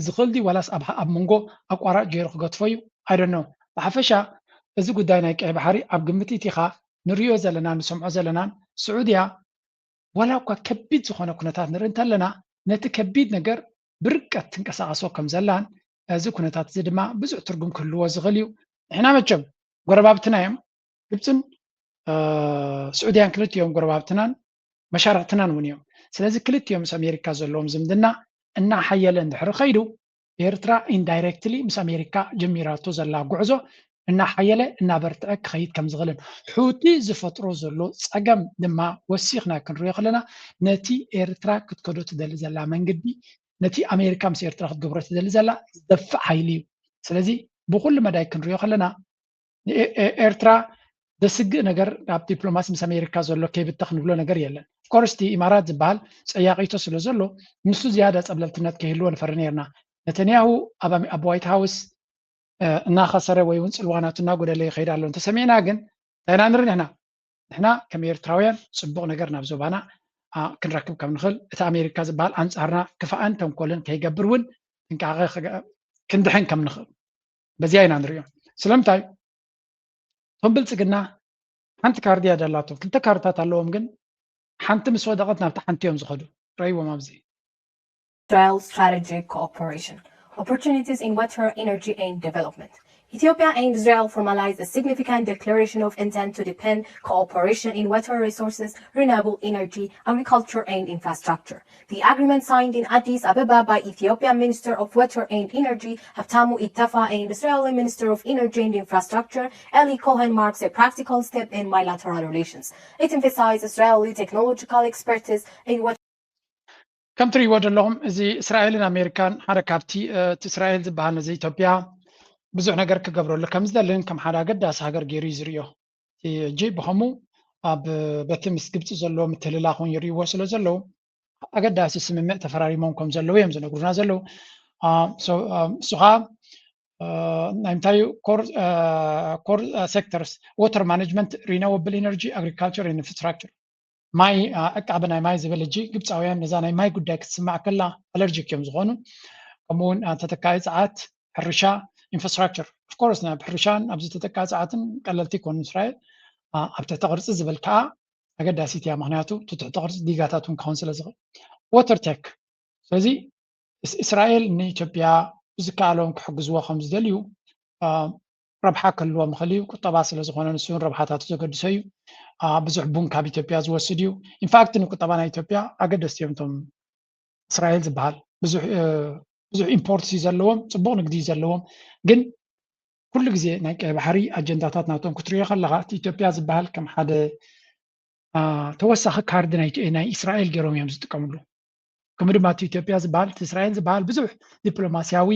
ዝኽእል ዲ ዋላስ ኣብ መንጎ ኣቋራጭ ገይሩ ክገትፎ እዩ I don't know ብሓፈሻ እዚ ጉዳይ ናይ ቀይ ባሕሪ ኣብ ግምት ኢኻ ንሪኦ ዘለና ንሰምዖ ዘለናን ስዑድያ ዋላ እኳ ከቢድ ዝኾነ ኩነታት ንርኢ እንተለና ነቲ ከቢድ ነገር ብርቀት ትንቀሳቐሶ ከም ዘላን እዚ ኩነታት እዚ ድማ ብዙሕ ትርጉም ክህልዎ ዝኽእል እዩ ንሕና መቸም ጎረባብትና እዮም ግብፅን ስዑድያን ክልቲኦም ጎረባብትናን መሻርክትናን እውን እዮም ስለዚ ክልቲኦም ምስ ኣሜሪካ ዘለዎም ዝምድና እናሓየለ እንድሕሪ ኸይዱ ኤርትራ ኢንዳይሬክትሊ ምስ ኣሜሪካ ጀሚራቶ ዘላ ጉዕዞ እናሓየለ እናበርትዐ ክኸይድ ከም ዝኽእልን ሕቲ ዝፈጥሮ ዘሎ ፀገም ድማ ወሲኽና ክንሪኦ ከለና ነቲ ኤርትራ ክትከዶ ትደሊ ዘላ መንገዲ ነቲ ኣሜሪካ ምስ ኤርትራ ክትገብሮ ትደሊ ዘላ ዝደፍዕ ሓይሊ እዩ ስለዚ ብኩሉ መዳይ ክንሪኦ ከለና ኤርትራ ደስግእ ነገር ኣብ ዲፕሎማሲ ምስ ኣሜሪካ ዘሎ ከይብተኽ ንብሎ ነገር የለን ኮርስቲ ኢማራት ዝበሃል ፀያቂቶ ስለ ዘሎ ንሱ ዝያዳ ፀብለልትነት ከይህልዎ ንፈሪ ነርና ነተንያሁ ኣብ ዋይት ሃውስ እናኸሰረ ወይ እውን ፅልዋናቱ እናጎደለ ይኸይድ ኣሎ እንተሰሚዕና ግን እንታይና ንርኢ ንሕና ከም ኤርትራውያን ፅቡቕ ነገር ናብ ዞባና ክንረክብ ከም ንኽእል እቲ ኣሜሪካ ዝበሃል ኣንፃርና ክፍኣን ተንኮልን ከይገብር እውን ጥንቃቐ ክንድሕን ከም ንኽእል በዚያ ኢና ንሪኦ ስለምንታይ እቶም ብልፅግና ሓንቲ ካርዲ እያ ደላቶም ክልተ ካርድታት ኣለዎም ግን ሓንቲ ምስ ወደቐት ናብቲ ሓንቲ እዮም ዝኸዱ ረይዎም ኣብዚ Israel strategic cooperation, opportunities in water, energy and development. Ethiopia and Israel formalized a significant declaration of intent to deepen cooperation in water resources, renewable energy, agriculture and infrastructure. The agreement signed in Addis Ababa by Ethiopian Minister of Water and Energy Haftamu Ittafa and Israeli Minister of Energy and Infrastructure Eli Cohen marks a practical step in bilateral relations. It emphasized Israeli technological expertise in water. ከም ትሪእዎ ዘለኹም እዚ እስራኤልን ኣሜሪካን ሓደ ካብቲ እቲ እስራኤል ዝበሃል ነዚ ኢትዮጵያ ብዙሕ ነገር ክገብረሉ ከም ዝደልን ከም ሓደ ኣገዳሲ ሃገር ገይሩ እዩ ዝርዮ እጂ ብኸምኡ ኣብ በቲ ምስ ግብፂ ዘለዎ ምትልላኽ እውን ይርይዎ ስለ ዘለዉ ኣገዳሲ ስምምዕ ተፈራሪሞም ከም ዘለዉ እዮም ዝነግሩና ዘለዉ እሱ ከዓ ናይ እንታይ ኮር ሴክተርስ ዋተር ማኔጅመንት ሪኒዌብል ኤነርጂ ኣግሪካልቸር ኢንፍራስትራክቸር ማይ ኣቃበ ናይ ማይ ዝብል እጂ ግብፃውያን ነዛ ናይ ማይ ጉዳይ ክትስማዕ ከላ ኣለርጂክ እዮም ዝኾኑ ከምኡውን ተተካኢ ፀዓት ሕርሻ ኢንፍራስትራክቸር ኦፍኮርስ ናብ ሕርሻን ኣብዚ ተተካኢ ፀዓትን ቀለልቲ ይኮኑ እስራኤል ኣብ ትሕቲ ቅርፂ ዝብል ከዓ ኣገዳሲት እያ ምክንያቱ እቲ ትሕቲ ቅርፂ ዲጋታት እውን ክኸውን ስለ ዝኽእል ዋተር ቴክ ስለዚ እስራኤል ንኢትዮጵያ ብዝከኣሎም ክሕግዝዎ ከም ዝደልዩ ረብሓ ክህልዎም ይኽእል እዩ ቁጠባ ስለ ዝኾነ ንሱን ረብሓታቱ ዘገድሶ እዩ ብዙሕ ቡን ካብ ኢትዮጵያ ዝወስድ እዩ ኢንፋክት ንቁጠባ ናይ ኢትዮጵያ ኣገደስቲ እዮም እቶም እስራኤል ዝበሃል ብዙሕ ኢምፖርት እዩ ዘለዎም ፅቡቕ ንግዲ እዩ ዘለዎም ግን ኩሉ ግዜ ናይ ቀይ ባሕሪ ኣጀንዳታት ናቶም ክትሪኦ ከለካ እቲ ኢትዮጵያ ዝበሃል ከም ሓደ ተወሳኺ ካርዲ ናይ እስራኤል ገይሮም እዮም ዝጥቀምሉ ከምኡ ድማ እቲ ኢትዮጵያ ዝበሃል እቲ እስራኤል ዝበሃል ብዙሕ ዲፕሎማስያዊ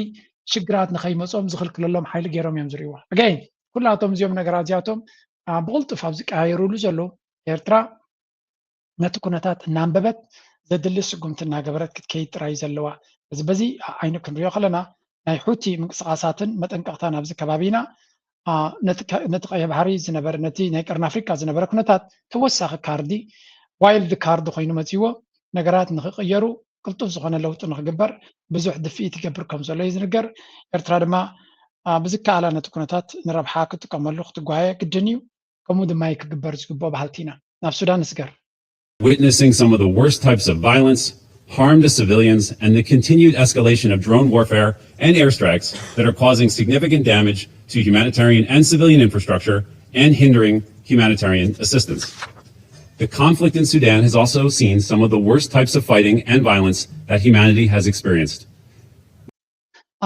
ሽግራት ንኸይመፆም ዝኽልክለሎም ሓይሊ ገይሮም እዮም ዝርእይዎ ኣጋይን ኩላቶም እዚኦም ነገራት እዚኣቶም ብቕልጡፍ ኣብ ዝቀያየሩሉ ዘሎ ኤርትራ ነቲ ኩነታት እናንበበት ዘድሊ ስጉምቲ እናገበረት ክትከይድ ጥራይ ዘለዋ እዚ በዚ ዓይኑ ክንሪኦ ከለና ናይ ሕቲ ምንቅስቃሳትን መጠንቀቕታን ኣብዚ ከባቢና ነቲ ቀይ ባሕሪ ዝነበረ ነቲ ናይ ቀርኒ ኣፍሪካ ዝነበረ ኩነታት ተወሳኺ ካርዲ ዋይልድ ካርዲ ኮይኑ መፅዎ ነገራት ንኽቕየሩ ቅልጡፍ ዝኾነ ለውጢ ንኽግበር ብዙሕ ድፍኢት ይገብር ከም ዘሎ እዩ ዝንገር ኤርትራ ድማ ብዝከኣላ ነቲ ኩነታት ንረብሓ ክትጥቀመሉ ክትጓየ ግድን እዩ ከምኡ ድማ ክግበር ዝግባእ ባህልቲና ናብ ሱዳን ንስገር Witnessing some of the worst types of violence, harm to civilians, and the continued escalation of drone warfare and airstrikes that are causing significant damage to humanitarian and civilian infrastructure and hindering humanitarian assistance. The conflict in Sudan has also seen some of the worst types of fighting and violence that humanity has experienced.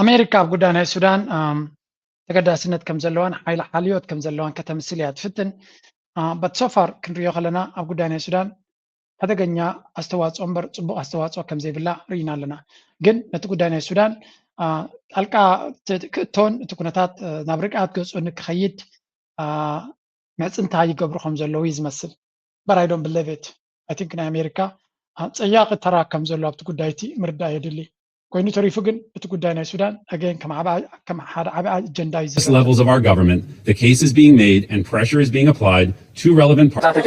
ኣሜሪካ ኣብ ጉዳይ ናይ ሱዳን ተገዳስነት ከም ዘለዋን ሓይሊ ሓልዮት ከም ዘለዋን ከተምስል እያ ትፍትን but so far ክንሪኦ ከለና ኣብ ጉዳይ ናይ ሱዳን ሓደገኛ ኣስተዋፅኦ እምበር ፅቡቅ ኣስተዋፅኦ ከም ዘይብላ ርኢና ኣለና ግን ነቲ ጉዳይ ናይ ሱዳን ጣልቃ ክእቶን እቲ ኩነታት ናብ ርቃት ገፁ ንክኸይድ መፅንታ ይገብሩ ከም ዘለዉ እዩ ዝመስል but I don't believe it. I think ናይ ኣሜሪካ ፀያቂ ተራ ከም ዘሎ ኣብቲ ጉዳይ እቲ ምርዳእ የድሊ ኮይኑ ተሪፉ ግን እቲ ጉዳይ ናይ ሱዳን again ከም ሓደ ዓብይ ኣጀንዳ እዩ At levels of our government, the case is being made and pressure is being applied to relevant parties.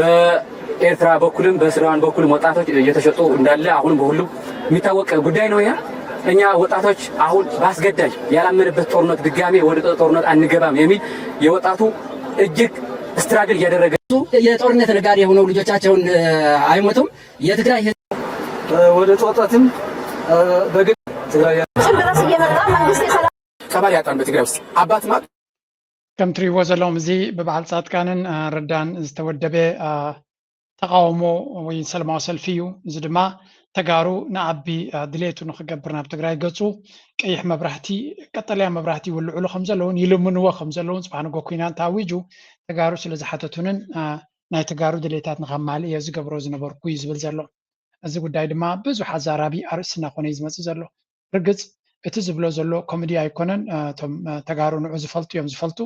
በኤርትራ በኩልም በሱዳን በኩልም ወጣቶች እየተሸጡ እንዳለ አሁን በሁሉም የሚታወቅ ጉዳይ ነው። እኛ ወጣቶች አሁን ባስገዳጅ ያላመነበት ጦርነት ድጋሜ ወደ ጦርነት አንገባም የሚል የወጣቱ እጅግ ስትራግል እያደረገ የጦርነት ነጋዴ የሆነው ልጆቻቸውን አይሞቱም። የትግራይ ወደ ጦርነትም በግድ ትግራይ ድረስ እየመጣ መንግስት የሰላም ከባሪ ያጣን በትግራይ ውስጥ አባት ማጥ ከም ትሪእዎ ዘለኹም እዚ ብበዓል ጻድቃንን ረዳን ዝተወደበ ተቃውሞ ወይ ሰላማዊ ሰልፊ እዩ እዚ ድማ ተጋሩ ንዓቢ ድሌቱ ንክገብር ናብ ትግራይ ገፁ ቀይሕ መብራህቲ ቀጠልያ መብራህቲ ይውልዕሉ ከም ዘለውን ይልምንዎ ከም ዘለውን ፅባሕ ኩናት ታዊጁ ተጋሩ ስለ ዝሓተቱንን ናይ ተጋሩ ድሌታት ንኸማልእ እየ ዝገብሮ ዝነበርኩ እዩ ዝብል ዘሎ እዚ ጉዳይ ድማ ብዙሕ ኣዛራቢ ኣርእስና ኮነ እዩ ዝመፅእ ዘሎ ርግፅ እቲ ዝብሎ ዘሎ ኮሜዲ ኣይኮነን እቶም ተጋሩ ንዑ ዝፈልጡ እዮም ዝፈልጡ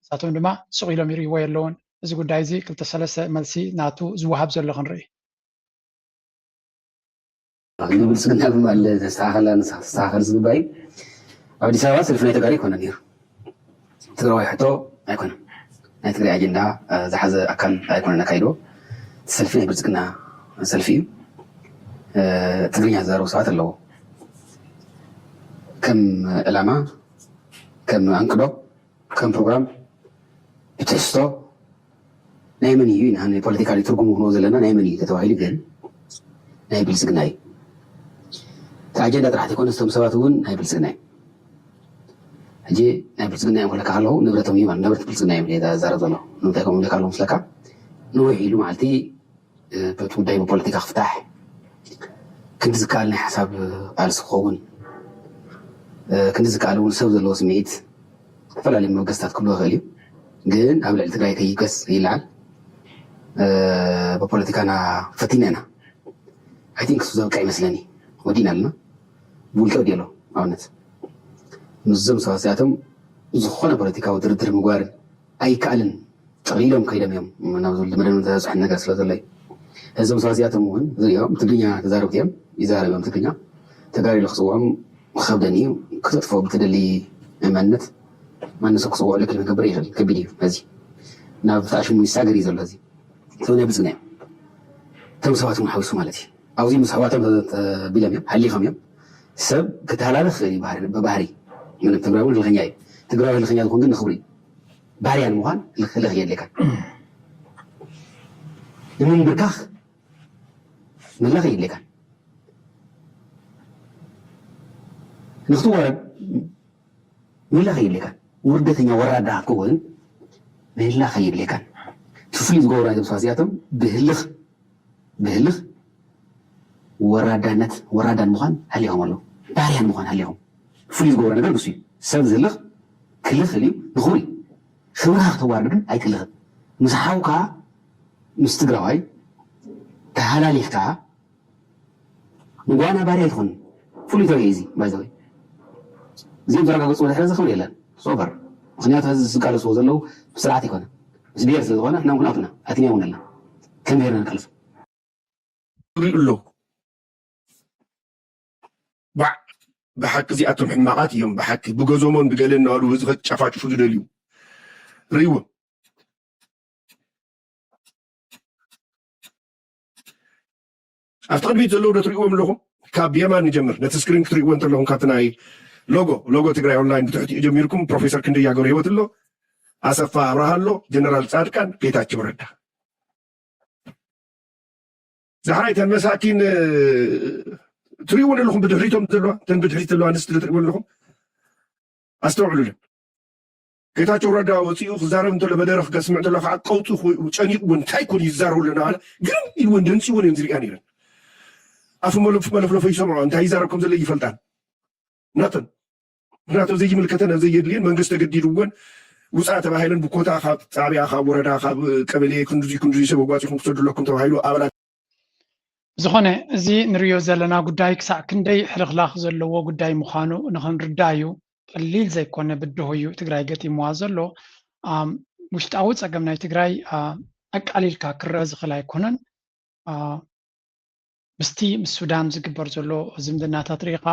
ንሳቶም ድማ ስቕ ኢሎም ይርእይዎ የለውን እዚ ጉዳይ እዚ 2-3 መልሲ ናቱ ዝወሃብ ዘሎ ክንርኢ ንብልፅግና ብማለ ዝተስተኻኸለ ዝግባእ ኣብ ኣዲስ ኣበባ ሰልፊ ናይ ተጋሩ ኣይኮነን ነይሩ ትግራዋይ ሕቶ ኣይኮነን ናይ ትግራይ ኣጀንዳ ዝሓዘ ኣካል ኣይኮነን ኣካይዶ ሰልፊ ናይ ብልፅግና ሰልፊ እዩ ትግርኛ ዝዛረቡ ሰባት ኣለዎ ከም ዕላማ ከም ኣንቅዶ ከም ፕሮግራም ብተስቶ ናይ መን እዩ ኢና ናይ ፖለቲካሊ ትርጉም ክንዎ ዘለና ናይ መን እዩ ተተባሂሉ ግን ናይ ብልፅግና እዩ እቲ ኣጀንዳ ጥራሕ ዘይኮነ እቶም ሰባት እውን ናይ ብልፅግና እዩ ሕጂ ናይ ብልፅግና እዮም ክብለካ ከለዉ ንብረቶም እዩ ንብረት ብልፅግና እዮም ዝዛረብ ዘሎ ንምንታይ ከምኡ ክብለካ ኣለዉ ምስለካ ንውሕ ኢሉ መዓልቲ በቲ ጉዳይ ብፖለቲካ ክፍታሕ ክንዲ ዝከኣል ናይ ሓሳብ ቃልሲ ክኸውን ክንዲ ዝከኣል እውን ሰብ ዘለዎ ስምዒት ዝተፈላለዩ መበገስታት ክብሉ ይኽእል እዩ ግን ኣብ ልዕሊ ትግራይ ከይገስ ይለዓል ብፖለቲካና ፈቲና ኢና ኣይ ቲንክ እሱ ዘብቃ ይመስለኒ ወዲና ኣለና ብውልቀ ወዲ ኣሎ ኣብነት ምስዞም ሰባት እዚኣቶም ዝኾነ ፖለቲካዊ ድርድር ምግባርን ኣይከኣልን ጠቕሊሎም ከይዶም እዮም ናብ ዝመደብ ተፅሕን ነገር ስለ ዘሎ እዩ እዞም ሰባት እዚኣቶም እውን ዝሪኦም ትግርኛ ተዛረብቲ እዮም ይዛረብ እዮም ትግርኛ ተጋሪሉ ክፅውዖም ክከብደኒ እዩ ክተጥፎ ብትደሊ ማንነት ማንሰብ ክፅውዑ ልክል ክገብር ይኽእል ከቢድ እዩ እዚ ናብ ተኣሽሙ ይሳገር እዩ ዘሎ እዚ ሰብ ናይ ብልፅግና እዮም እቶም ሰባት እውን ሓዊሱ ማለት እዩ ኣብዚ ምስ ኣሕዋቶም ተቢሎም እዮም ሓሊኾም እዮም ሰብ ክተሃላለኽ ክእል እዩ ብባህሪ ምንም ትግራይ እውን ህልኸኛ እዩ ትግራዊ ህልኸኛ ዝኮን ግን ንክብሪ ባህርያ ንምዃን ህልኽ የድልየካ ንምንብርካኽ ምለኽ የድልየካ ንክትወረድ ምለኽ የድልየካ ውርደተኛ ወራዳ ክትከውን ምልላኽ የድልየካን ፍሉይ ዝገብሩ ናይቶም ሰባት እዚኣቶም ብህልኽ ወራዳን ምዃን ሃሊኾም ኣለዉ ባህርያን ምዃን ሃሊኾም ፍሉይ ዝገብሮ ነገር ንሱ እዩ ሰብ ዝህልኽ ክልኽ እዩ ንኽብሪ ክብርካ ክተዋርድ ግን ኣይትልኽን ምስ ሓውካ ምስ ትግራዋይ ተሃላሊኽካ ንጓና ባህርያ ኣይትኾን ፍሉይ ተበየ እዚ ባይዘወይ እዚኦም ዘረጋገፅዎ ድሕረ ዝኽብሪ የለን ሶበር ምክንያቱ ህዚ ዝቃለስዎ ዘለው ብስርዓት ኣይኮነ ምስ ብሄር ስለ ዝኾነ ሕና እውን ኣፍና ኣትንያ እውን ኣለና ከም ብሄርና ንቃልሶ ሪኡ ኣሎ ባዕ ብሓቂ እዚኣቶም ሕማቃት እዮም ብሓቂ ብገዞሞን ብገለ እናበሉ ህዝቢ ከጫፋጭፉ ዝደልዩ ርእይዎ ኣብቲ ቅድሚት ዘለዉ ዶ ትሪእዎም ኣለኹም ካብ የማን ንጀምር ነቲ ስክሪን ክትሪእዎ እንተለኹም ካብቲ ናይ ሎጎ ትግራይ ኦንላይን ብትሕቲኡ ጀሚርኩም ፕሮፌሰር ክንደያ ገብረ ሂወት ኣሎ አሰፋ አብርሃሎ፣ ጀነራል ጻድቃን፣ ጌታቸው ረዳ زحري مساكين تريون لهم بدحريتهم تلوا تنبدحريت تلوا نست تريون لهم استوعبوا لهم كيتاچو ردا وصيو خزارم تلو بدرخ قسمع تلو عقوتو وچنيق ون تايكون يزارو لنا على غير يلون دنسي ون ينزري انيرن افو ملف يسمعوا انت يزاركم زي يفلطان ناتن زي ملكتنا زي يدلين منግስት ተገዲዱን ውጻተ ባይለን በኮታ ካብ ጣቢያ ካብ ወረዳ ካብ ቀበሌ ክንዱዚ ሰበጓጽኩም ተደለኩም ተባይሉ አባላ ዝኾነ እዚ ንሪዮ ዘለና ጉዳይ ክሳዕ ክንደይ ሕልኽላኽ ዘለዎ ጉዳይ ምዃኑ ንኽንርዳዩ ቀሊል ዘይኮነ ብድሆዩ ትግራይ ገጢምዋ ዘሎ ውሽጣዊ ፀገም ናይ ትግራይ ኣቃሊልካ ክረአ ዝኽእል ኣይኮነን ምስቲ ምስ ሱዳን ዝግበር ዘሎ ዝምድናታት ሪኢኻ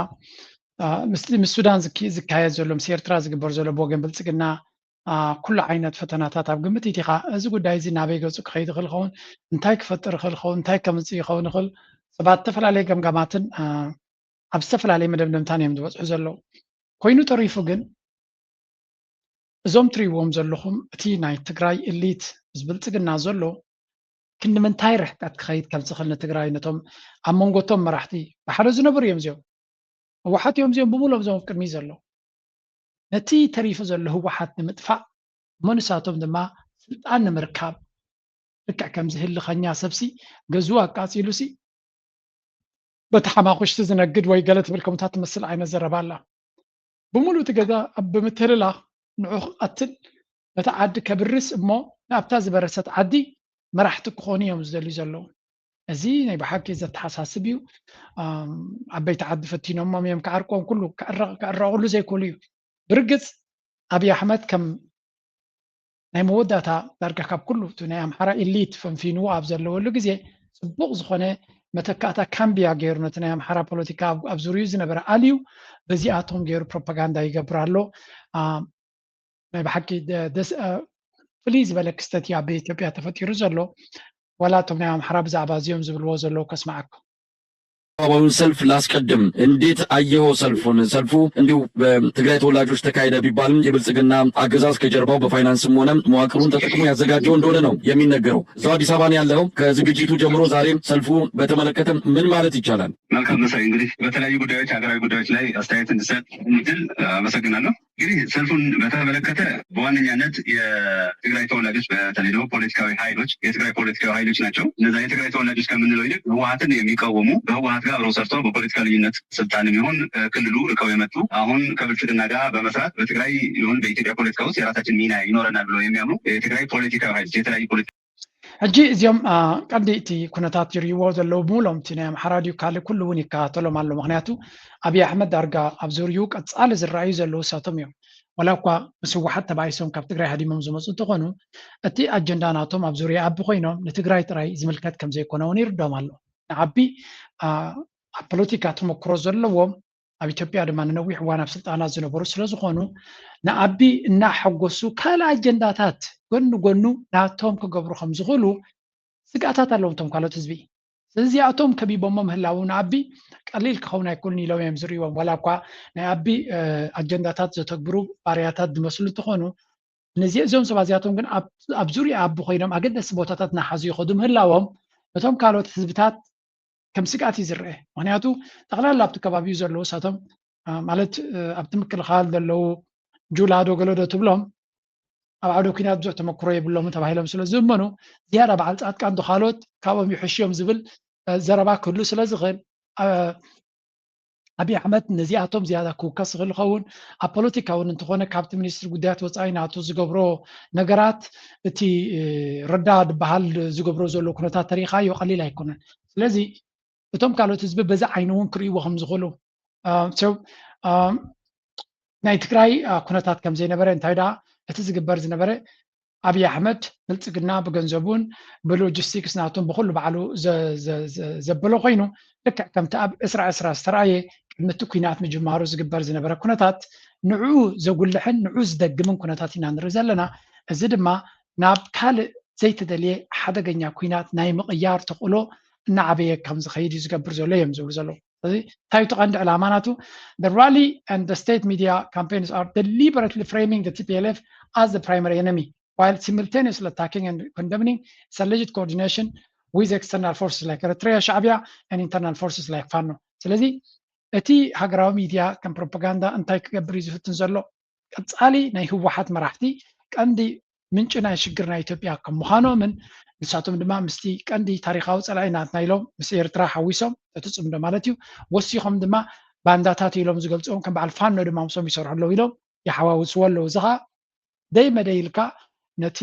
ምስ ሱዳን ዝካየድ ዘሎ ምስ ኤርትራ ዝግበር ዘሎ ብወገን ብልፅግና ኩሉ ዓይነት ፈተናታት ኣብ ግምት ኢኻ እዚ ጉዳይ እዚ ናበይ ገፁ ክኸይድ ይኽእል ይኸውን እንታይ ክፈጥር ይኽእል ይኸውን እንታይ ከምፅእ ይኸውን ይኽእል ሰባት ዝተፈላለየ ገምጋማትን ኣብ ዝተፈላለየ መደምደምታን እዮም ዝበፅሑ ዘለዉ ኮይኑ ተሪፉ ግን እዞም ትሪእዎም ዘለኹም እቲ ናይ ትግራይ ኤሊት ዝብልፅግና ዘሎ ክንምንታይ ርሕቀት ክኸይድ ከም ዝኽእል ንትግራይ ነቶም ኣብ መንጎቶም መራሕቲ ብሓደ ዝነበሩ እዮም እዚኦም ህወሓት እዮም እዚኦም ብምሎም እዞም ኣብ ቅድሚ ዘለዉ ነቲ ተሪፉ ዘሎ ህወሓት ንምጥፋእ መንሳቶም ድማ ስልጣን ንምርካብ ልክዕ ከምዚ ህልኸኛ ሰብሲ ገዝኡ ኣቃፂሉሲ በቲ ሓማኹሽቲ ዝነግድ ወይ ገለ ትብል ከምታ ትመስል ዓይነት ዘረባ ኣላ ብምሉእ እቲ ገዛ ብምትህልላኽ ንዑ ክቐትል ነቲ ዓዲ ከብርስ እሞ ናብታ ዝበረሰት ዓዲ መራሕቲ ክኾኑ እዮም ዝደልዩ ዘለዉ እዚ ናይ ብሓቂ ዘተሓሳስብ እዩ ዓበይቲ ዓዲ ፈቲኖሞም እዮም ክዓርቆም ኩሉ ክዕረቑሉ ዘይክእሉ እዩ ብርግፅ ኣብይ ኣሕመድ ከም ናይ መወዳእታ ዳርጋ ካብ ኩሉ እቲ ናይ ኣምሓራ ኤሊት ፈንፊንዎ ኣብ ዘለወሉ ግዜ ፅቡቕ ዝኾነ መተካእታ ካምቢያ ገይሩ ነቲ ናይ ኣምሓራ ፖለቲካ ኣብ ዙርዩ ዝነበረ ኣልዩ በዚኣቶም ገይሩ ፕሮፓጋንዳ ይገብር ኣሎ ናይ ብሓቂ ፍልይ ዝበለ ክስተት እዩ ኣብ ኢትዮጵያ ተፈጢሩ ዘሎ ወላ እቶም ናይ ኣምሓራ ብዛዕባ እዚኦም ዝብልዎ ዘለዉ ከስማዓኩም አሁን ሰልፍ ላስቀድም እንዴት አየው ሰልፉ እንዲሁ በትግራይ ተወላጆች ተካሄደ ቢባልም የብልጽግና አገዛዝ ከጀርባው በፋይናንስም ሆነ መዋቅሩን ተጠቅሞ ያዘጋጀው እንደሆነ ነው የሚነገረው። እዛው አዲስ አበባ ነው ያለው። ከዝግጅቱ ጀምሮ ዛሬ ሰልፉ በተመለከተ ምን ማለት ይቻላል? መልካም መሳይ፣ እንግዲህ በተለያዩ ጉዳዮች ሀገራዊ ጉዳዮች ላይ አስተያየት እንድሰጥ እንድል አመሰግናለሁ። እንግዲህ ሰልፉን በተመለከተ በዋነኛነት የትግራይ ተወላጆች በተለይ ደግሞ ፖለቲካዊ ኃይሎች የትግራይ ፖለቲካዊ ኃይሎች ናቸው። እነዛ የትግራይ ተወላጆች ከምንለው ይልቅ ህወሓትን የሚቃወሙ በህወሓት ጋር አብረው ሰርተው በፖለቲካ ልዩነት ስልጣን የሚሆን ክልሉ ርቀው የመጡ አሁን ከብልጽግና ጋር በመስራት በትግራይ ይሁን በኢትዮጵያ ፖለቲካ ውስጥ የራሳችን ሚና ይኖረናል ብለው የሚያምኑ የትግራይ ፖለቲካዊ ኃይሎች የተለያዩ ሕጂ እዚኦም ቀንዲ እቲ ኩነታት ይርይዎ ዘለዉ ብምሎም እቲ ናይ ኣምሓራ ድዩ ካልእ ኩሉ እውን ይከታተሎም ኣሎ። ምክንያቱ ኣብይ ኣሕመድ ዳርጋ ኣብ ዙርዩ ቀፃሊ ዝረኣዩ ዘለዉ እሳቶም እዮም። ወላ እኳ ምስ ህወሓት ተባሂሶም ካብ ትግራይ ሃዲሞም ዝመፁ እንትኾኑ እቲ ኣጀንዳ ናቶም ኣብ ዙርያ ዓቢ ኮይኖም ንትግራይ ጥራይ ዝምልከት ከም ዘይኮነ እውን ይርዶም ኣሎ። ንዓቢ ኣብ ፖለቲካ ተመክሮ ዘለዎም ኣብ ኢትዮጵያ ድማ ንነዊሕ እዋን ኣብ ስልጣናት ዝነበሩ ስለዝኾኑ ንዓቢ እናሐጎሱ ካልእ ኣጀንዳታት ጎኑ ጎኑ ናቶም ክገብሩ ከም ዝኽእሉ ስጋኣታት ኣለዎም እቶም ካልኦት ህዝቢ። ስለዚ እዚኣቶም ከቢቦሞ ምህላው ንዓቢ ቀሊል ክኸውን ኣይክእሉን ኢሎም እዮም ዝርእዎም። ዋላ እኳ ናይ ዓቢ ኣጀንዳታት ዘተግብሩ ባርያታት ዝመስሉ እንትኾኑ እዞም ሰባት እዚኣቶም ግን ኣብ ዙርያ ዓቢ ኮይኖም ኣገደሲ ቦታታት እናሓዙ ይኸዱ ምህላዎም ነቶም ካልኦት ህዝብታት ከም ስጋኣት እዩ ዝርአ። ምክንያቱ ጠቕላላ ኣብቲ ከባቢኡ ዘለዉ እሳቶም ማለት ኣብቲ ምክልኻል ዘለዉ ጁላዶ ገለዶ ትብሎም ኣብ ዓውደ ኩናት ብዙሕ ተመክሮ የብሎም ተባሂሎም ስለ ዝእመኑ ዝያዳ በዓል ፃድቃን ካልኦት ካብኦም ይሕሽዮም ዝብል ዘረባ ክህሉ ስለ ዝኽእል ኣብይ ኣሕመድ ነዚኣቶም ዝያዳ ክውከስ ዝኽእል ይኸውን። ኣብ ፖለቲካ እውን እንተኾነ ካብቲ ሚኒስትሪ ጉዳያት ወፃኢ ናቱ ዝገብሮ ነገራት እቲ ረዳ ዝበሃል ዝገብሮ ዘሎ ኩነታት ተሪኻዮ ቀሊል ኣይኮነን። ስለዚ እቶም ካልኦት ህዝቢ በዛ ዓይኑ እውን ክርእይዎ ከም ዝኽእሉ ናይ ትግራይ ኩነታት ከም ዘይነበረ እንታይ ደኣ እቲ ዝግበር ዝነበረ ኣብይ ኣሕመድ ብልፅግና ብገንዘቡን ብሎጂስቲክስ ናቶም ብኩሉ ባዕሉ ዘበሎ ኮይኑ ልክዕ ከምቲ ኣብ 2020 ዝተረኣየ ቅድሚ እቲ ኩናት ምጅማሩ ዝግበር ዝነበረ ኩነታት ንዕኡ ዘጉልሕን ንዕኡ ዝደግምን ኩነታት ኢና ንርኢ ዘለና። እዚ ድማ ናብ ካልእ ዘይተደልየ ሓደገኛ ኩናት ናይ ምቕያር ተኽእሎ እናዓበየ ከም ዝኸይድ እዩ ዝገብር ዘሎ እዮም ዝብሉ ዘለዉ። ታይቶ ቀንዲ ዕላማናቱ the rally and the state media campaigns are deliberately framing the TPLF as the primary enemy while simultaneously attacking and condemning its alleged coordination with external forces like Eritrea, Shabia, and internal forces like Fano. ስለዚህ እቲ ሃገራዊ ሚድያ ከም ፕሮፓጋንዳ እንታይ ክገብር እዩ ዝፍትን ዘሎ ቀጻሊ ናይ ህወሓት መራሕቲ ቀንዲ ምንጭ ናይ ሽግር ናይ ኢትዮጵያ ከም ምዃኖምን ንሳቶም ድማ ምስቲ ቀንዲ ታሪኻዊ ፀላኢ ናትና ኢሎም ምስ ኤርትራ ሓዊሶም ተትፅምዶ ማለት እዩ ወሲኾም ድማ ባንዳታት ኢሎም ዝገልፅዎም ከም በዓል ፋኖ ድማ ምሶም ይሰርሑ ኣለዉ ኢሎም ይሓዋውስዎ ኣለዉ እዚ ከዓ ደይመደይልካ ነቲ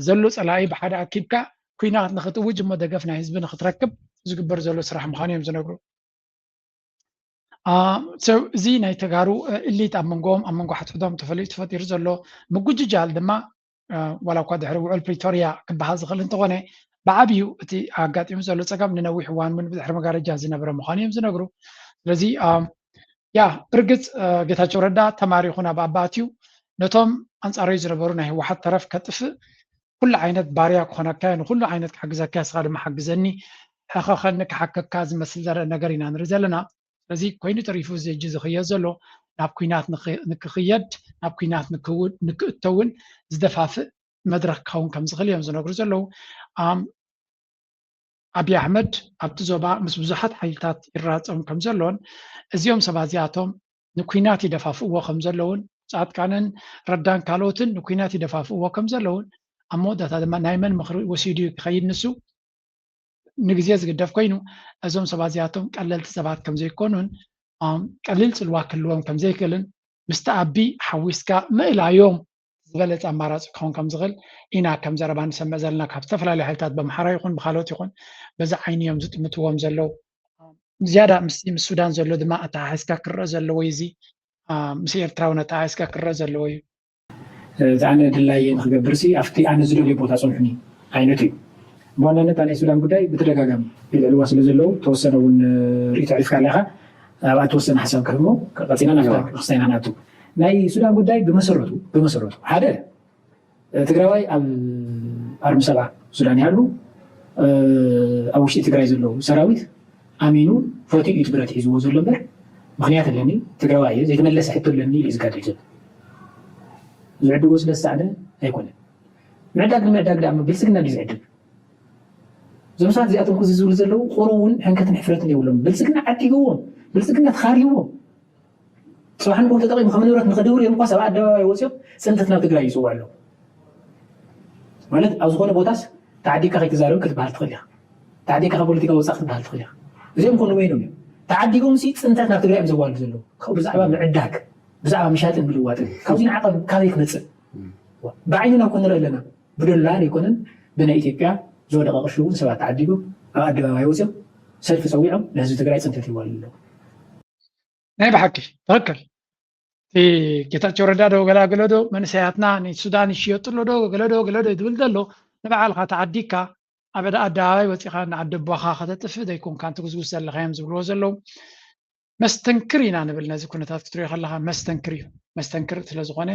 ዘሎ ፀላኢ ብሓደ ኣኪብካ ኩናት ንኽትውጅ እሞ ደገፍ ናይ ህዝቢ ንኽትረክብ ዝግበር ዘሎ ስራሕ ምዃኑ እዮም ዝነግሩ እዚ ናይ ተጋሩ እሊት ኣብ መንጎኦም ኣብ መንጎ ሓትሕዶም ተፈጢሩ ዘሎ ምጉጅጃል ድማ ዋላ እኳ ድሕሪ ውዕል ፕሪቶሪያ ክበሃል ዝኽእል እንተኾነ ብዓብዩ እቲ ኣጋጢሙ ዘሎ ፀገም ንነዊሕ እዋን ምን ብድሕሪ መጋረጃ ዝነበረ ምዃኑ እዮም ዝነግሩ ስለዚ ብርግፅ ጌታቸው ረዳ ተማሪኹ ናብ ኣባትዩ ነቶም ኣንጻረዩ ዝነበሩ ናይ ህወሓት ተረፍ ከጥፍእ ኩሉ ዓይነት ባርያ ክኾነካ ንኩሉ ዓይነት ክሓግዘካ ስኻ ድማ ሓግዘኒ ሕኸኸኒ ክሓከካ ዝመስል ዘርአ ነገር ኢና ንርኢ ዘለና ስለዚ ኮይኑ ተሪፉ ዘጂ ዝኽየድ ዘሎ ናብ ኩናት ንክኽየድ ናብ ኩናት ንክእተውን ዝደፋፍእ መድረክ ክኸውን ከም ዝኽእል እዮም ዝነግሩ ዘለዉ ኣብዪ ኣሕመድ ኣብቲ ዞባ ምስ ብዙሓት ሓይልታት ይራፀሙ ከም ዘለዎን እዚኦም ሰባት እዚኣቶም ንኩናት ይደፋፍእዎ ከም ዘለውን ጻድቃንን ረዳን ካልኦትን ንኩናት ይደፋፍእዎ ከም ዘለውን ኣብ መወዳእታ ድማ ናይ መን ምኽሪ ወሲዱ ክኸይድ ንሱ ንግዜ ዝግደፍ ኮይኑ እዞም ሰባት እዚኣቶም ቀለልቲ ሰባት ከም ዘይኮኑን ቀሊል ፅልዋ ክህልዎም ከም ዘይክእልን ምስቲ ኣቢ ሓዊስካ ምእላዮም ዝበለፀ ኣማራፂ ክኸውን ከም ዝኽእል ኢና ከም ዘረባ ንሰምዕ ዘለና ካብ ዝተፈላለዩ ሓይልታት በምሓራ ይኹን ብካልኦት ይኹን በዛ ዓይኒ እዮም ዝጥምትዎም ዘለው ዝያዳ ምስ ሱዳን ዘሎ ድማ ኣተሓሒዝካ ክረአ ዘለዎ እዚ ምስ ኤርትራ እውን ኣተሓሒዝካ ክረአ ዘለዎ እዩ እዚ ኣነ ድላይ ንክገብር ሲ ኣብቲ ኣነ ዝደልዮ ቦታ ፀንሑኒ ዓይነት እዩ በዋናነት ናይ ሱዳን ጉዳይ ብተደጋጋሚ ይልዕልዋ ስለ ዘለው ተወሰነ እውን ርእቶ ዕሪፍካ ኣለኻ ኣብኣ ተወሰነ ሓሳብ ክህሞ ቀፂና ናፍታ ክስታይና ናቱ ናይ ሱዳን ጉዳይ ብመሰረቱ ሓደ ትግራዋይ ኣብ ኣርሚ ሰብዓ ሱዳን ይሃሉ ኣብ ውሽጢ ትግራይ ዘለው ሰራዊት ኣሚኑ ፎቲኡ ኢት ብረት ሒዝዎ ዘሎ እምበር ምክንያት ኣለኒ ትግራዋይ እየ ዘይተመለሰ ሕቶ ኣለኒ ኢሉ ዝጋደል ዘሎ ዝዕድጎ ስለዝሰዓደ ኣይኮነን ምዕዳግ ንምዕዳግ ዳ ብልፅግና ድዩ ዝዕድግ እዞም ሰባት እዚኣቶም ዝዝብሉ ዘለው ቁሩ እውን ሕንከትን ሕፍረትን የብሎም ብልፅግና ዓዲግዎም ብልፅግና ተኻርይዎም صباح نقول تقريبا من 5 نورات نخدور يوم قاس بعد يوسف سنتنا تقرا يسوى له ማለት ኣብ ዝኾነ ቦታስ ተዓዲካ ከይተዛረብ ክትበሃል ትኽእል ኢኻ ተዓዲካ ካብ ፖለቲካ ወፃእ ክትበሃል ትኽእል ኢኻ እዚኦም ኮኑ ወይኖም እዮም ተዓዲጎም ሲ ፅንተት ናብ ትግራይ እዮም ዘዋልዱ ዘለዉ ካብኡ ብዛዕባ ምዕዳግ ብዛዕባ ምሻጥን ምልዋጥን ካብዚ ንዓቐብ ካበይ ክመፅእ ብዓይንና እኮ ንርኢ ኣለና ብዶላር ኣይኮነን ብናይ ኢትዮጵያ ዝወደቐ ቅርሺ እውን ሰባት ተዓዲጎም ኣብ ኣደባባይ ወፅኦም ሰልፊ ፀዊዖም ንህዝቢ ትግራይ ፅንተት ይዋልዱ ኣለዉ ናይ ብሓቂ ትኽክል ጌታቸው ረዳ ዶ ገላገሎ ዶ መንእሰያትና ንሱዳን ይሽየጡሎ ዶ ገለዶ ዝብል ዘሎ ንበዓልካ ተዓዲካ ኣብ ኣደባባይ ወፂኻ ንዓዲ ኣቦኻ ከተጥፍእ ዘይኮንካ እንትጉዝጉዝ ዘለካ እዮም ዝብልዎ ዘለዉ መስተንክር ኢና ንብል ነዚ ኩነታት ክትሪኦ ከለካ መስተንክር እዩ መስተንክር ስለዝኾነ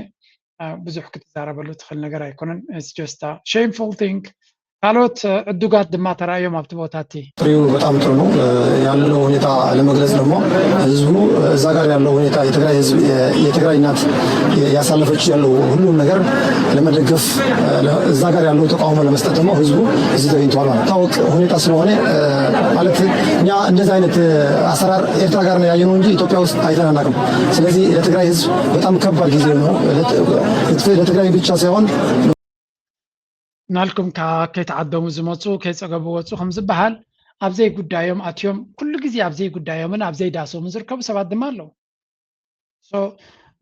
ብዙሕ ክትዛረበሉ ትኽእል ነገር ኣይኮነን ጀስት ሼምፉል ቲንግ ካልኦት ዕዱጋት ድማ ተራእዮም ኣብቲ ቦታቲ ጥሪው በጣም ጥሩ ነው ያለው ሁኔታ ለመግለጽ ደግሞ ህዝቡ እዛ ጋር ያለው ሁኔታ የትግራይ ህዝብ የትግራይ እናት ያሳለፈች ያለው ሁሉም ነገር ለመደገፍ እዛ ጋር ያለው ተቃውሞ ለመስጠት ደግሞ ህዝቡ እዚህ ተገኝቷል ማለት ታወቅ ሁኔታ ስለሆነ ማለት እኛ እንደዚህ አይነት አሰራር ኤርትራ ጋር ነው ያየነው እንጂ ኢትዮጵያ ውስጥ አይተን አናውቅም። ስለዚህ ለትግራይ ህዝብ በጣም ከባድ ጊዜ ነው ለትግራይ ብቻ ሳይሆን ናልኩም ከይተዓደሙ ዝመፁ ከይፀገቡ ወፁ ከም ዝበሃል ኣብ ዘይ ጉዳዮም ኣትዮም ኩሉ ግዜ ኣብ ዘይ ጉዳዮምን ኣብ ዘይ ዳሶምን ዝርከቡ ሰባት ድማ ኣለዉ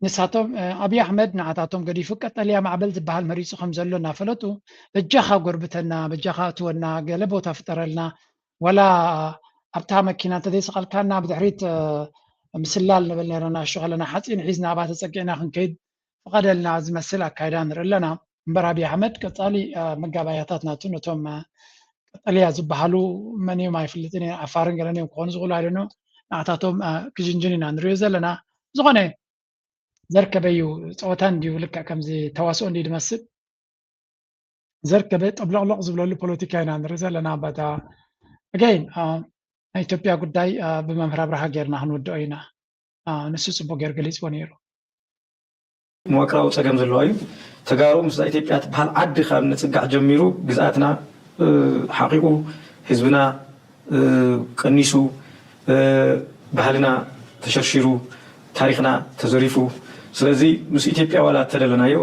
ንሳቶም ኣብዪ ኣሕመድ ንዓታቶም ገዲፉ ቀጠልያ ማዕበል ዝበሃል መሪፁ ከም ዘሎ እናፈለጡ በጃኻ ጎርብተና በጃኻ እትወና ገለ ቦታ ፍጠረልና ወላ ኣብታ መኪና እንተዘይሰቐልካና ብድሕሪት ምስላል ንብል ነረና እሾ ከለና ሓፂን ሒዝና ኣባ ተፀጊዕና ክንከይድ ፍቐደልና ዝመስል ኣካይዳ ንርኢ ኣለና እምበር ኣብዪ ኣሕመድ ቀፃሊ መጋባያታት ናቱ ነቶም ቀጠልያ ዝበሃሉ መን እዮም ኣይፍልጥን ዓፋርን ገለን እዮም ክኾኑ ዝኽእሉ ኣይደኖ ንዓታቶም ክጅንጅን ኢና ንሪኦ ዘለና ዝኾነ ዘርከበ እዩ ፀወታ እንድዩ ልክዕ ከምዚ ተዋስኦ እንዲ ድመስል ዘርከበ ጠብለቕለቕ ዝብለሉ ፖለቲካ ኢና ንርኢ ዘለና ባታ ኣገይን ኢትዮጵያ ጉዳይ ብመምህር አብርሃ ጌርና ክንውድኦ ኢና ንሱ ጽቡቅ ጌር ገሊጽዎ ነይሩ መዋቅራዊ ፀገም ዘለዎ እዩ ተጋሩ ምስ ኢትዮጵያ ትበሃል ዓዲ ካብ ንፅጋዕ ጀሚሩ ግዝኣትና ሓቂቁ ህዝብና ቀኒሱ ባህልና ተሸርሺሩ ታሪክና ተዘሪፉ ስለዚ ምስ ኢትዮጵያ ዋላ ተደለናዮ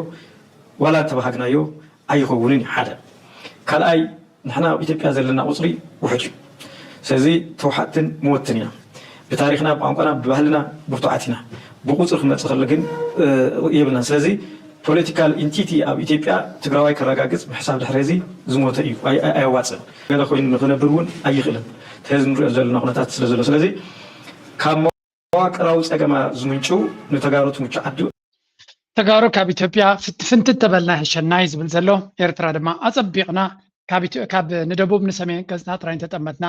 ዋላ ተባሃግናዮ ኣይኸውንን ሓደ ካልኣይ ንሕና ኢትዮጵያ ዘለና ቁፅሪ ውሕጅ ስለዚ ተውሓትን መወትን ኢና ብታሪክና ብቋንቋና ብባህልና ብርቱዓት ኢና ብቁፅሪ ክመፅእ ከሎ ግን የብልና ስለዚ ፖለቲካል ኢንቲቲ ኣብ ኢትዮጵያ ትግራዋይ ከረጋግፅ ብሕሳብ ድሕሪ እዚ ዝሞተ እዩ ኣየዋፅን ገለ ኮይኑ ንክነብር እውን ኣይኽእልን ተህዚ ንሪኦ ዘለና ኩነታት ስለ ዘሎ ስለዚ ካብ መዋቅራዊ ፀገማ ዝምንጩ ንተጋሩ ትምቹ ዓዲ ተጋሩ ካብ ኢትዮጵያ ፍንትት ተበልና ይሕሸናይ ዝብል ዘሎ ኤርትራ ድማ ኣፀቢቕና ካብ ንደቡብ ንሰሜን ገፅና ጥራይ ተጠመትና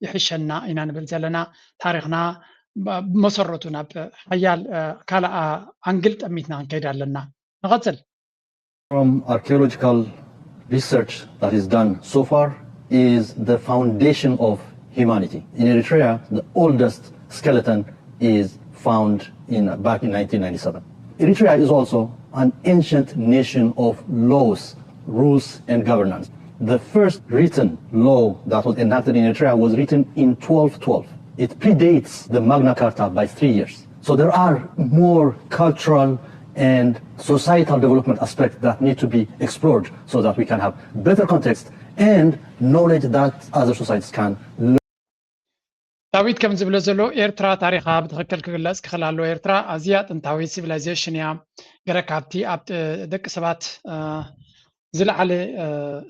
ይሕሸና ኢና ንብል ዘለና ታሪክና መሰረቱ ናብ ሓያል ካልእ ኣንግል ጠሚትና ክንከይድ ኣለና ንቐፅል From archaeological research that is done so far is the foundation of humanity. In Eritrea, the oldest skeleton is found back in 1997. Eritrea is also an ancient nation of laws, rules, and governance. The first written law that was enacted in Eritrea was written in 1212. It predates the Magna Carta by 3 years. So there are more cultural and societal development aspects that need to be explored so that we can have better context and knowledge that other societies can learn. ዳዊት ከም ዝብሎ ዘሎ ኤርትራ ታሪኻ ብትክክል ክግለጽ ክኽእል ኣለዎ ኤርትራ ኣዝያ ጥንታዊ ሲቪላይዜሽን እያ ገለ ካብቲ ኣብ ደቂ ሰባት ዝለዓለ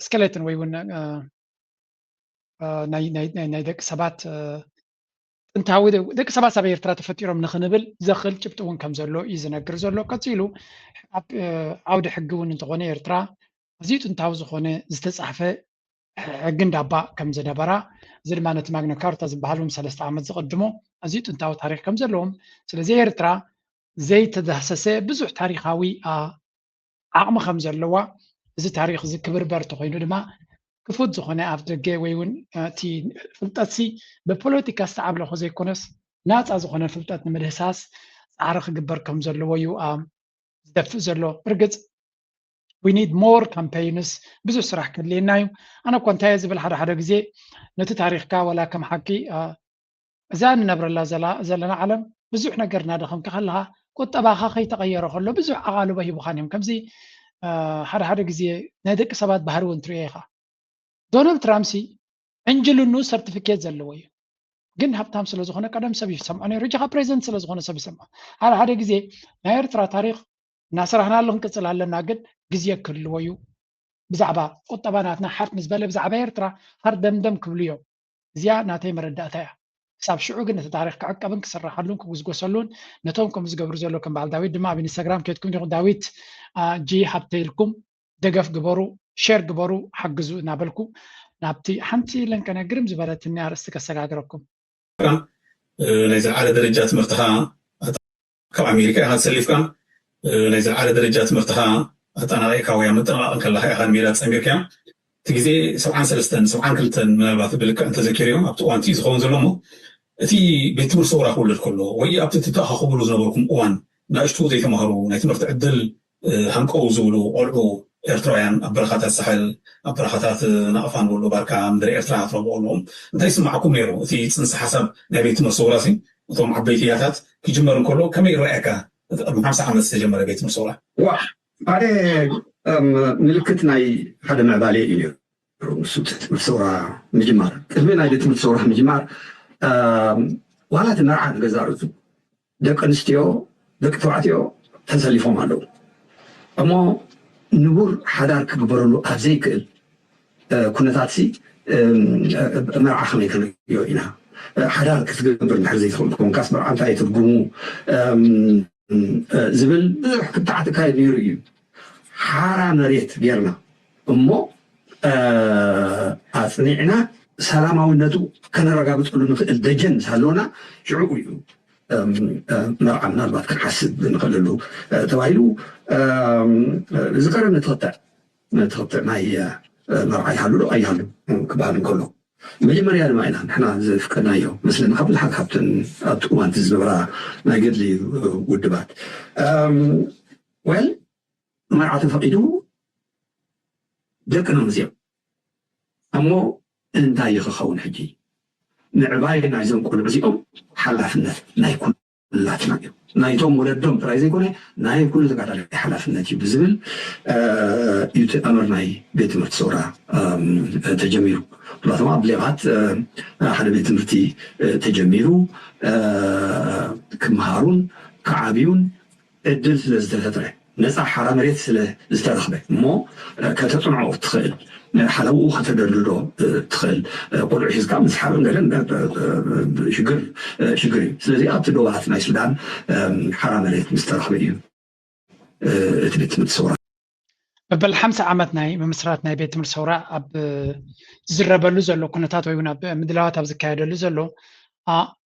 ስኬሌትን ወይ እውን ናይ ደቂ ሰባት ጥንታዊ ደቂ ሰባት ኣብ ኤርትራ ተፈጢሮም ንኽንብል ዘኽእል ጭብጢ እውን ከም ዘሎ እዩ ዝነግር ዘሎ ቀፂሉ ኣብ ዓውዲ ሕጊ እውን እንተኾነ ኤርትራ ኣዝዩ ጥንታዊ ዝኾነ ዝተፃሕፈ ሕጊ እንዳባ ከም ዝነበራ እዚ ድማ ነቲ ማግና ካርታ ዝበሃል 3 ዓመት ዝቕድሞ ኣዝዩ ጥንታዊ ታሪክ ከም ዘለዎም ስለዚ ኤርትራ ዘይተዳሰሰ ብዙሕ ታሪካዊ ዓቕሚ ከም ዘለዋ እዚ ታሪክ እዚ ክብርበር ተኮይኑ ድማ ክፉት ዝኾነ ኣብ ደገ ወይ እውን እቲ ፍልጠት ብፖለቲካ ዝተዓብለኾ ዘይኮነስ ናፃ ዝኾነ ፍልጠት ንምድህሳስ ፃዕሪ ክግበር ከም ዘለዎ እዩ ዝደፍእ ዘሎ እርግፅ we need more campaigns ብዙሕ ስራሕ ክድልየና እዩ ኣነ እኳ እንታይ ዝብል ሓደ ግዜ ነቲ ታሪክካ ወላ ከም ሓቂ እዛ ንነብረላ ዘለና ዓለም ብዙሕ ነገር እናደኸምካ ከለካ ቁጠባኻ ከይተቐየረ ከሎ ብዙሕ ኣቓልቦ ሂቡኻን እዮም ከምዚ ሓደ ግዜ ናይ ደቂ ሰባት ባህሪ እውን ትሪኦ ኢኻ ዶናልድ ትራምፕ እንጅልኑ ሰርቲፊኬት ዘለዎ እዩ ግን ሃብታም ስለ ዝኾነ ቀደም ሰብ ይሰምዖ ነይሩ ጅኻ ፕሬዚደንት ስለ ዝኾነ ሰብ ይሰምዖ ሓደ ግዜ ናይ ኤርትራ ታሪክ እናስራሕናሉ ክንቅፅል ኣለና ግን ግዜ ክህልዎ እዩ ብዛዕባ ቁጠባ ናትና ሓርት ምስ በለ ብዛዕባ ኤርትራ ሃርደምደም ክብሉ እዮም እዚኣ ናተይ መረዳእታ እያ ክሳብ ሽዑ ግን እቲ ታሪክ ክዕቀብን ክስራሓሉን ክጉዝጎሰሉን ነቶም ከም ዝገብሩ ዘሎ ከም በዓል ዳዊት ድማ ኣብ ኢንስታግራም ከይትኩም ዲኹም ዳዊት ጂ ሃብተይልኩም ደገፍ ግበሩ ሼር ግበሩ ሓግዙ እናበልኩ ናብቲ ሓንቲ ለንከነግርም ዝበለትኒ ኣርእስቲ ከሰጋግረኩም ናይ ዝለዓለ ደረጃ ትምህርትኻ ካብ ኣሜሪካ ኢኻ ተሰሊፍካ ናይ ዝለዓለ ደረጃ ትምህርትኻ ኣጠናቒቕካ ወይ ምጥንቓቕ ከለካ ኢኻ ሜዳ ፀሚርካ እቲ ግዜ 73 72 ምናልባት ብልክዕ እንተዘኪር እዮም ኣብቲ እዋን ዝኸውን ዘሎ ሞ እቲ ቤት ትምህርቲ ሰውራ ክውለድ ከሎ ወይ ኣብቲ ተተኣኻኽብሉ ዝነበርኩም እዋን ንእሽቱ ዘይተምሃሩ ናይ ትምህርቲ ዕድል ሃንቀው ዝብሉ ቆልዑ ኤርትራውያን ኣብ በረኻታት ሳሕል ኣብ በረኻታት ናቕፋን ንብሎ ባርካ ምድሪ ኤርትራ ትረብኡ ኣለዎም እንታይ ይስማዓኩም ነይሩ እቲ ፅንሲ ሓሳብ ናይ ቤት ትምህርቲ ሰውራ እቶም ዓበይቲ እያታት ክጅመር እንከሎ ከመይ ይረአየካ ኣብ 50 ዓመት ዝተጀመረ ቤት ትምህርቲ ሰውራ ሓደ ምልክት ናይ ሓደ ምዕባለ እዩ ንሱ ትምህርቲ ሰውራ ምጅማር ቅድሚ ናይ ቤት ትምህርቲ ሰውራ ምጅማር ዋላ እቲ መርዓ ንገዛ ርእሱ ደቂ ኣንስትዮ ደቂ ተባዕትዮ ተሰሊፎም ኣለዉ እሞ ንቡር ሓዳር ክግበረሉ ኣብ ዘይክእል ኩነታት መርዓ ከመይ ክንሪኦ ኢና ሓዳር ክትገብር እንድሕር ዘይትኽእል ኮንካስ መርዓ እንታይ ትርጉሙ ዝብል ብዙሕ ክትዓት ካየድ ነይሩ እዩ ሓራ መሬት ጌርና እሞ ኣፅኒዕና ሰላማዊነቱ ከነረጋግፀሉ ንኽእል ደጀን ሳለውና ሽዑ እዩ መርዓ ምናልባት ክንሓስብ ንኽእልሉ ተባሂሉ ዝቀረብ ንትኽትዕ ናይ መርዓ ይሃሉ ዶ ኣይሃሉ ክበሃል እንከሎ መጀመርያ ድማ ኢና ንሕና ዝፍቀድናዮ መስለና ካብ ብዙሓት ካብተን ኣብቲ እዋን ዝነበራ ናይ ገድሊ ውድባት ወል መርዓ ተፈቂዱ ደቅና መዚኦም እሞ እንታይ ይኽኸውን ሕጂ ንዕባይ ናይዞም ቆልዑ እዚኦም ሓላፍነት ናይ ኩላትና እዩ ናይቶም ወለዶም ጥራይ ዘይኮነ ናይ ኩሉ ተጋዳላይ ሓላፍነት እዩ ብዝብል እዩ ኣመር ናይ ቤት ትምህርቲ ሰውራ ተጀሚሩ ብላተማ ኣብ ሌባት ሓደ ቤት ትምህርቲ ተጀሚሩ ክመሃሩን ክዓብዩን እድል ስለ ዝተፈጥረ ነፃ ሓራ መሬት ስለ ዝተረኽበ እሞ ከተፅንዖ ትኽእል ሓለውኡ ከተደልሎ ትኽእል ቆልዑ ሒዝካ ምስ ሓበን ገለን ሽግር እዩ ስለዚ ኣብቲ ደባት ናይ ሱዳን ሓራ መሬት ምስ ተረኽበ እዩ እቲ ቤት ትምህርቲ ሰውራ በበል 50 ዓመት ናይ ምምስራት ናይ ቤት ትምህርቲ ሰውራ ኣብ ዝረበሉ ዘሎ ኩነታት ወይ እውን ኣብ ምድላዋት ኣብ ዝካየደሉ ዘሎ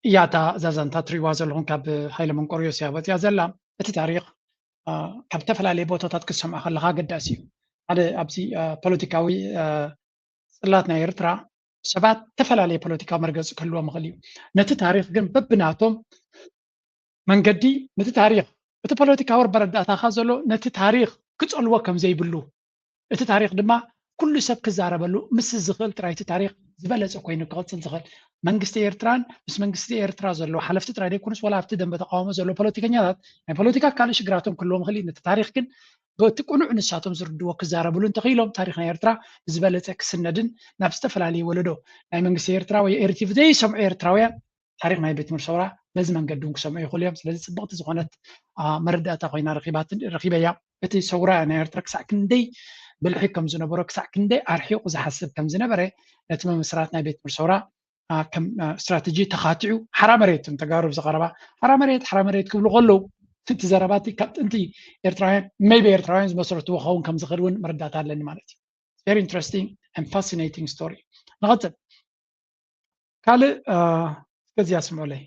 እያታ ዛዛንታ ትሪእዋ ዘለኹም ካብ ሃይለ መንቆርዮ ሲያወፅያ ዘላ እቲ ታሪክ ካብ ተፈላለየ ቦታታት ክሰምዖ ከለካ ገዳሲ እዩ ሓደ ኣብዚ ፖለቲካዊ ፅላት ናይ ኤርትራ ሰባት ተፈላለየ ፖለቲካዊ መርገፂ ክህልዎም ይኽእል እዩ ነቲ ታሪክ ግን በብናቶም መንገዲ ነቲ ታሪክ እቲ ፖለቲካዊ በረዳእታኻ ዘሎ ነቲ ታሪክ ክፀልዎ ከም ዘይብሉ እቲ ታሪክ ድማ ኩሉ ሰብ ክዛረበሉ ምስ ዝኽእል ጥራይ እቲ ታሪክ ዝበለፀ ኮይኑ ክቕፅል ዝኽእል መንግስቲ ኤርትራን ምስ መንግስቲ ኤርትራ ዘሎ ሓለፍቲ ጥራይ ደይኮኑስ ወላ ኣብቲ ደንበ ተቃውሞ ዘሎ ፖለቲከኛታት ናይ ፖለቲካ ካልእ ሽግራቶም ክህልዎም ይኽእል እዩ ነቲ ታሪክ ግን በቲ ቁኑዕ ንሳቶም ዝርድዎ ክዛረብሉ እንተኽኢሎም ታሪክ ናይ ኤርትራ ዝበለፀ ክስነድን ናብ ዝተፈላለየ ወለዶ ናይ መንግስቲ ኤርትራ ወይ ኤርቲቭ ዘይሰምዑ ኤርትራውያን ታሪክ ናይ ቤት ትምህርቲ ሰውራ በዚ መንገዲ እውን ክሰምዑ ይኽእሉ እዮም ስለዚ ፅብቕቲ ዝኾነት መረዳእታ ኮይና ረኺበያ እቲ ሰውራ ናይ ኤርትራ ክሳዕ ክንደይ ብልሒ ከም ዝነበሮ ክሳዕ ክንደይ ኣርሒቑ ዝሓስብ ከም ዝነበረ ነቲ ምምስራት ናይ ቤት ትምህርቲ ሰውራ ከም ስትራቴጂ ተኻቲዑ ሓራ መሬት ተጋሩ ዝቐረባ ሓራ መሬት ክብሉ ከለዉ እቲ ዘረባቲ ካብ ጥንቲ ኤርትራውያን ሜይቢ ኤርትራውያን ዝመሰረትዎ ክኸውን ከም ዝኽእል እውን መረዳእታ ኣለኒ ማለት እዩ ቨሪ ኢንትረስቲንግ and fascinating story ንቐፅል ካልእ እስከዚያ ስምዑለይ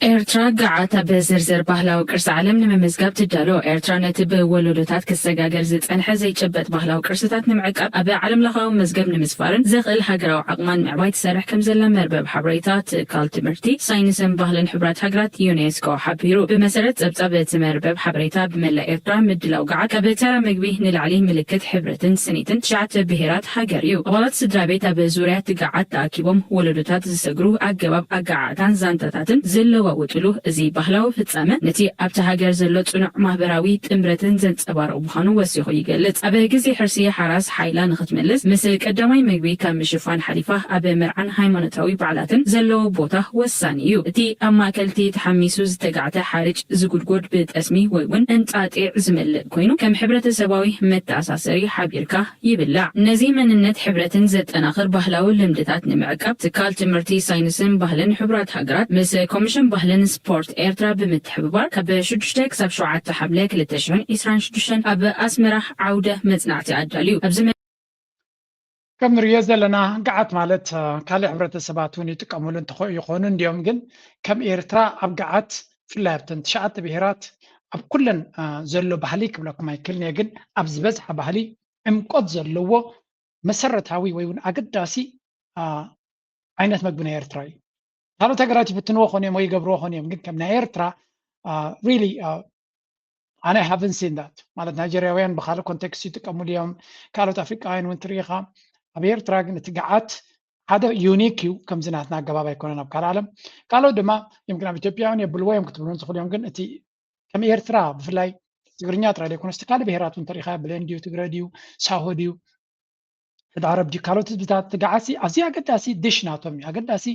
ኤርትራ ገዓታ በዝርዝር ባህላዊ ቅርሲ ዓለም ንምምዝጋብ ትዳሎ ኤርትራ ነቲ ብወለዶታት ክሰጋገር ዝፀንሐ ዘይጨበጥ ባህላዊ ቅርስታት ንምዕቃብ ኣብ ዓለም ለኻዊ መዝገብ ንምስፋርን ዘኽእል ሃገራዊ ዓቕማን ምዕባይ ትሰርሕ ከም ዘላ መርበብ ሓበሬታ ትካል ትምህርቲ ሳይንስን ባህልን ሕቡራት ሃገራት ዩኔስኮ ሓቢሩ ብመሰረት ፀብፃብ እቲ መርበብ ሓበሬታ ብመላእ ኤርትራ ምድላው ገዓት ካብ ተራ ምግቢ ንላዕሊ ምልክት ሕብረትን ስኒትን 9 ብሄራት ሃገር እዩ ኣባላት ስድራ ቤት ኣብ ዙርያ እቲ ገዓት ተኣኪቦም ወለዶታት ዝሰግሩ ኣገባብ ኣገዓዕታን ዛንታታትን ዘለዎ ወጥሉ እዚ ባህላዊ ፍጻመ ነቲ ኣብቲ ሃገር ዘሎ ጽኑዕ ማህበራዊ ጥምረትን ዘንጸባርቕ ምዃኑ ወሲኹ ይገልጽ ኣብ ግዜ ሕርሲ ሓራስ ሓይላ ንኽትመለስ ምስ ቀዳማይ ምግቢ ካብ ምሽፋን ሓሊፋ ኣብ መርዓን ሃይማኖታዊ በዓላትን ዘለዎ ቦታ ወሳኒ እዩ እቲ ኣብ ማእከልቲ ተሓሚሱ ዝተጋዕተ ሓርጭ ዝጉድጎድ ብጠስሚ ወይ እውን እንጣጢዕ ዝመልእ ኮይኑ ከም ሕብረተሰባዊ መተኣሳሰሪ ሓቢርካ ይብላዕ ነዚ መንነት ሕብረትን ዘጠናኽር ባህላዊ ልምድታት ንምዕቃብ ትካል ትምህርቲ ሳይንስን ባህልን ሕቡራት ሃገራት ምስ ኮሚሽን ባህልን ስፖርት ኤርትራ ብምትሕብባር ካብ 6 ክሳብ 7 ሓምለ 2026 ኣብ ኣስመራ ዓውደ መጽናዕቲ ኣዳልዩ ኣብዚ ከም ንሪኦ ዘለና ገዓት ማለት ካልእ ሕብረተሰባት እውን ይጥቀምሉ ይኾኑ እንዲኦም ግን ከም ኤርትራ ኣብ ገዓት ብፍላይ ኣብተን 9 ብሄራት ኣብ ኩለን ዘሎ ባህሊ ክብለኩም ኣይክእልን እየ ግን ኣብ ዝበዝሐ ባህሊ ዕምቆት ዘለዎ መሰረታዊ ወይ እውን ኣገዳሲ ዓይነት ምግቢ ናይ ኤርትራ እዩ ካልኦት ሃገራት ይፍትንዎ ኾን እዮም ወይ ይገብርዎ ኾን እዮም ግን ከም ናይ ኤርትራ ሪሊ ኣነ ሃቨን ሲን ዳት ማለት ናይጀርያውያን ብካልእ ኮንቴክስት ይጥቀምሉ እዮም ካልኦት ኣፍሪቃውያን እውን ትሪኢኻ ኣብ ኤርትራ ግን እቲ ገዓት ሓደ ዩኒክ እዩ ከምዚ ናትና ኣገባብ ኣይኮነን ኣብ ካልእ ዓለም ካልኦት ድማ የምክን ኣብ ኢትዮጵያውን የብልዎ እዮም ክትብሉን ዝኽእሉ እዮም ግን እቲ ከም ኤርትራ ብፍላይ ትግርኛ ጥራይ ዘይኮነስ ካልእ ብሄራት እውን ተሪኢኻ ብሌን ድዩ ትግረ ድዩ ሳሆ ድዩ ዓረብ ድዩ ካልኦት ህዝብታት ትገዓሲ ኣዝዩ ኣገዳሲ ዲሽ ናቶም እዩ ኣገዳሲ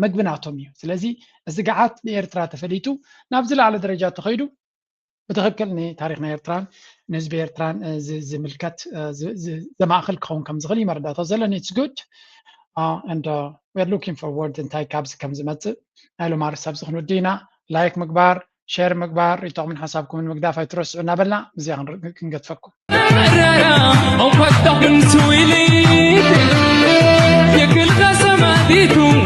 ምግቢ ናቶም እዩ ስለዚ እዚ ገዓት ብኤርትራ ተፈሊጡ ናብ ዝለዓለ ደረጃ ተኸይዱ ብትክክል ንታሪክ ናይ ኤርትራን ንህዝቢ ኤርትራን ዝምልከት ዘማእኸል ክኸውን ከም ዝኽእል እዩ መረዳእታ ዘለኒ ኢትስ ጉድ and we're looking forward እንታይ ካብዚ ከም ዝመፅእ ናይ ሎማ ርሳብ ዝክንወዲና ላይክ ምግባር ሼር ምግባር ይጠቕምን ሓሳብኩምን ምግዳፍ ኣይትረስዑ እናበልና እዚኣ ክንገድፈኩም أو فتح سويلي يكل قسماتيتو